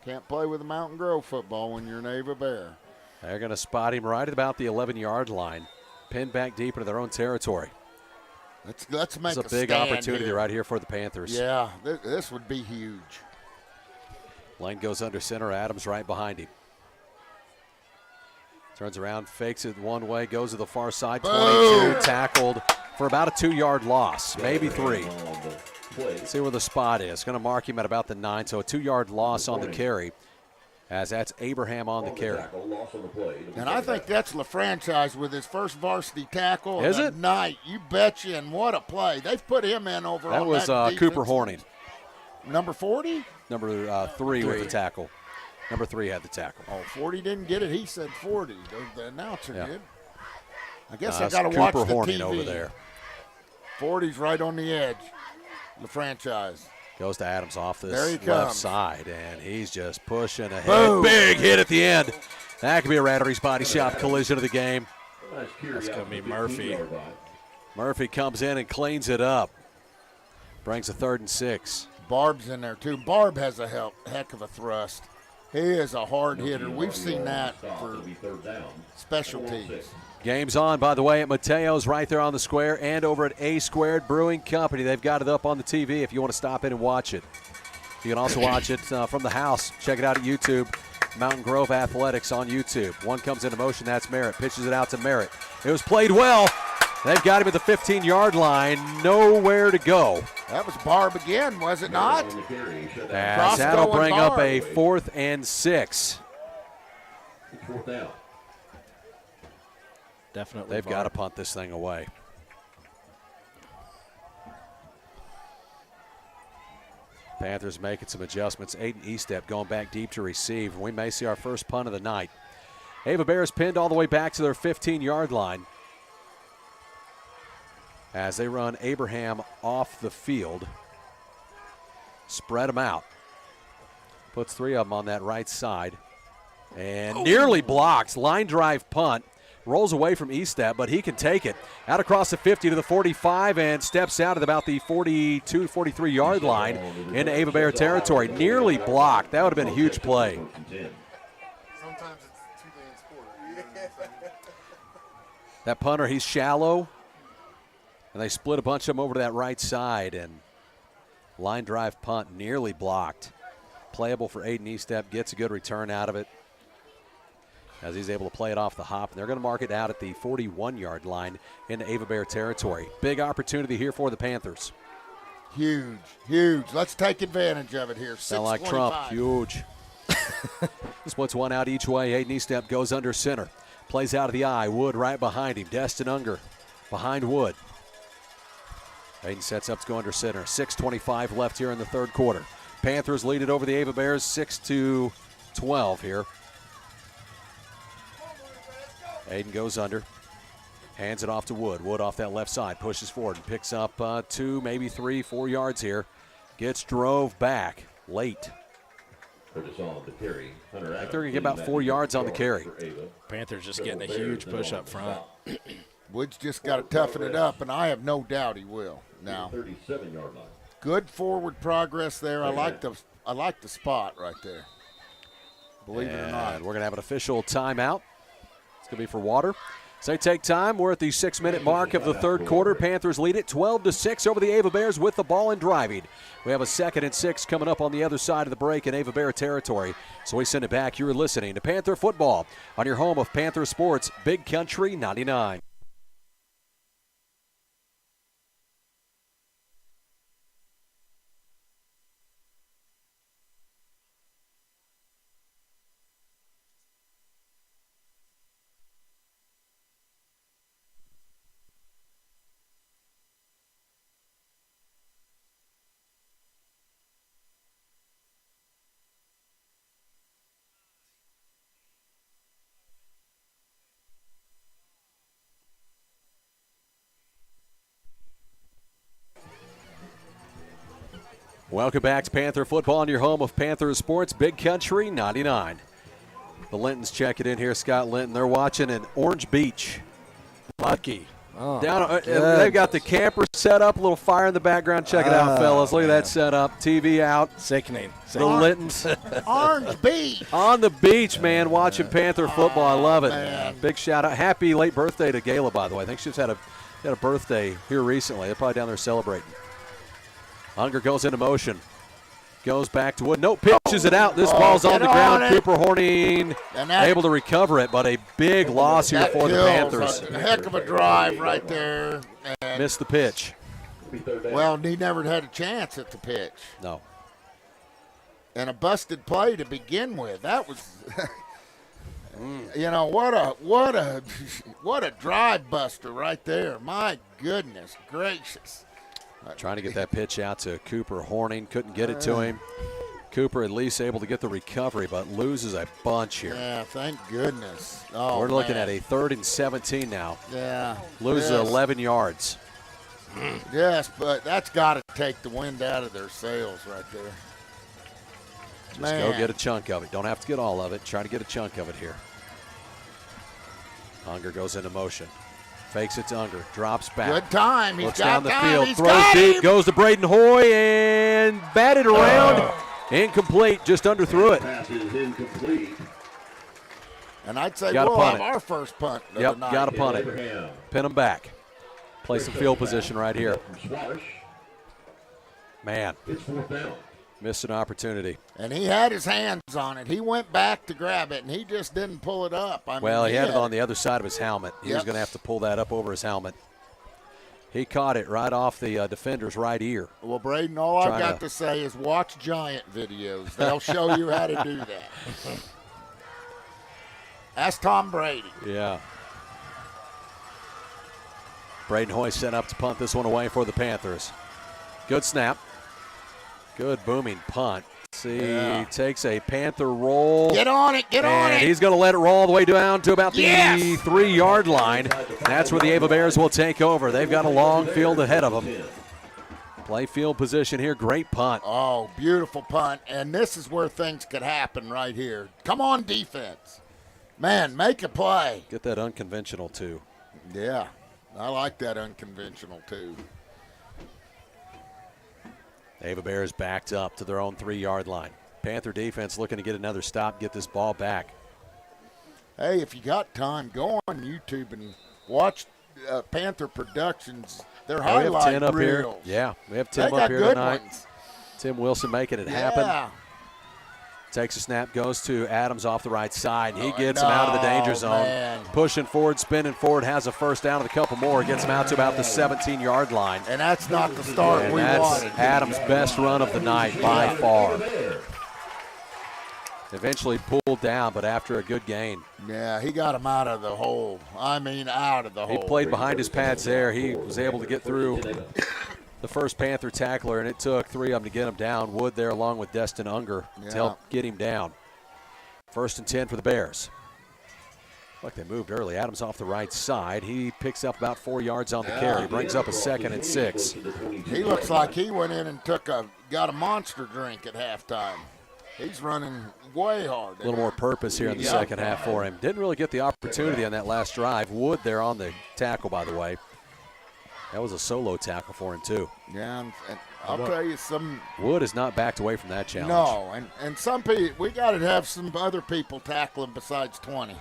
Speaker 2: Can't play with a Mountain Grove football when you're an Ava Bear.
Speaker 1: They're going to spot him right at about the 11-yard line, pinned back deep into their own territory.
Speaker 2: Let's make
Speaker 1: It's a big
Speaker 2: stand
Speaker 1: opportunity
Speaker 2: here.
Speaker 1: right here for the Panthers.
Speaker 2: Yeah, this would be huge.
Speaker 1: Lane goes under center. Adams right behind him. Turns around, fakes it one way, goes to the far side.
Speaker 2: Boom.
Speaker 1: 22, tackled for about a 2-yard loss, maybe 3. Let's see where the spot is. Going to mark him at about the 9, so a 2-yard loss on the carry, as that's Abraham on the carry.
Speaker 2: And I think that's LaFranchise with his first varsity tackle
Speaker 1: Is
Speaker 2: of the
Speaker 1: it?
Speaker 2: night. You betcha, and what a play. They've put him in over
Speaker 1: That
Speaker 2: on
Speaker 1: was
Speaker 2: that
Speaker 1: Cooper
Speaker 2: defense.
Speaker 1: Horning,
Speaker 2: Number 40?
Speaker 1: number 3 with the tackle. Number 3 had the tackle.
Speaker 2: Oh, 40 didn't get it. He said 40. The announcer
Speaker 1: Yeah.
Speaker 2: did. I guess I
Speaker 1: That's
Speaker 2: got to watch
Speaker 1: Cooper
Speaker 2: the
Speaker 1: Horning
Speaker 2: TV.
Speaker 1: over there.
Speaker 2: 40's right on the edge. LaFranchise.
Speaker 1: Goes to Adams off
Speaker 2: There
Speaker 1: this
Speaker 2: he
Speaker 1: left
Speaker 2: comes.
Speaker 1: side, and he's just pushing ahead.
Speaker 2: Boom.
Speaker 1: Big hit at the end. That could be a Rattery's Body Shop collision of the game.
Speaker 3: That's going to be Murphy.
Speaker 1: Murphy comes in and cleans it up. Brings a 3rd and 6.
Speaker 2: Barb's in there, too. Barb has a heck of a thrust. He is a hard hitter. We've seen that for special teams.
Speaker 1: Game's on, by the way, at Mateo's right there on the square and over at A Squared Brewing Company. They've got it up on the TV if you want to stop in and watch it. You can also watch it from the house. Check it out at YouTube. Mountain Grove Athletics on YouTube. One comes into motion, that's Merritt. Pitches it out to Merritt. It was played well. They've got him at the 15-yard line. Nowhere to go.
Speaker 2: That was Barb again, was it not?
Speaker 1: As that'll bring up a 4th and 6.
Speaker 4: Fourth down.
Speaker 3: Definitely.
Speaker 1: They've got to punt this thing away. Panthers making some adjustments. Aiden Estep going back deep to receive. We may see our first punt of the night. Ava Bears pinned all the way back to their 15-yard line as they run Abraham off the field. Spread them out. Puts 3 of them on that right side. And nearly blocks. Line drive punt. Rolls away from Estep, but he can take it. Out across the 50 to the 45 and steps out at about the 42, 43-yard line into Ava Bear territory. Nearly blocked. That would have been a huge play.
Speaker 5: Sometimes it's two-man sport.
Speaker 1: That punter, he's shallow. And they split a bunch of them over to that right side. And line drive punt nearly blocked. Playable for Aiden Estep. Gets a good return out of it, as he's able to play it off the hop. And they're going to mark it out at the 41-yard line into Ava Bear territory. Big opportunity here for the Panthers.
Speaker 2: Huge, huge. Let's take advantage of it here.
Speaker 1: Sound like Trump,
Speaker 2: 6:25.
Speaker 1: huge. Splits one out each way. Aiden Estep goes under center. Plays out of the eye. Wood right behind him. Destin Unger behind Wood. Aiden sets up to go under center. 6:25 left here in the third quarter. Panthers lead it over the Ava Bears 6-12 here. Aiden goes under. Hands it off to Wood. Wood off that left side. Pushes forward and picks up 2, maybe 3, 4 yards here. Gets drove back late. I think they're going to get about 4 yards on the carry.
Speaker 3: Panthers just getting a huge push up front.
Speaker 2: Woods just got to toughen it up, and I have no doubt he will. Now,
Speaker 4: 37-yard line.
Speaker 2: good forward progress there. I like the spot right there. Believe it or not.
Speaker 1: And we're going to have an official timeout. It's going to be for Water. So they take time. We're at the 6-minute mark of the third quarter. Panthers lead it 12-6 over the Ava Bears with the ball and driving. We have a 2nd and 6 coming up on the other side of the break in Ava Bear territory. So we send it back. You're listening to Panther Football on your home of Panther Sports, Big Country 99. Welcome back to Panther Football on your home of Panther Sports, Big Country 99. The Lintons check it in here, Scott Linton. They're watching in Orange Beach. Lucky.
Speaker 3: Oh,
Speaker 1: They've got the camper set up, a little fire in the background. Check it out, fellas. Look at that setup. TV out.
Speaker 3: Sickening.
Speaker 1: The Lintons
Speaker 2: Orange Beach.
Speaker 1: on the beach, man, watching Panther football. I love it.
Speaker 2: Man.
Speaker 1: Big shout out. Happy late birthday to Gayla, by the way. I think she's had a birthday here recently. They're probably down there celebrating. Unger goes into motion. Goes back to Wood. No, pitches it out. This ball's on the ground. Cooper Horning able to recover it, but a big loss here for the Panthers.
Speaker 2: A heck of a drive right there. And,
Speaker 1: Missed the pitch.
Speaker 2: well, he never had a chance at the pitch.
Speaker 1: No.
Speaker 2: And a busted play to begin with. That was, you know, what a drive buster right there. My goodness gracious.
Speaker 1: Trying to get that pitch out to Cooper Horning. Couldn't get it to him. Cooper at least able to get the recovery, but loses a bunch here.
Speaker 2: Yeah, thank goodness. Oh,
Speaker 1: We're looking
Speaker 2: man.
Speaker 1: at a 3rd and 17 now.
Speaker 2: Yeah.
Speaker 1: Loses
Speaker 2: yes.
Speaker 1: 11 yards.
Speaker 2: Yes, but that's got to take the wind out of their sails right there.
Speaker 1: Just
Speaker 2: Man.
Speaker 1: go get a chunk of it. Don't have to get all of it. Try to get a chunk of it here. Unger goes into motion. Fakes it to Unger. Drops back.
Speaker 2: Good time. He's
Speaker 1: Looks
Speaker 2: got
Speaker 1: down the
Speaker 2: time.
Speaker 1: field.
Speaker 2: He's
Speaker 1: Throws
Speaker 2: got
Speaker 1: deep.
Speaker 2: him.
Speaker 1: Goes to Braden Hoy and batted around. Incomplete. Just underthrew it.
Speaker 4: Pass is incomplete.
Speaker 2: And I'd say
Speaker 1: Gotta
Speaker 2: we'll
Speaker 1: punt
Speaker 2: have
Speaker 1: it.
Speaker 2: our first punt of
Speaker 1: Yep,
Speaker 2: the night.
Speaker 1: gotta punt it.
Speaker 4: Abraham.
Speaker 1: Pin them back. Play some field position right here.
Speaker 4: From Swadesh.
Speaker 1: Man,
Speaker 4: It's 4th down.
Speaker 1: missed an opportunity.
Speaker 2: And he had his hands on it. He went back to grab it, and he just didn't pull it up. I mean,
Speaker 1: Well, he had it
Speaker 2: had
Speaker 1: on the other side of his helmet. He was
Speaker 2: Yep.
Speaker 1: going to have to pull that up over his helmet. He caught it right off the defender's right ear.
Speaker 2: Well, Braden, all I've
Speaker 1: Trying
Speaker 2: got
Speaker 1: to-
Speaker 2: to say is watch Giant videos. They'll show you how to do that. That's Tom Brady.
Speaker 1: Yeah. Braden Hoy set up to punt this one away for the Panthers. Good snap. Good booming punt. See,
Speaker 2: Yeah.
Speaker 1: he takes a Panther roll.
Speaker 2: Get on it. Get on
Speaker 1: And
Speaker 2: it.
Speaker 1: he's going to let it roll all the way down to about the
Speaker 2: Yes!
Speaker 1: 3-yard line. That's where the Ava Bears will take over. They've got a long field ahead of them. Play field position here. Great punt.
Speaker 2: Oh, beautiful punt. And this is where things could happen right here. Come on, defense. Man, make a play.
Speaker 1: Get that unconventional, too.
Speaker 2: Yeah, I like that unconventional, too.
Speaker 1: Ava Bears backed up to their own 3-yard line. Panther defense looking to get another stop, get this ball back.
Speaker 2: Hey, if you got time, go on YouTube and watch Panther Productions. Their
Speaker 1: We have
Speaker 2: highlight
Speaker 1: 10 up
Speaker 2: reels.
Speaker 1: here. Yeah, we have
Speaker 2: They
Speaker 1: 10
Speaker 2: got
Speaker 1: up here
Speaker 2: good
Speaker 1: tonight.
Speaker 2: ones.
Speaker 1: Tim Wilson making it happen.
Speaker 2: Yeah.
Speaker 1: Takes a snap, goes to Adams off the right side. He gets him out of the danger zone.
Speaker 2: Man.
Speaker 1: Pushing forward, spinning forward, has a first down with a couple more. Gets him out to about the 17-yard line.
Speaker 2: And that's not the start
Speaker 1: And
Speaker 2: we
Speaker 1: that's
Speaker 2: wanted.
Speaker 1: Adams' best run of the night by far. Eventually pulled down, but after a good gain.
Speaker 2: Yeah, he got him out of the hole. I mean, out of the
Speaker 1: He
Speaker 2: hole.
Speaker 1: played behind his pads there. He was able to get through the first Panther tackler, and it took 3 of them to get him down. Wood there along with Destin Unger to help get him down. 1st and 10 for the Bears. Like they moved early. Adams off the right side. He picks up about 4 yards on the carry. Brings up a 2nd and 6.
Speaker 2: He looks like he went in and got a monster drink at halftime. He's running way hard.
Speaker 1: A little more purpose here in the
Speaker 2: Yeah.
Speaker 1: second half for him. Didn't really get the opportunity on that last drive. Wood there on the tackle, by the way. That was a solo tackle for him, too.
Speaker 2: Yeah, and I'll tell you some.
Speaker 1: Wood has not backed away from that challenge.
Speaker 2: No, and some people, we got to have some other people tackling besides 20.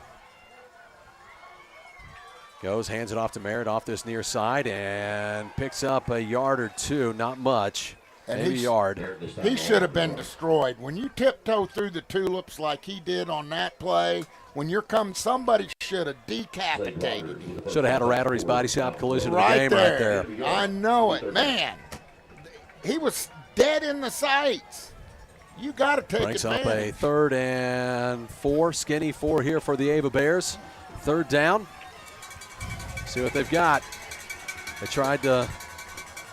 Speaker 1: Goes, hands it off to Merritt off this near side and picks up a yard or two, not much.
Speaker 2: And
Speaker 1: Maybe a yard.
Speaker 2: He should have been destroyed. When you tiptoe through the tulips like he did on that play, when you're coming, somebody should have decapitated him.
Speaker 1: Should have had a Rattery's Body Shop collision of the game right there.
Speaker 2: I know it. Man, he was dead in the sights. You got to take
Speaker 1: Brings up
Speaker 2: advantage.
Speaker 1: a 3rd and 4, skinny 4 here for the Ava Bears. 3rd down. See what they've got. They tried to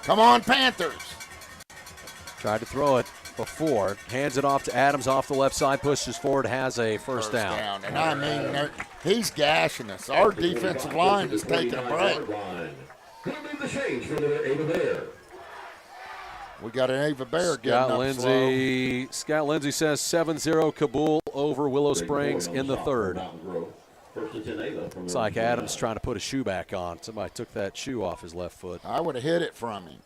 Speaker 2: Come on, Panthers.
Speaker 1: throw it before. Hands it off to Adams off the left side, pushes forward, has a first down.
Speaker 2: And I mean, he's gashing us. Our defensive line is taking a break.
Speaker 4: Who made the change for the Ava Bear?
Speaker 2: We got an Ava Bear getting up slow.
Speaker 1: Scott Lindsay says 7-0 Kabul over Willow Springs in the 3rd. Looks like Adams trying to put a shoe back on. Somebody took that shoe off his left foot.
Speaker 2: I would have hit it from him.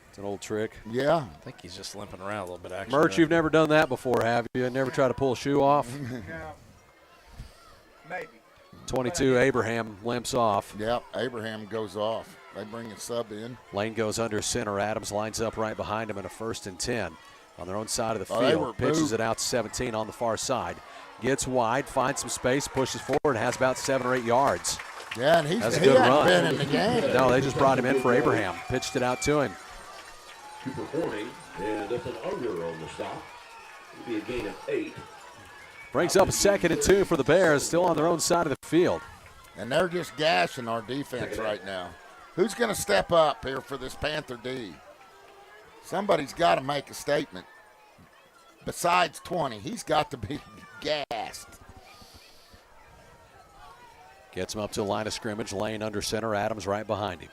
Speaker 1: It's an old trick.
Speaker 2: Yeah.
Speaker 3: I think he's just limping around a little bit, actually.
Speaker 1: Merch, you've never done that before, have you? Never tried to pull a shoe off?
Speaker 5: Maybe.
Speaker 1: 22, Abraham limps off.
Speaker 2: Yep, Abraham goes off. They bring a sub in.
Speaker 1: Lane goes under center. Adams lines up right behind him in a 1st and 10. On their own side of the
Speaker 2: They
Speaker 1: field.
Speaker 2: were
Speaker 1: Pitches
Speaker 2: moved.
Speaker 1: it out to 17 on the far side. Gets wide, finds some space, pushes forward, and has about 7 or 8 yards.
Speaker 2: Yeah, and
Speaker 1: That's a
Speaker 2: he
Speaker 1: good
Speaker 2: hadn't
Speaker 1: run.
Speaker 2: been in the game.
Speaker 1: No, they just brought him in for Abraham. Pitched it out to him.
Speaker 4: Cooper Horning, and that's an under on the stop. It'll be a gain of 8.
Speaker 1: Brings up a 2nd and 2 for the Bears, still on their own side of the field.
Speaker 2: And they're just gashing our defense right now. Who's going to step up here for this Panther D? Somebody's got to make a statement. Besides 20, he's got to be gassed.
Speaker 1: Gets him up to the line of scrimmage. Lane under center. Adams right behind him.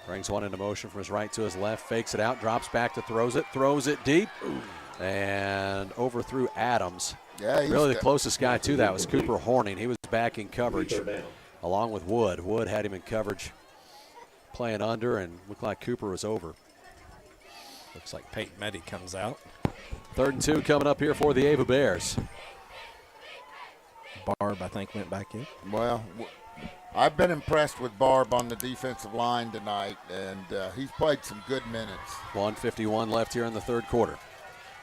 Speaker 1: Brings one into motion from his right to his left. Fakes it out. Drops back to throws it deep. And overthrew Adams.
Speaker 2: Yeah,
Speaker 1: Really the closest guy to that was Cooper Horning. He was back in coverage along with Wood. Wood had him in coverage playing under and looked like Cooper was over.
Speaker 3: Looks like Peyton Meddy comes out.
Speaker 1: 3rd and 2 coming up here for the Ava Bears.
Speaker 3: Barb, I think, went back in.
Speaker 2: Well, I've been impressed with Barb on the defensive line tonight, and he's played some good minutes.
Speaker 1: 1:51 left here in the 3rd quarter.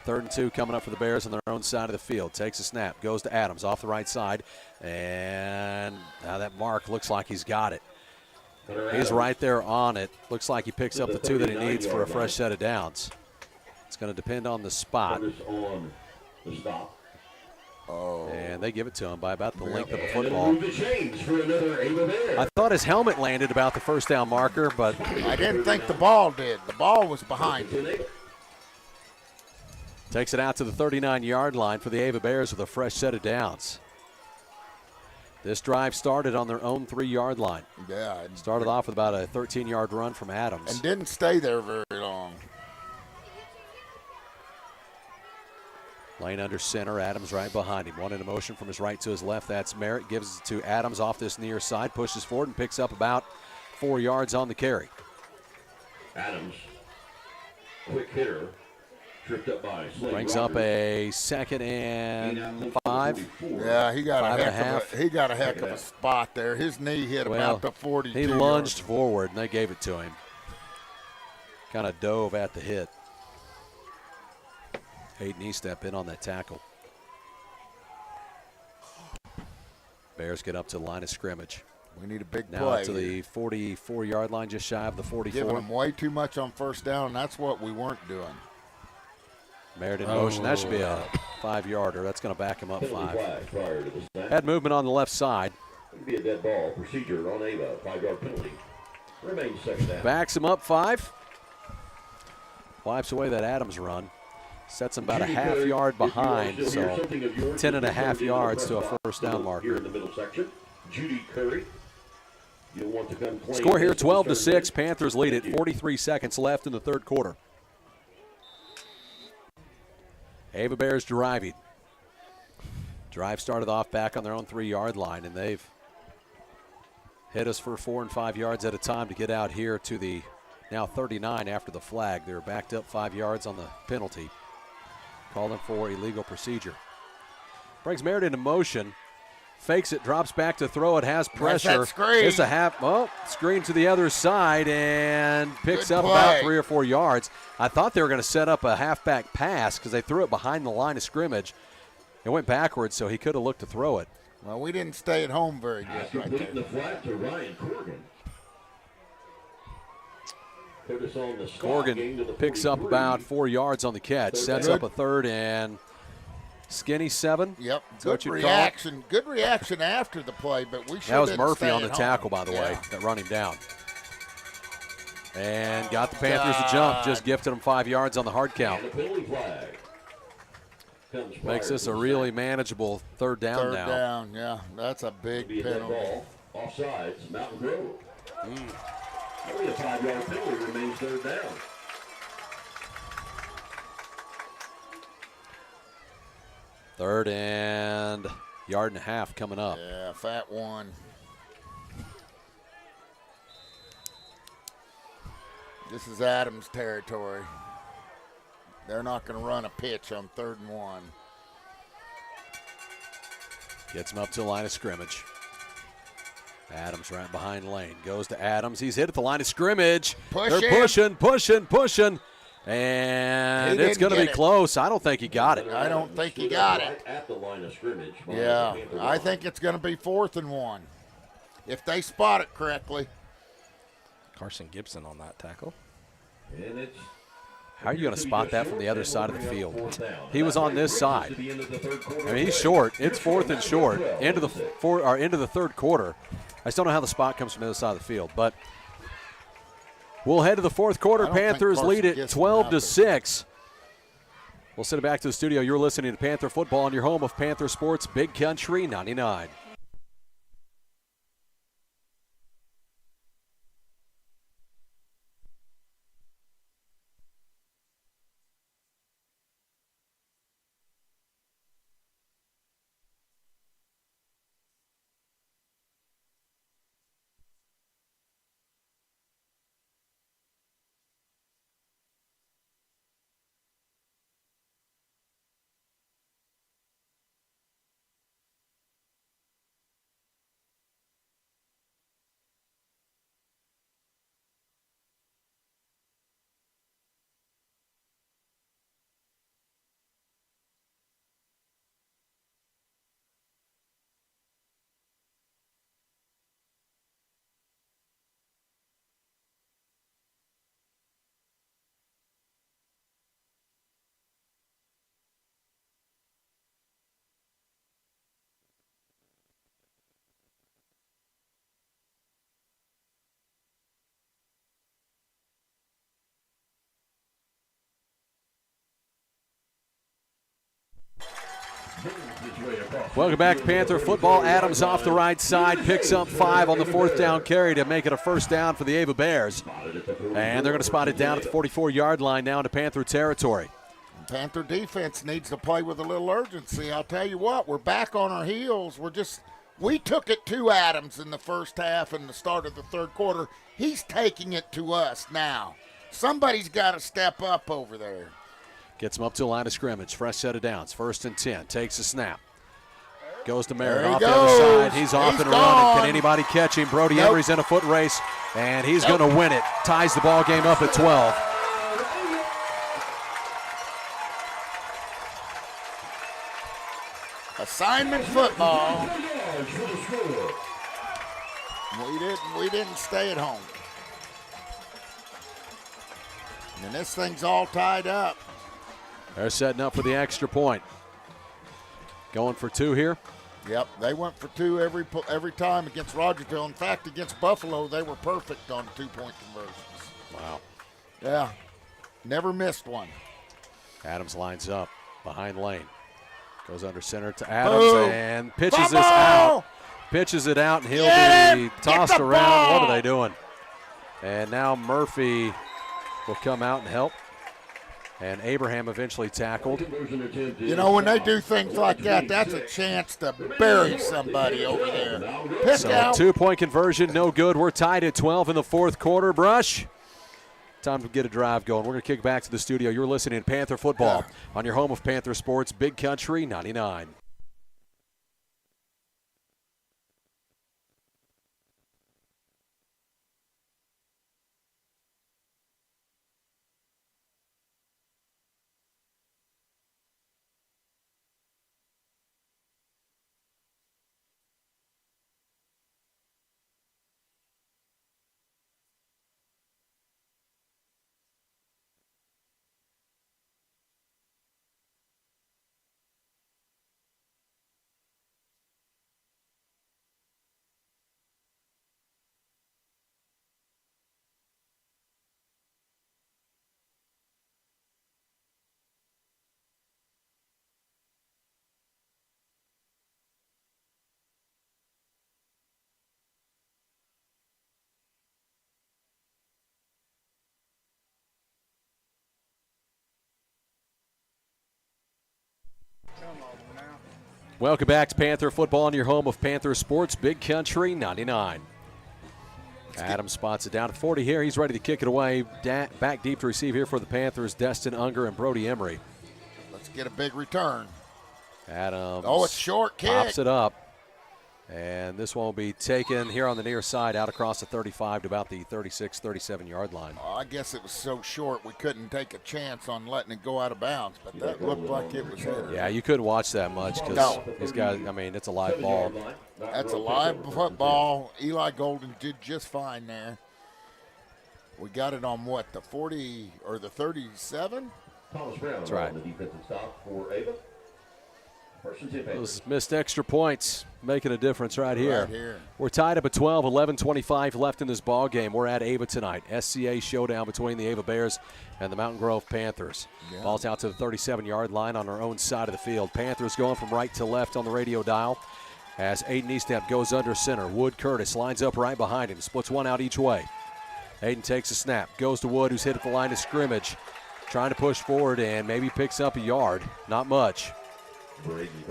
Speaker 1: 3rd and 2 coming up for the Bears on their own side of the field. Takes a snap, goes to Adams off the right side, and now that mark looks like he's got it. He's right there on it. Looks like he picks up the 2 that he needs for a fresh set of downs. It's going to depend on the spot.
Speaker 4: On the stop.
Speaker 1: And they give it to him by about the length of a football.
Speaker 4: The change for another Ava Bear.
Speaker 1: I thought his helmet landed about the first down marker, but
Speaker 2: I didn't think the ball did. The ball was behind him.
Speaker 1: takes it out to the 39-yard line for the Ava Bears with a fresh set of downs. This drive started on their own 3-yard line.
Speaker 2: Yeah. And
Speaker 1: Started off with about a 13-yard run from Adams.
Speaker 2: and didn't stay there very long.
Speaker 1: Lane under center, Adams right behind him. One in motion from his right to his left. That's Merritt. Gives it to Adams off this near side. Pushes forward and picks up about 4 yards on the carry.
Speaker 4: Adams, quick hitter, tripped up by Slade
Speaker 1: Brings up
Speaker 4: Rogers.
Speaker 1: a 2nd and 5.
Speaker 2: Yeah, he got
Speaker 1: Five
Speaker 2: a
Speaker 1: and a
Speaker 2: heck
Speaker 1: half.
Speaker 2: of a, he got a heck of a spot there. His knee hit
Speaker 1: Well,
Speaker 2: about the 42.
Speaker 1: he lunged forward, and they gave it to him. Kind of dove at the hit. Hayden Eastep in on that tackle. Bears get up to the line of scrimmage.
Speaker 2: We need a big
Speaker 1: Now
Speaker 2: play.
Speaker 1: up to the 44-yard line, just shy of the 44.
Speaker 2: Giving them way too much on first down, and that's what we weren't doing.
Speaker 1: Merritt in motion. That should be a 5-yarder. That's going to back him up
Speaker 4: Penalty
Speaker 1: 5.
Speaker 4: flag prior to the snap.
Speaker 1: Had movement on the left side.
Speaker 4: It'll be a dead ball. Procedure on Ava. 5-yard penalty. Remains 2nd down.
Speaker 1: Backs him up 5. Wipes away that Adams run. Sets him about a
Speaker 4: Judy
Speaker 1: half
Speaker 4: Curry,
Speaker 1: yard
Speaker 4: if you are
Speaker 1: behind,
Speaker 4: still here,
Speaker 1: so
Speaker 4: something of yours
Speaker 1: 10 and a
Speaker 4: is
Speaker 1: half
Speaker 4: reserved in the
Speaker 1: yards
Speaker 4: press
Speaker 1: to a
Speaker 4: box.
Speaker 1: first down marker.
Speaker 4: Here in the middle section, Judy Curry. You'll want to come claim
Speaker 1: Score here
Speaker 4: this
Speaker 1: 12-6. Panthers lead it. 43 seconds left in the 3rd quarter. Ava Bears driving. Drive started off back on their own 3-yard line, and they've hit us for 4 and 5 yards at a time to get out here to the now 39 after the flag. They're backed up 5 yards on the penalty. Calling for illegal procedure. Brings Merritt into motion. fakes it, drops back to throw it, has
Speaker 2: That's
Speaker 1: pressure.
Speaker 2: that screen.
Speaker 1: It's a screen to the other side and picks
Speaker 2: Good
Speaker 1: up
Speaker 2: play.
Speaker 1: about 3 or 4 yards. I thought they were going to set up a halfback pass because they threw it behind the line of scrimmage. It went backwards, so he could have looked to throw it.
Speaker 2: Well, we didn't stay at home very good
Speaker 4: After
Speaker 2: right
Speaker 4: putting
Speaker 2: there.
Speaker 4: the flag to Ryan Corgan. Put us on the stop, gain to the
Speaker 1: Corgan picks up
Speaker 4: 43.
Speaker 1: about 4 yards on the catch, sets up a third and skinny 7.
Speaker 2: Yep,
Speaker 1: Is that what
Speaker 2: good
Speaker 1: you'd call it?
Speaker 2: reaction. Good reaction after the play, but we should.
Speaker 1: That was Murphy on the tackle, by the way,
Speaker 2: Yeah.
Speaker 1: that run him down. And got the Panthers to jump, just gifted them 5 yards on the hard count.
Speaker 4: And a penalty flag. Comes
Speaker 1: Makes
Speaker 4: prior
Speaker 1: this
Speaker 4: to
Speaker 1: a
Speaker 4: the
Speaker 1: really
Speaker 4: snap.
Speaker 1: manageable third down
Speaker 2: Third
Speaker 1: now.
Speaker 2: down, yeah, that's a big
Speaker 4: Be a dead
Speaker 2: penalty.
Speaker 4: ball. Offsides, Mountain Grove. Only a 5-yard penalty remains third down.
Speaker 1: Third and yard and a half coming up.
Speaker 2: Yeah, fat one. This is Adams territory. They're not going to run a pitch on 3rd and 1.
Speaker 1: Gets him up to the line of scrimmage. Adams right behind Lane. Goes to Adams. He's hit at the line of scrimmage.
Speaker 2: Push
Speaker 1: They're
Speaker 2: him.
Speaker 1: pushing. And
Speaker 2: He
Speaker 1: it's
Speaker 2: didn't
Speaker 1: going to be
Speaker 2: get it.
Speaker 1: close. I don't think he got it.
Speaker 2: I don't think he
Speaker 4: Stood
Speaker 2: got
Speaker 4: right
Speaker 2: it.
Speaker 4: at the line of scrimmage. behind
Speaker 2: Yeah,
Speaker 4: the Panther
Speaker 2: I
Speaker 4: line.
Speaker 2: think it's going to be 4th and 1. If they spot it correctly.
Speaker 3: Carson Gibson on that tackle.
Speaker 4: And it's
Speaker 1: How are you going to spot that from the other side of the field? He was
Speaker 4: That
Speaker 1: on this
Speaker 4: brings
Speaker 1: side.
Speaker 4: to the end of the third quarter
Speaker 1: I mean, he's
Speaker 4: play.
Speaker 1: short. It's 4th and short. Into the third quarter. I still don't know how the spot comes from the other side of the field, but we'll head to the fourth quarter.
Speaker 2: I don't think
Speaker 1: Panthers
Speaker 2: Carson
Speaker 1: lead it
Speaker 2: gets him
Speaker 1: 12
Speaker 2: out
Speaker 1: to
Speaker 2: there.
Speaker 1: 6. We'll send it back to the studio. You're listening to Panther Football on your home of Panther Sports, Big Country 99. Welcome back to Panther Football. Adams off the right side, picks up 5 on the 4th down carry to make it a first down for the Ava Bears. And they're going to spot it down at the 44-yard line now into Panther territory.
Speaker 2: Panther defense needs to play with a little urgency. I'll tell you what, we're back on our heels. We took it to Adams in the first half and the start of the third quarter. He's taking it to us now. Somebody's got to step up over there.
Speaker 1: Gets him up to the line of scrimmage. Fresh set of downs. 1st and 10. Takes a snap. Goes to Merritt
Speaker 2: There he
Speaker 1: off the other side.
Speaker 2: goes.
Speaker 1: He's off
Speaker 2: He's
Speaker 1: and running.
Speaker 2: gone.
Speaker 1: Can anybody catch him? Brody
Speaker 2: Nope.
Speaker 1: Emery's in a foot race, and he's
Speaker 2: Nope.
Speaker 1: going to win it. Ties the ball game up at 12.
Speaker 2: Assignment football. We didn't stay at home. And this thing's all tied up.
Speaker 1: They're setting up for the extra point. Going for 2 here.
Speaker 2: Yep, they went for 2 every time against Rogersville. In fact, against Buffalo, they were perfect on 2-point conversions.
Speaker 1: Wow.
Speaker 2: Yeah, never missed one.
Speaker 1: Adams lines up behind Lane. Goes under center to Adams
Speaker 2: Boom.
Speaker 1: and pitches
Speaker 2: Fumble!
Speaker 1: this out. Pitches it out, and he'll
Speaker 2: Get
Speaker 1: be
Speaker 2: him! Get
Speaker 1: tossed
Speaker 2: the
Speaker 1: around.
Speaker 2: ball!
Speaker 1: What are they doing? And now Murphy will come out and help. And Abraham eventually tackled.
Speaker 2: You know, when they do things like that, that's a chance to bury somebody over there. Pick
Speaker 1: So
Speaker 2: out.
Speaker 1: 2-point conversion, no good. We're tied at 12 in the fourth quarter. Brush. Time to get a drive going. We're going to kick back to the studio. You're listening to Panther Football on your home of Panther Sports, Big Country 99. Welcome back to Panther Football on your home of Panther Sports, Big Country 99. Adams spots it down at 40 here. He's ready to kick it away. Back deep to receive here for the Panthers, Destin Unger and Brody Emery.
Speaker 2: Let's get a big return.
Speaker 1: Adams.
Speaker 2: Oh, it's short kick.
Speaker 1: Pops it up. And this one will be taken here on the near side out across the 35 to about the 36, 37-yard line.
Speaker 2: I guess it was so short we couldn't take a chance on letting it go out of bounds, but that looked like it was headed.
Speaker 1: Yeah, you couldn't watch that much because these guys, I mean, it's a live ball.
Speaker 2: That's a live football. Eli Golden did just fine there. We got it on what, the 40 or the 37?
Speaker 4: Thomas Brown
Speaker 1: That's right.
Speaker 4: on the defensive stop for Ava.
Speaker 1: Those missed extra points making a difference right here.
Speaker 2: Right here.
Speaker 1: We're tied up at 12, 11:25 left in this ball game. We're at Ava tonight. SCA showdown between the Ava Bears and the Mountain Grove Panthers.
Speaker 2: Yeah.
Speaker 1: Ball's out to the 37-yard line on our own side of the field. Panthers going from right to left on the radio dial as Aiden Eastep goes under center. Wood Curtis lines up right behind him, splits one out each way. Aiden takes a snap, goes to Wood, who's hit at the line of scrimmage, trying to push forward and maybe picks up a yard. Not much.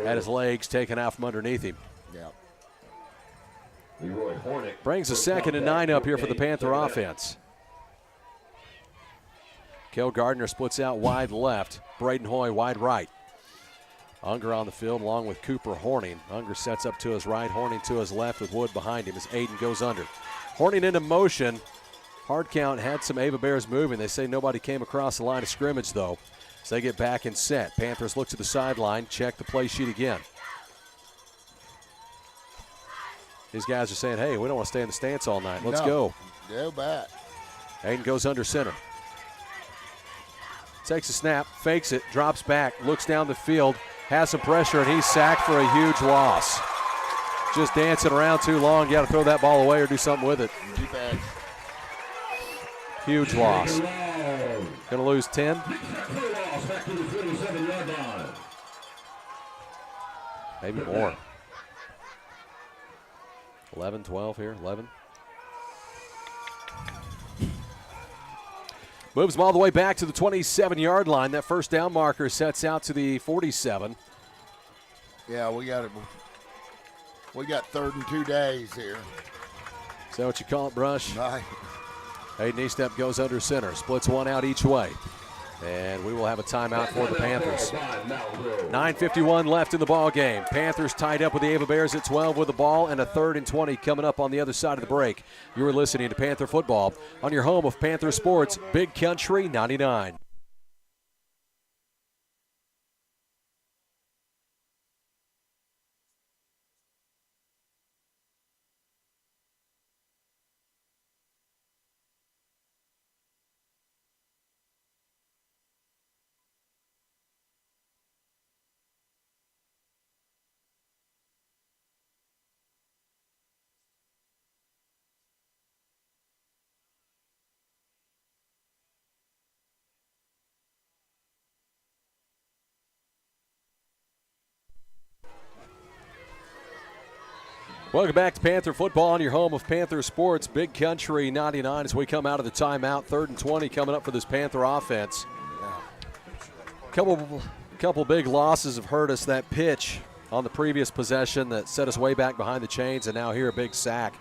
Speaker 1: Had his legs taken out from underneath him.
Speaker 2: Yeah.
Speaker 4: Leroy Hornick
Speaker 1: Brings a 2nd and 9 up here for the Panther offense. Kel Gardner splits out wide left. Braden Hoy wide right. Unger on the field along with Cooper Horning. Unger sets up to his right, Horning to his left with Wood behind him as Aiden goes under. Horning into motion. Hard count had some Ava Bears moving. They say nobody came across the line of scrimmage though. So they get back and set. Panthers look to the sideline, check the play sheet again. These guys are saying, hey, we don't want to stay in the stance all night. Let's go.
Speaker 2: Go back.
Speaker 1: Aiden goes under center. Takes a snap, fakes it, drops back, looks down the field, has some pressure, and he's sacked for a huge loss. Just dancing around too long. You got to throw that ball away or do something with it.
Speaker 2: Too bad.
Speaker 1: Huge loss. Going to lose 10.
Speaker 4: back to the 27-yard line.
Speaker 1: Maybe more. 11, 12 here, 11. Moves them all the way back to the 27-yard line. That first down marker sets out to the 47.
Speaker 2: Yeah, we got 3rd and 2 days here.
Speaker 1: Is that what you call it, Brush?
Speaker 2: Right.
Speaker 1: Aiden Eastep goes under center, splits one out each way. And we will have a timeout for the Panthers. 9:51 left in the ball game. Panthers tied up with the Ava Bears at 12 with the ball, and a 3rd and 20 coming up on the other side of the break. You're listening to Panther Football on your home of Panther Sports, Big Country 99. Welcome back to Panther Football on your home of Panther Sports, Big Country 99 as we come out of the timeout. 3rd and 20 coming up for this Panther offense. Couple big losses have hurt us. That pitch on the previous possession that set us way back behind the chains, and now here a big sack.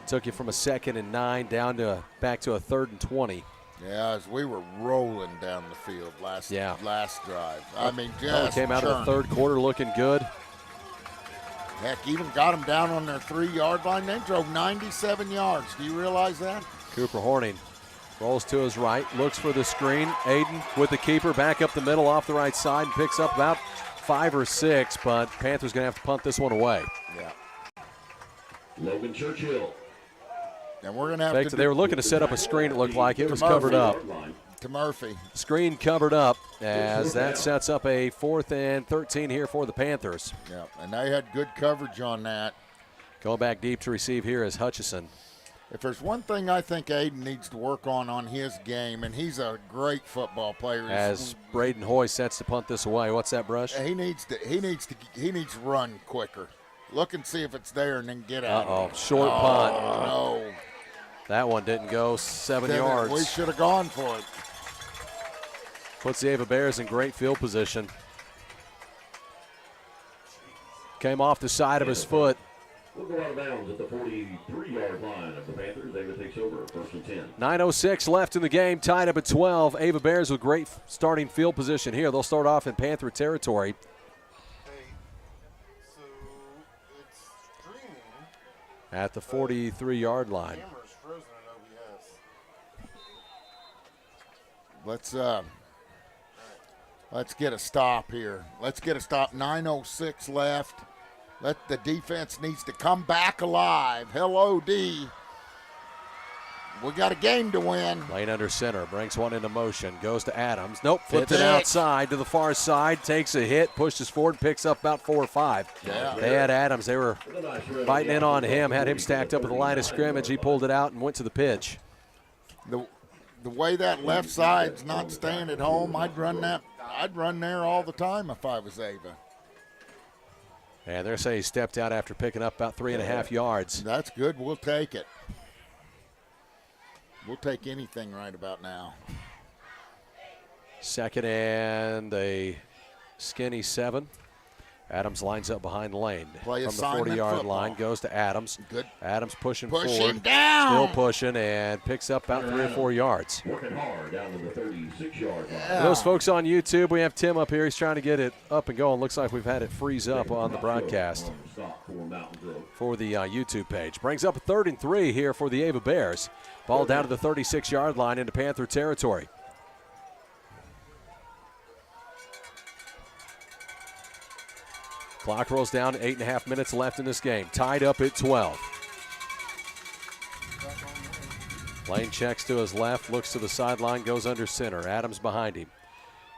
Speaker 1: Took you from a 2nd and 9 down to back to a 3rd and 20.
Speaker 2: Yeah, as we were rolling down the field last drive. I mean, just
Speaker 1: came out of the 3rd quarter looking good.
Speaker 2: Heck, even got them down on their 3-yard line. They drove 97 yards. Do you realize that?
Speaker 1: Cooper Horning rolls to his right, looks for the screen. Aiden with the keeper back up the middle off the right side and picks up about 5 or 6, but Panthers going to have to punt this one away.
Speaker 2: Yeah.
Speaker 4: Logan Churchill.
Speaker 2: And we're going to have to.
Speaker 1: They were looking to set up a screen, it looked like. It was covered up.
Speaker 2: To Murphy.
Speaker 1: Screen covered up as that sets up a 4th and 13 here for the Panthers.
Speaker 2: Yeah, and they had good coverage on that.
Speaker 1: Going back deep to receive here is Hutchison.
Speaker 2: If there's one thing I think Aiden needs to work on his game, and he's a great football player.
Speaker 1: As Braden Hoy sets to punt this away. What's that, Brush?
Speaker 2: He needs to run quicker. Look and see if it's there and then get out.
Speaker 1: Uh-oh, short punt.
Speaker 2: No.
Speaker 1: That one didn't go 7 yards.
Speaker 2: We should have gone for it.
Speaker 1: Puts the Ava Bears in great field position. Came off the side of his foot.
Speaker 4: We'll go out of bounds at the 43-yard line of the Panthers. Ava takes over, 1st and 10.
Speaker 1: 9:06 left in the game, tied up at 12. Ava Bears with great starting field position here. They'll start off in Panther territory.
Speaker 5: Hey, so it's streaming.
Speaker 1: At the 43-yard line.
Speaker 5: Camera's frozen in OBS.
Speaker 2: Let's get a stop here. Let's get a stop. 9:06 left. The defense needs to come back alive. Hello, D. We got a game to win.
Speaker 1: Lane under center, brings one into motion, goes to Adams. Nope, flipped
Speaker 2: Pitch.
Speaker 1: it outside to the far side, takes a hit, pushes forward, picks up about 4 or 5.
Speaker 2: Yeah.
Speaker 1: They had Adams. They were biting in on him, had him stacked up at the line of scrimmage. He pulled it out and went to the pitch.
Speaker 2: The way that left side's not staying at home, I'd run there all the time if I was Ava.
Speaker 1: And they're saying he stepped out after picking up about 3.5 yards.
Speaker 2: That's good. We'll take it. We'll take anything right about now.
Speaker 1: 2nd and a skinny 7. Adams lines up behind Lane.
Speaker 2: Play
Speaker 1: from the
Speaker 2: assignment
Speaker 1: 40-yard
Speaker 2: football.
Speaker 1: line, goes to Adams.
Speaker 2: Good.
Speaker 1: Adams pushing
Speaker 2: Push
Speaker 1: forward.
Speaker 2: him down.
Speaker 1: Still pushing and picks up about 3 or 4 yards.
Speaker 4: Working hard down to the 36-yard line.
Speaker 1: For those folks on YouTube, we have Tim up here. He's trying to get it up and going. Looks like we've had it freeze up on the broadcast for the YouTube page. Brings up a 3rd and 3 here for the Ava Bears. Ball down to the 36-yard line into Panther territory. Clock rolls down, 8.5 minutes left in this game. Tied up at 12. Lane checks to his left, looks to the sideline, goes under center. Adams behind him.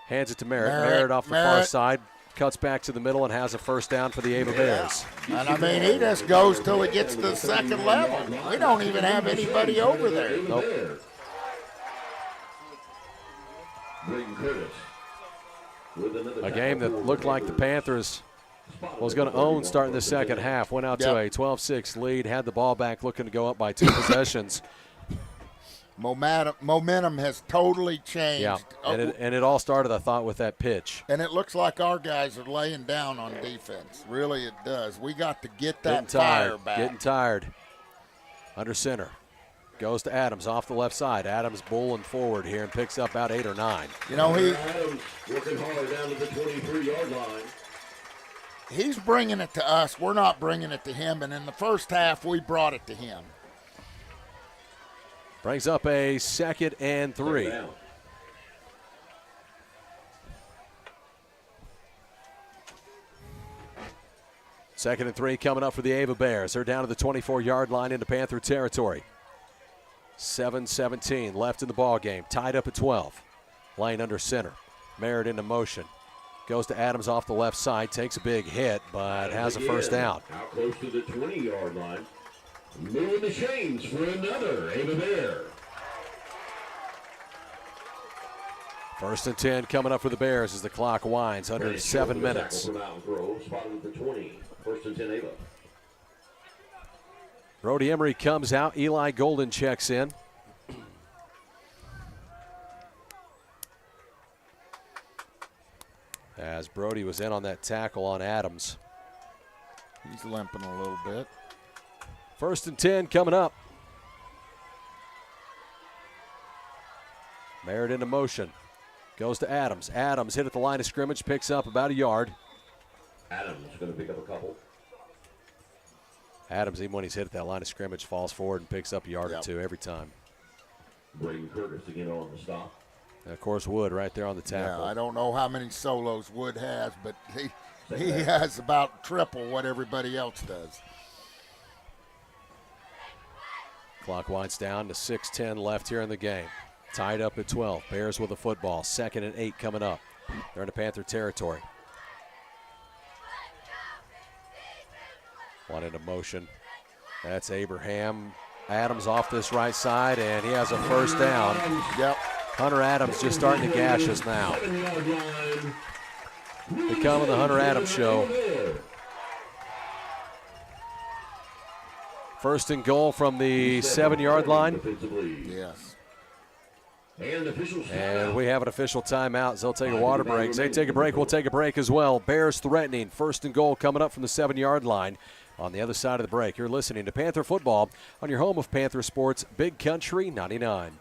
Speaker 1: Hands it to Merritt. Merritt off the far side, cuts back to the middle and has a first down for the Ava Bears.
Speaker 2: And I mean, he just goes till he gets to the 2nd level. We don't even have anybody over there.
Speaker 1: Nope. A game that looked like the Panthers was going to own starting the second half. Went out to a 12-6 lead, had the ball back looking to go up by 2 possessions.
Speaker 2: Momentum has totally changed.
Speaker 1: Yeah, and it all started, I thought, with that pitch.
Speaker 2: And it looks like our guys are laying down on defense. Really, it does. We got to get that
Speaker 1: Getting tired,
Speaker 2: fire back.
Speaker 1: Getting tired. Under center. Goes to Adams off the left side. Adams bowling forward here and picks up about 8 or 9.
Speaker 2: You know,
Speaker 4: Adams working hard down to the 23-yard line.
Speaker 2: He's bringing it to us. We're not bringing it to him. And in the first half, we brought it to him.
Speaker 1: Brings up a 2nd and 3. Second and 3 coming up for the Ava Bears. They're down to the 24-yard line into Panther territory. 7:17 left in the ball game. Tied up at 12. Lane under center. Merritt into motion. Goes to Adams off the left side. Takes a big hit, but has a first down.
Speaker 4: Out close to the 20-yard line. Moving the chains for another Ava Bear.
Speaker 1: 1st and 10 coming up for the Bears as the clock winds under 7 minutes.
Speaker 4: Spotted at the 20. 1st and 10 Ava.
Speaker 1: Brody Emery comes out. Eli Golden checks in. As Brody was in on that tackle on Adams.
Speaker 2: He's limping a little bit.
Speaker 1: 1st and 10 coming up. Merritt into motion. Goes to Adams. Adams hit at the line of scrimmage, picks up about a yard.
Speaker 4: Adams going to pick up a couple.
Speaker 1: Adams, even when he's hit at that line of scrimmage, falls forward and picks up a yard or 2 every time.
Speaker 4: Braden Curtis again on the stop.
Speaker 1: And of course, Wood right there on the tackle.
Speaker 2: Yeah, I don't know how many solos Wood has, but he has about triple what everybody else does.
Speaker 1: Clock winds down to 6:10 left here in the game. Tied up at 12. Bears with the football. 2nd and 8 coming up. They're into Panther territory. One into motion. That's Abraham. Adams off this right side, and he has a first down.
Speaker 2: Yep.
Speaker 1: Hunter Adams just starting to gash us now. Becoming the Hunter Adams show. 1st and goal from the 7-yard line.
Speaker 2: Yes.
Speaker 4: And officials.
Speaker 1: And we have an official timeout. They'll take a water break. They take a break. We'll take a break as well. Bears threatening. 1st and goal coming up from the 7-yard line on the other side of the break. You're listening to Panther Football on your home of Panther Sports, Big Country 99.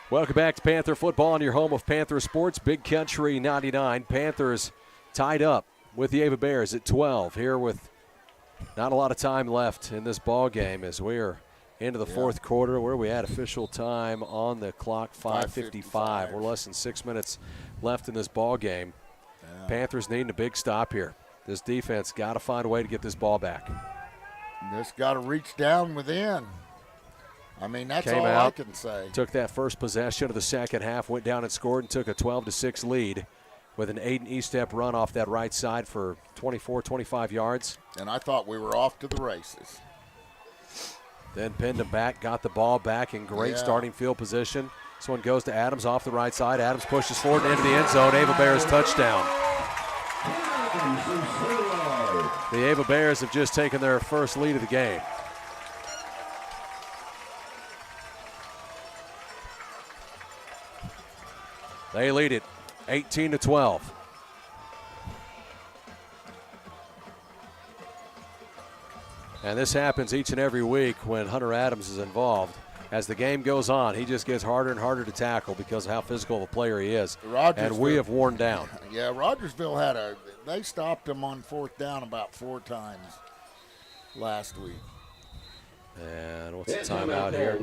Speaker 1: Welcome back to Panther Football on your home of Panther Sports, Big Country 99. Panthers tied up with the Ava Bears at 12 here with not a lot of time left in this ball game as we are into the fourth quarter. Where are we at? Official time on the clock, 5:55. We're less than 6 minutes left in this ball game. Yeah. Panthers needing a big stop here. This defense got to find a way to get this ball back.
Speaker 2: Just got to reach down within. I mean, that's
Speaker 1: Came
Speaker 2: all
Speaker 1: out,
Speaker 2: I can say.
Speaker 1: Took that first possession of the second half, went down and scored, and took a 12-6 lead with an Aiden Estep run off that right side for 24, 25 yards.
Speaker 2: And I thought we were off to the races.
Speaker 1: Then pinned him back, got the ball back in great starting field position. This one goes to Adams off the right side. Adams pushes forward and into the end zone. Ava Bears touchdown. The Ava Bears have just taken their first lead of the game. They lead it 18-12. And this happens each and every week when Hunter Adams is involved. As the game goes on, he just gets harder and harder to tackle because of how physical of a player he is. And we have worn down.
Speaker 2: Yeah, Rogersville they stopped him on 4th down about 4 times last week.
Speaker 1: And what's the timeout here?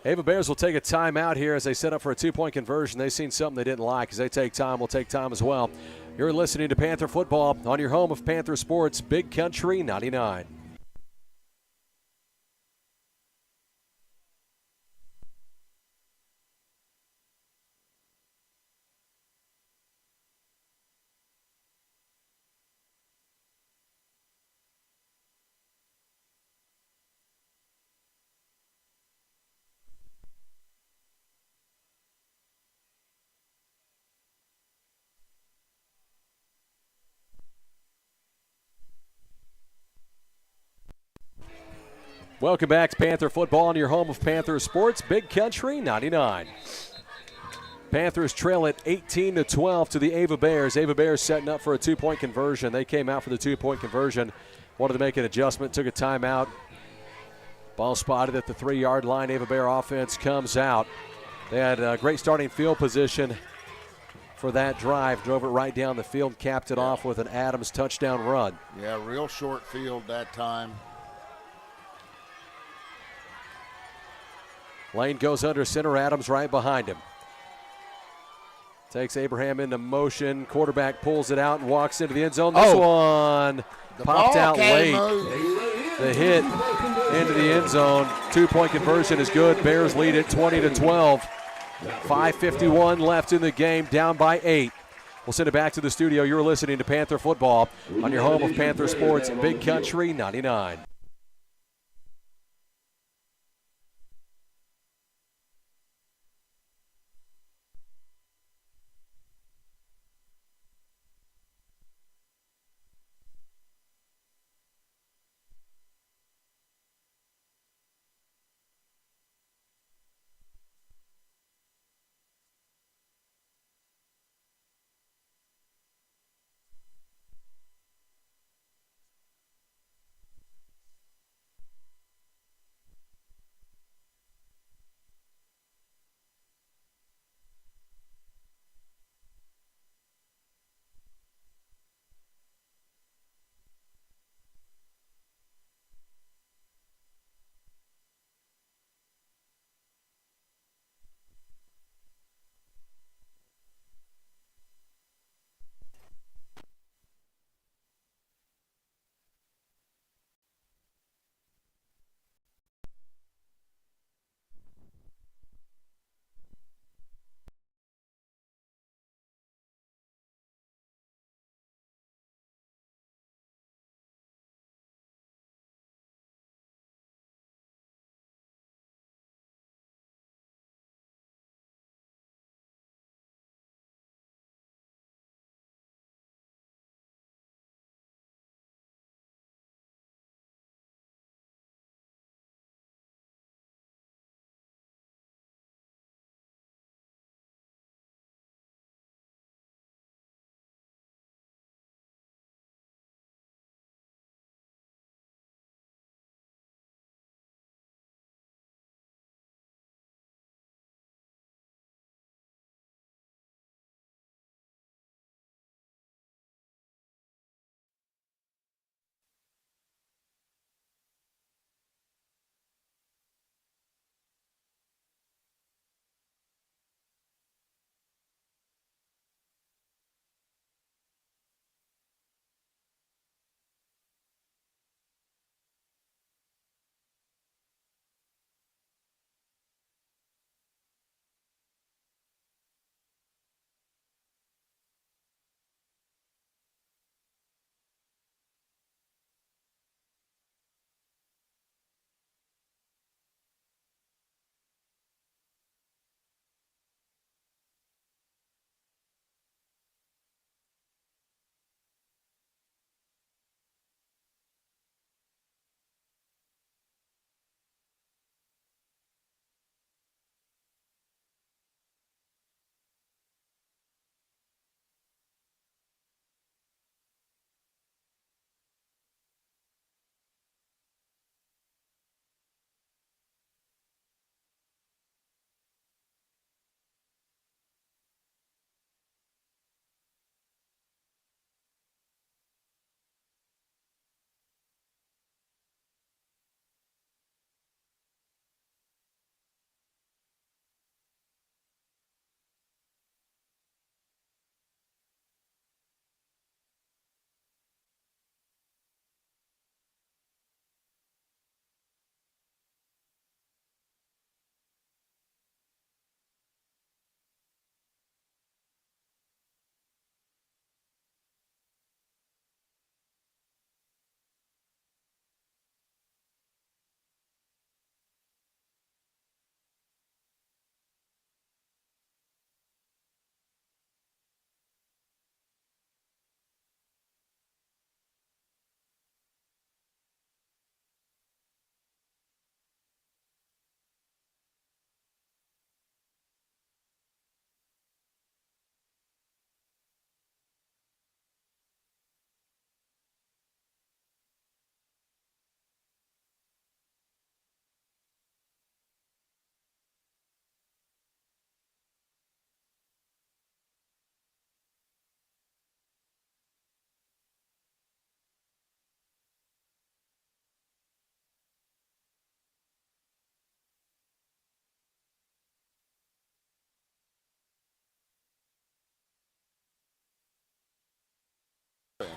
Speaker 1: Ava Bears will take a timeout here as they set up for a 2-point conversion. They've seen something they didn't like. As they take time, we'll take time as well. You're listening to Panther Football on your home of Panther Sports, Big Country 99. Welcome back to Panther Football on your home of Panther Sports, Big Country 99. Panthers trail it 18-12 to the Ava Bears. Ava Bears setting up for a 2-point conversion. They came out for the 2-point conversion. Wanted to make an adjustment, took a timeout. Ball spotted at the 3-yard line. Ava Bear offense comes out. They had a great starting field position for that drive. Drove it right down the field, capped it off with an Adams touchdown run.
Speaker 2: Yeah, real short field that time.
Speaker 1: Lane goes under center. Adams right behind him. Takes Abraham into motion. Quarterback pulls it out and walks into the end zone. This one popped out late. The hit into the end zone. 2-point conversion is good. Bears lead it 20-12. 5:51 left in the game, down by 8. We'll send it back to the studio. You're listening to Panther Football on your home of Panther Sports, Big Country 99.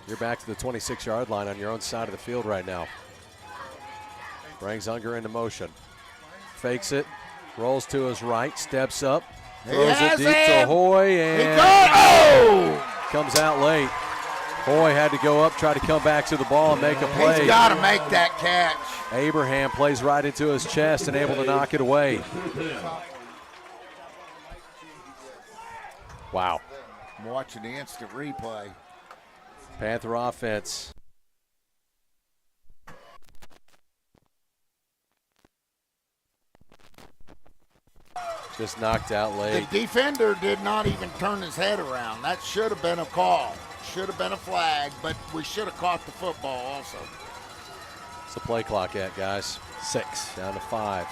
Speaker 1: You're back to the 26-yard line on your own side of the field right now. Brings Unger into motion. Fakes it. Rolls to his right. Steps up. Throws it deep to Hoy. And comes out late. Hoy had to go up, try to come back to the ball and make a play.
Speaker 2: He's got to make that catch.
Speaker 1: Abraham plays right into his chest and able to knock it away. Wow.
Speaker 2: I'm watching the instant replay.
Speaker 1: Panther offense. Just knocked out late.
Speaker 2: The defender did not even turn his head around. That should have been a call. Should have been a flag, but we should have caught the football also.
Speaker 1: What's the play clock at, guys?
Speaker 3: 6.
Speaker 1: Down to 5,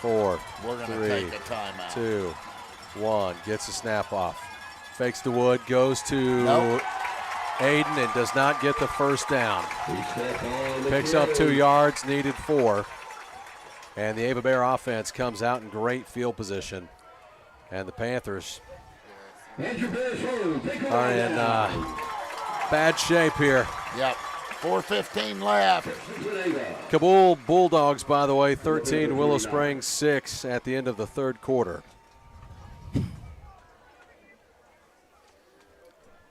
Speaker 1: 4,
Speaker 2: We're going to
Speaker 1: 3,
Speaker 2: take a timeout.
Speaker 1: 2, 1. Gets the snap off. Fakes the Wood, goes to Aiden and does not get the first down. Picks up 2 yards, needed 4. And the Ava Bear offense comes out in great field position. And the Panthers are in bad shape here.
Speaker 2: Yep. 4:15 left.
Speaker 1: Kabul Bulldogs, by the way, 13, Willow Springs 6 at the end of the third quarter.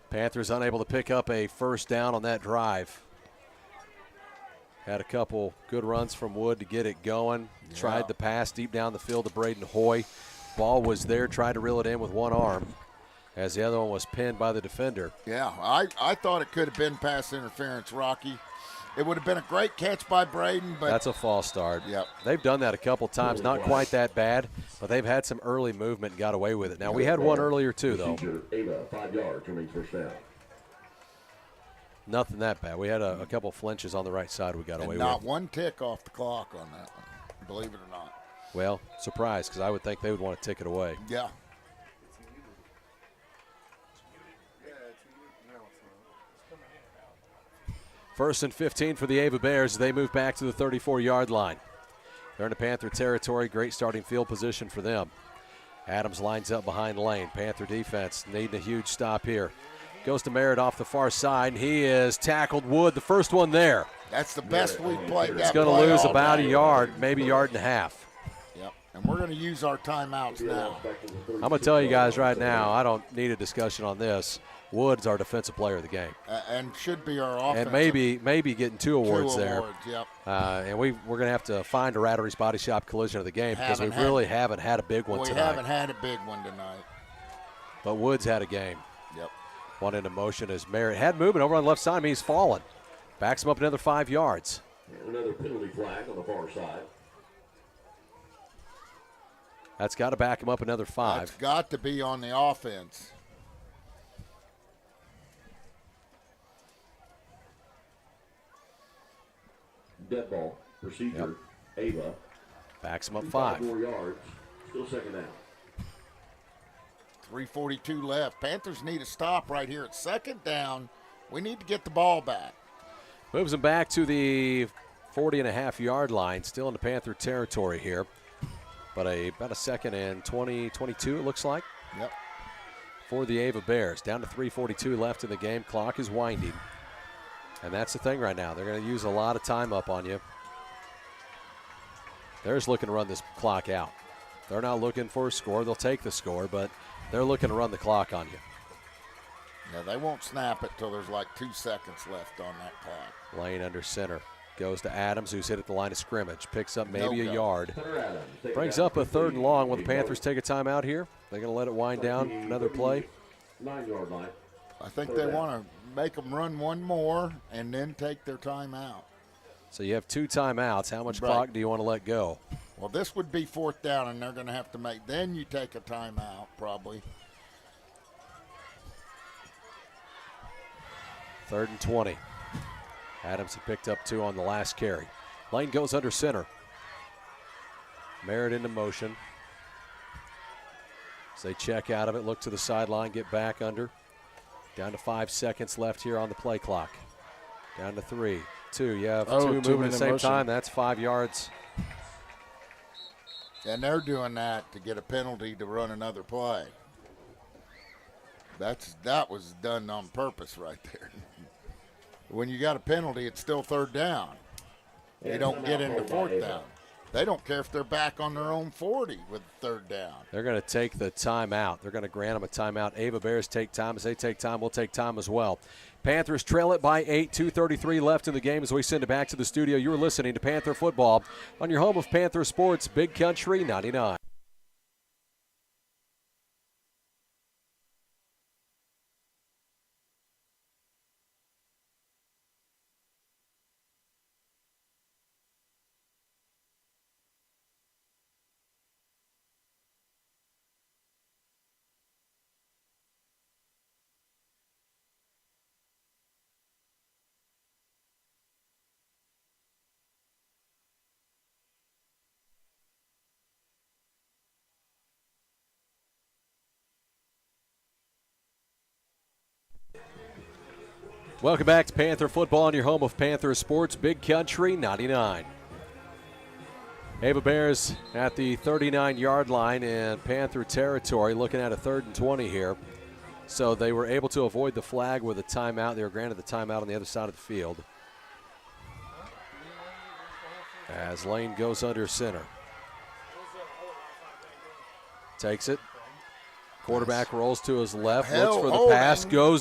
Speaker 1: Panthers unable to pick up a first down on that drive. Had a couple good runs from Wood to get it going.
Speaker 2: Yeah.
Speaker 1: Tried the pass deep down the field to Braden Hoy. Ball was there, tried to reel it in with one arm as the other one was pinned by the defender.
Speaker 2: Yeah, I thought it could have been pass interference, Rocky. It would have been a great catch by Braden, but
Speaker 1: that's a false start.
Speaker 2: Yep.
Speaker 1: They've done that a couple times, not quite that bad, but they've had some early movement and got away with it. Now, we had one earlier too, though.
Speaker 4: 5 yards remains first down.
Speaker 1: Nothing that bad. We had a couple flinches on the right side we got away with.
Speaker 2: Not one tick off the clock on that one, believe it or not.
Speaker 1: Well, surprised, because I would think they would want to tick it away.
Speaker 2: Yeah.
Speaker 1: First and 15 for the Ava Bears. They move back to the 34-yard line. They're in the Panther territory. Great starting field position for them. Adams lines up behind Lane. Panther defense needing a huge stop here. Goes to Merritt off the far side, and he is tackled. Wood, the first one there.
Speaker 2: That's the best we've played that
Speaker 1: He's going to
Speaker 2: play
Speaker 1: lose
Speaker 2: all
Speaker 1: about a
Speaker 2: day.
Speaker 1: yard, maybe a yard and a half.
Speaker 2: Yep, and we're going to use our timeouts now.
Speaker 1: I'm going to tell you guys right now, I don't need a discussion on this. Wood's our defensive player of the game.
Speaker 2: And should be our offensive.
Speaker 1: And maybe getting two awards there.
Speaker 2: Yep.
Speaker 1: And we're going to have to find a Rattery's Body Shop collision of the game because we really haven't had a big one tonight.
Speaker 2: We haven't had a big one tonight.
Speaker 1: But Woods had a game.
Speaker 2: Yep.
Speaker 1: One into motion as Merritt had movement over on the left side. I mean, he's fallen. Backs him up another 5 yards.
Speaker 4: Another penalty flag on the far side.
Speaker 1: That's got to back him up another 5.
Speaker 2: That's got to be on the offense.
Speaker 4: Dead ball. Procedure. Ava.
Speaker 1: Backs him up 5.
Speaker 4: 4 yards. Still second down.
Speaker 2: 3:42 left. Panthers need a stop right here at second down. We need to get the ball back.
Speaker 1: Moves him back to the 40.5-yard line. Still in the Panther territory here. But about a second and 20, 22 it looks like.
Speaker 2: Yep.
Speaker 1: For the Ava Bears. Down to 3:42 left in the game. Clock is winding. And that's the thing right now. They're going to use a lot of time up on you. They're just looking to run this clock out. They're not looking for a score. They'll take the score, but they're looking to run the clock on you.
Speaker 2: Yeah, they won't snap it till there's like 2 seconds left on that clock.
Speaker 1: Lane under center. Goes to Adams, who's hit at the line of scrimmage. Picks up maybe
Speaker 2: No
Speaker 1: a yard. Brings up a 3rd and long. Will the Panthers take a timeout here? They're going to let it wind down. Another play.
Speaker 4: 9-yard line.
Speaker 2: I think they want to make them run one more and then take their timeout.
Speaker 1: So you have 2 timeouts. How much clock do you want to let go?
Speaker 2: Well, this would be 4th down, and they're going to have to make. Then you take a timeout, probably.
Speaker 1: 3rd and 20. Adams had picked up 2 on the last carry. Lane goes under center. Merritt into motion. As they check out of it, look to the sideline, get back under. Down to 5 seconds left here on the play clock. Down to 3, 2. You have 2 moving at the same time. That's 5 yards.
Speaker 2: And they're doing that to get a penalty to run another play. That was done on purpose right there. when you got a penalty, it's still third down. You don't get into fourth down. They don't care if they're back on their own 40 with third down.
Speaker 1: They're going to take the timeout. They're going to grant them a timeout. Ava Bears take time. As they take time, we'll take time as well. Panthers trail it by 8, 2:33 left in the game as we send it back to the studio. You're listening to Panther Football on your home of Panther Sports, Big Country 99. Welcome back to Panther Football on your home of Panther Sports, Big Country 99. Ava Bears at the 39-yard line in Panther territory, looking at a 3rd and 20 here. So they were able to avoid the flag with a timeout. They were granted the timeout on the other side of the field. As Lane goes under center. Takes it. Quarterback rolls to his left, looks for the pass, goes